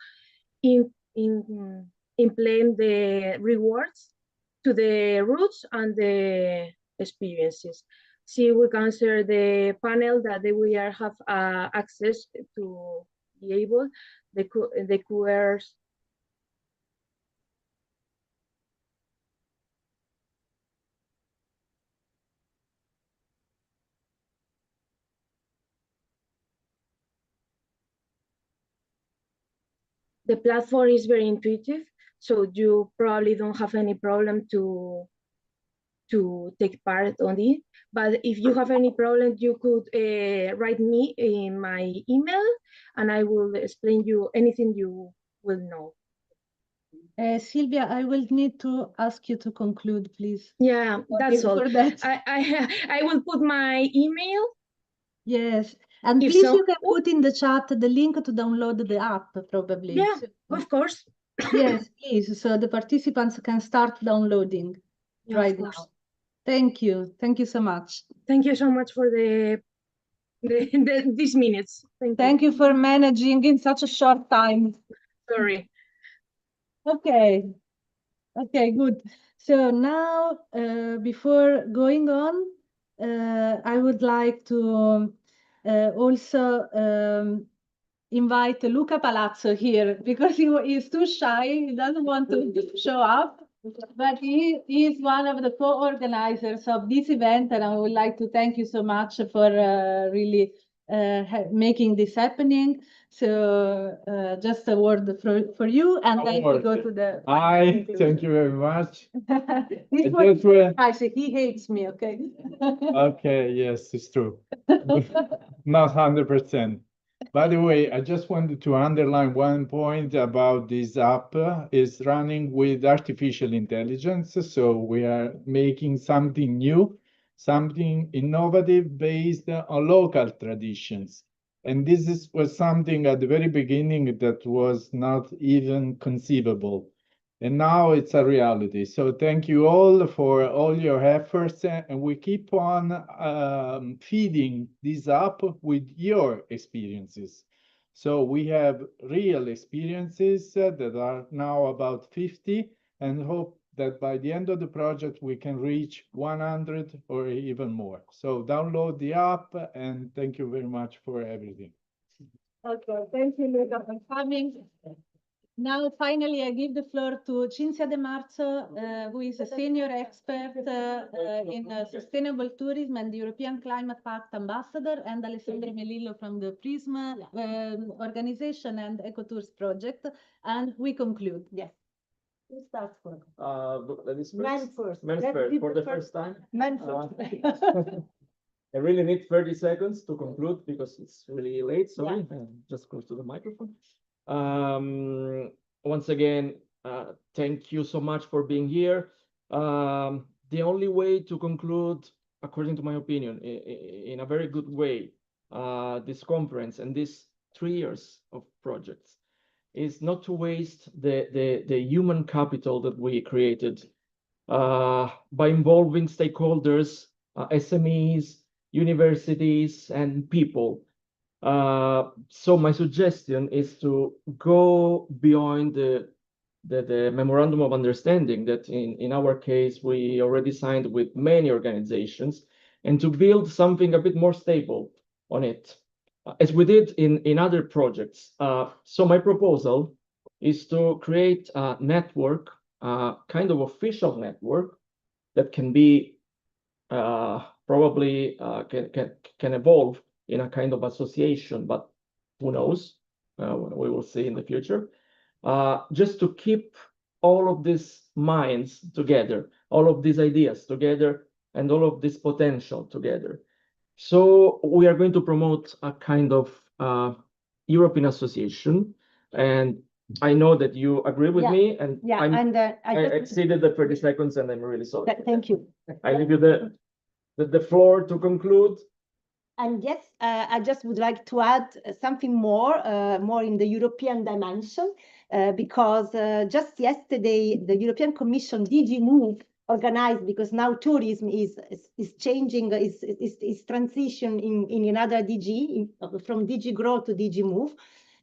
implement the rewards to the routes and the experiences. See, we can share the panel that we are have access to be able the QRs. The platform is very intuitive, so you probably don't have any problem to take part on it. But if you have any problem, you could write me in my email, and I will explain you anything you will know. Sylvia, I will need to ask you to conclude, please. Yeah, that's all. For that. I will put my email. Yes, and If please so- you can put in the chat the link to download the app, probably. Yeah, of course. Yes, please, so the participants can start downloading Yeah, right of course. now. Thank you so much. Thank you so much for these minutes. Thank you for managing in such a short time. Sorry. Okay, good. So now, before going on, I would like to also invite Luca Palazzo here, because he is too shy, he doesn't want to show up, but he is one of the co-organizers of this event, and I would like to thank you so much for really making this happening. So just a word for you, and then we go to the... Hi, thank you very much. This I was just went- I say he hates me, okay? Okay, yes, it's true. Not 100%. By the way, I just wanted to underline one point about this app is running with artificial intelligence. So we are making something new, something innovative based on local traditions. And was something at the very beginning that was not even conceivable. And now it's a reality. So thank you all for all your efforts, and we keep on feeding this up with your experiences. So we have real experiences that are now about 50, and hope that by the end of the project we can reach 100 or even more. So download the app, and thank you very much for everything. Okay, thank you, Luca, for coming. Now, finally, I give the floor to Cinzia De Marzo, who is a senior expert in sustainable tourism and the European Climate Pact ambassador, and Alessandro Melillo from the PRISM organization and ECOTOURS project. And we conclude. Yes. Who starts first? Ladies Men first. first. Men Let's first be for the the first time. Men first. I really need 30 seconds to conclude because it's really late. Sorry, just close to the microphone. Once again, thank you so much for being here. The only way to conclude, according to my opinion, in a very good way, this conference and these 3 years of projects is not to waste the human capital that we created by involving stakeholders, SMEs, universities, and people. So my suggestion is to go beyond the memorandum of understanding that in our case we already signed with many organizations, and to build something a bit more stable on it, as we did in other projects. So my proposal is to create a network, kind of official network that can be probably can evolve in a kind of association, but who knows? We will see in the future. Just to keep all of these minds together, all of these ideas together, and all of this potential together. So we are going to promote a kind of European association, and I know that you agree with me, and I exceeded the 30 seconds, and I'm really sorry. Thank you. I leave you the the floor to conclude. And yes, I just would like to add something more in the European dimension, because just yesterday, the European Commission DG Move organized, because now tourism is changing, is transition in another DG, from DG Grow to DG Move.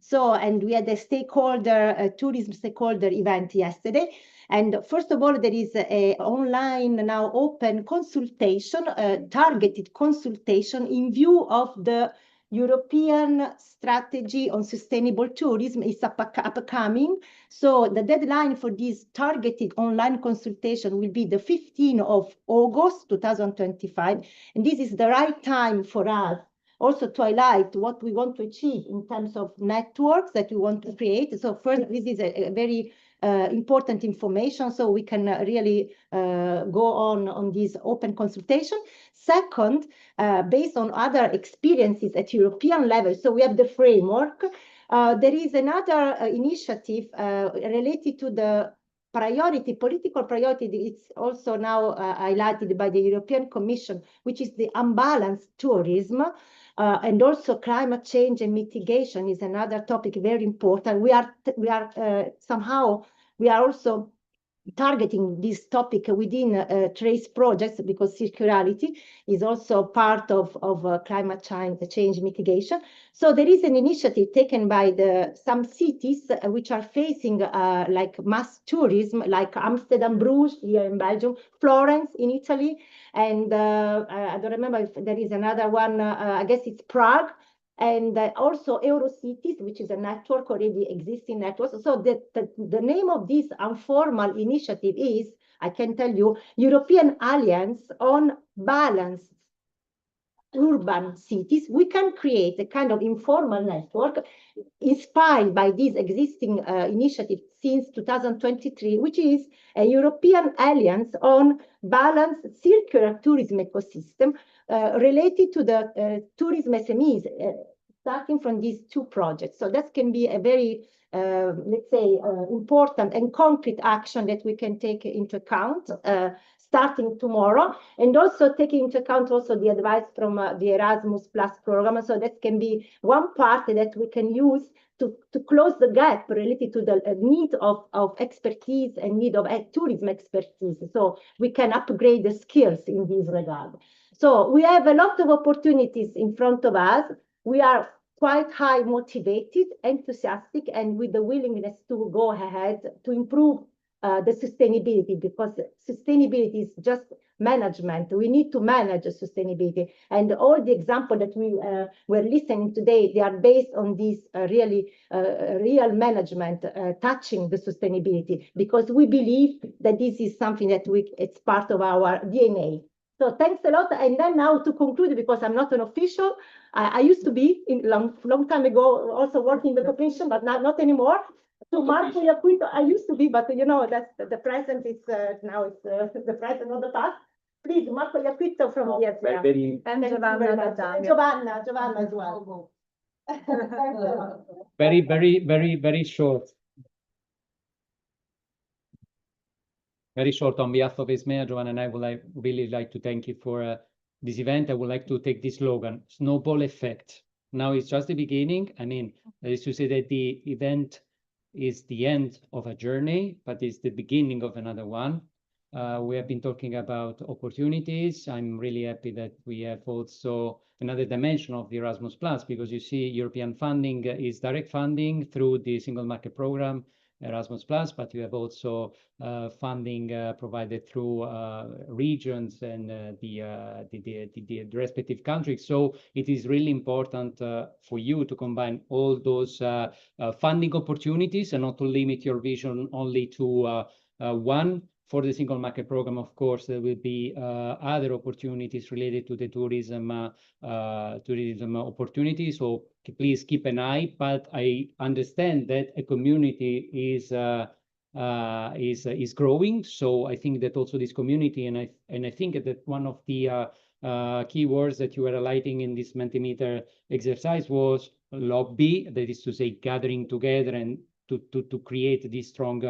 So, and we had a tourism stakeholder event yesterday. And first of all, there is a online now open consultation, targeted consultation in view of the European strategy on sustainable tourism is upcoming. So the deadline for this targeted online consultation will be the 15th of August, 2025. And this is the right time for us also to highlight what we want to achieve in terms of networks that we want to create. So first, this is a very important information, so we can really go on this open consultation. Second, based on other experiences at European level, so we have the framework. There is another initiative related to the political priority. It's also now highlighted by the European Commission, which is the unbalanced tourism. And also climate change and mitigation is another topic very important. We are also targeting this topic within TRACE projects, because circularity is also part of climate change mitigation. So there is an initiative taken by some cities which are facing like mass tourism, like Amsterdam, Bruges here in Belgium, Florence in Italy, and I don't remember if there is another one, I guess it's Prague, and also Eurocities, which is a network, already existing network. So the name of this informal initiative is, I can tell you, European Alliance on Balanced Urban Cities. We can create a kind of informal network inspired by this existing initiative since 2023, which is a European Alliance on Balanced Circular Tourism Ecosystem related to the tourism SMEs, starting from these two projects. So that can be a very, let's say, important and concrete action that we can take into account starting tomorrow, and also taking into account also the advice from the Erasmus Plus program. So that can be one part that we can use to close the gap related to the need of expertise and need of tourism expertise. So we can upgrade the skills in this regard. So we have a lot of opportunities in front of us. We are quite high motivated, enthusiastic, and with the willingness to go ahead to improve the sustainability, because sustainability is just management. We need to manage sustainability. And all the examples that we were listening today, they are based on this really real management touching the sustainability, because we believe that this is something that it's part of our DNA. So thanks a lot. And then now to conclude, because I'm not an official, I used to be in long time ago also working in the commission, but not anymore. To Marco Iaquito, I used to be, but you know that the present is now it's the present, not the past. Please, Marco Iaquito from the And Giovanna as well. Very short. Very short. On behalf of Esmea, Giovanna and I would really like to thank you for this event. I would like to take this slogan, snowball effect. Now it's just the beginning. I mean, that is to say that the event is the end of a journey, but it's the beginning of another one. We have been talking about opportunities. I'm really happy that we have also another dimension of the Erasmus Plus, because you see European funding is direct funding through the single market program, Erasmus Plus, but you have also funding provided through regions and the respective countries. So it is really important for you to combine all those funding opportunities and not to limit your vision only to one. For the single market program, of course, there will be other opportunities related to the tourism opportunities. So please keep an eye. But I understand that a community is growing. So I think that also this community, and I think that one of the key words that you were highlighting in this Mentimeter exercise was lobby. That is to say, gathering together and to create this strong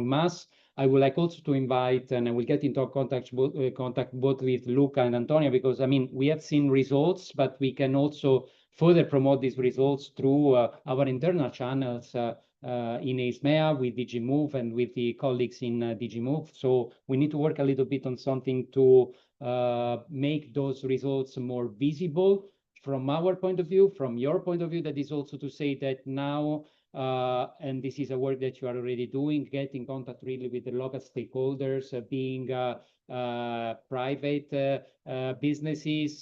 mass. I would like also to invite, and I will get into contact both with Luca and Antonia, because I mean, we have seen results, but we can also further promote these results through our internal channels in ISMEA with DG Move and with the colleagues in DG Move. So we need to work a little bit on something to make those results more visible from our point of view, from your point of view. That is also to say that now, and this is a work that you are already doing, get in contact really with the local stakeholders, being private businesses,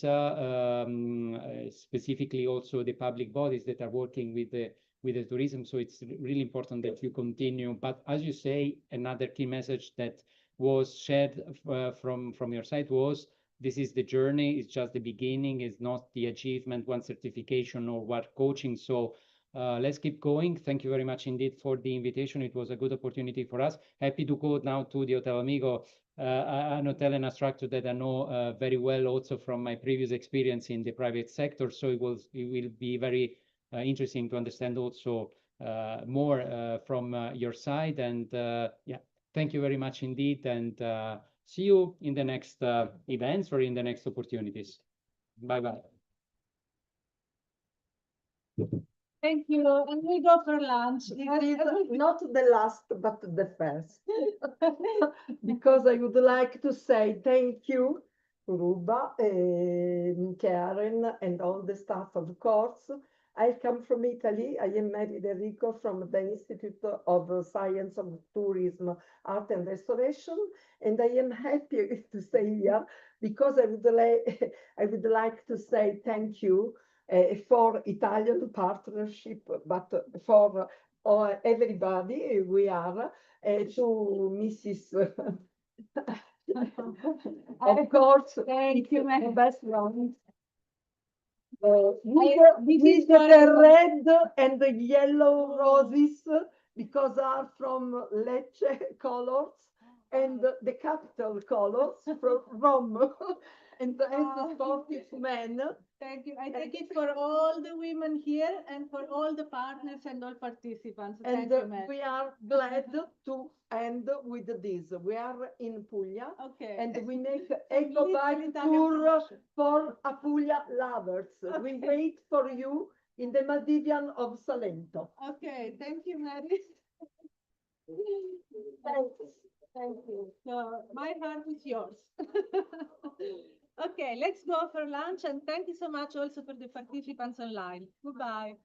specifically also the public bodies that are working with the tourism. So it's really important that you continue. But as you say, another key message that was shared from your side was, this is the journey, it's just the beginning, it's not the achievement, one certification or one coaching. So let's keep going. Thank you very much indeed for the invitation. It was a good opportunity for us. Happy to go now to the Hotel Amigo, an hotel and a structure that I know very well also from my previous experience in the private sector. So it will be very interesting to understand also more from your side. And yeah, thank you very much indeed. And see you in the next events or in the next opportunities. Bye-bye. Thank you. And we go for lunch. It is not the last, but the first. Because I would like to say thank you, Ruba, Karen, and all the staff of the course. I come from Italy. I am Mary Enrico from the Institute of Science of Tourism, Art and Restoration. And I am happy to stay here because I would like to say thank you for Italian partnership, but for everybody we are, to Mrs. Of course, thank you, my best one. With the red and the yellow roses, because are from Lecce colors, and the capital colors from Rome. And as a sportive man. Thank you. I take it for all the women here and for all the partners and all participants. And thank you, Mary. we are glad to end with this. We are in Puglia, okay, and we make eco bike tour for Apulia lovers. Okay. We wait for you in the Maldivian of Salento. Okay, thank you, Mary. Thanks. Thank you. So my heart is yours. Okay, let's go for lunch, and thank you so much also for the participants online. Goodbye.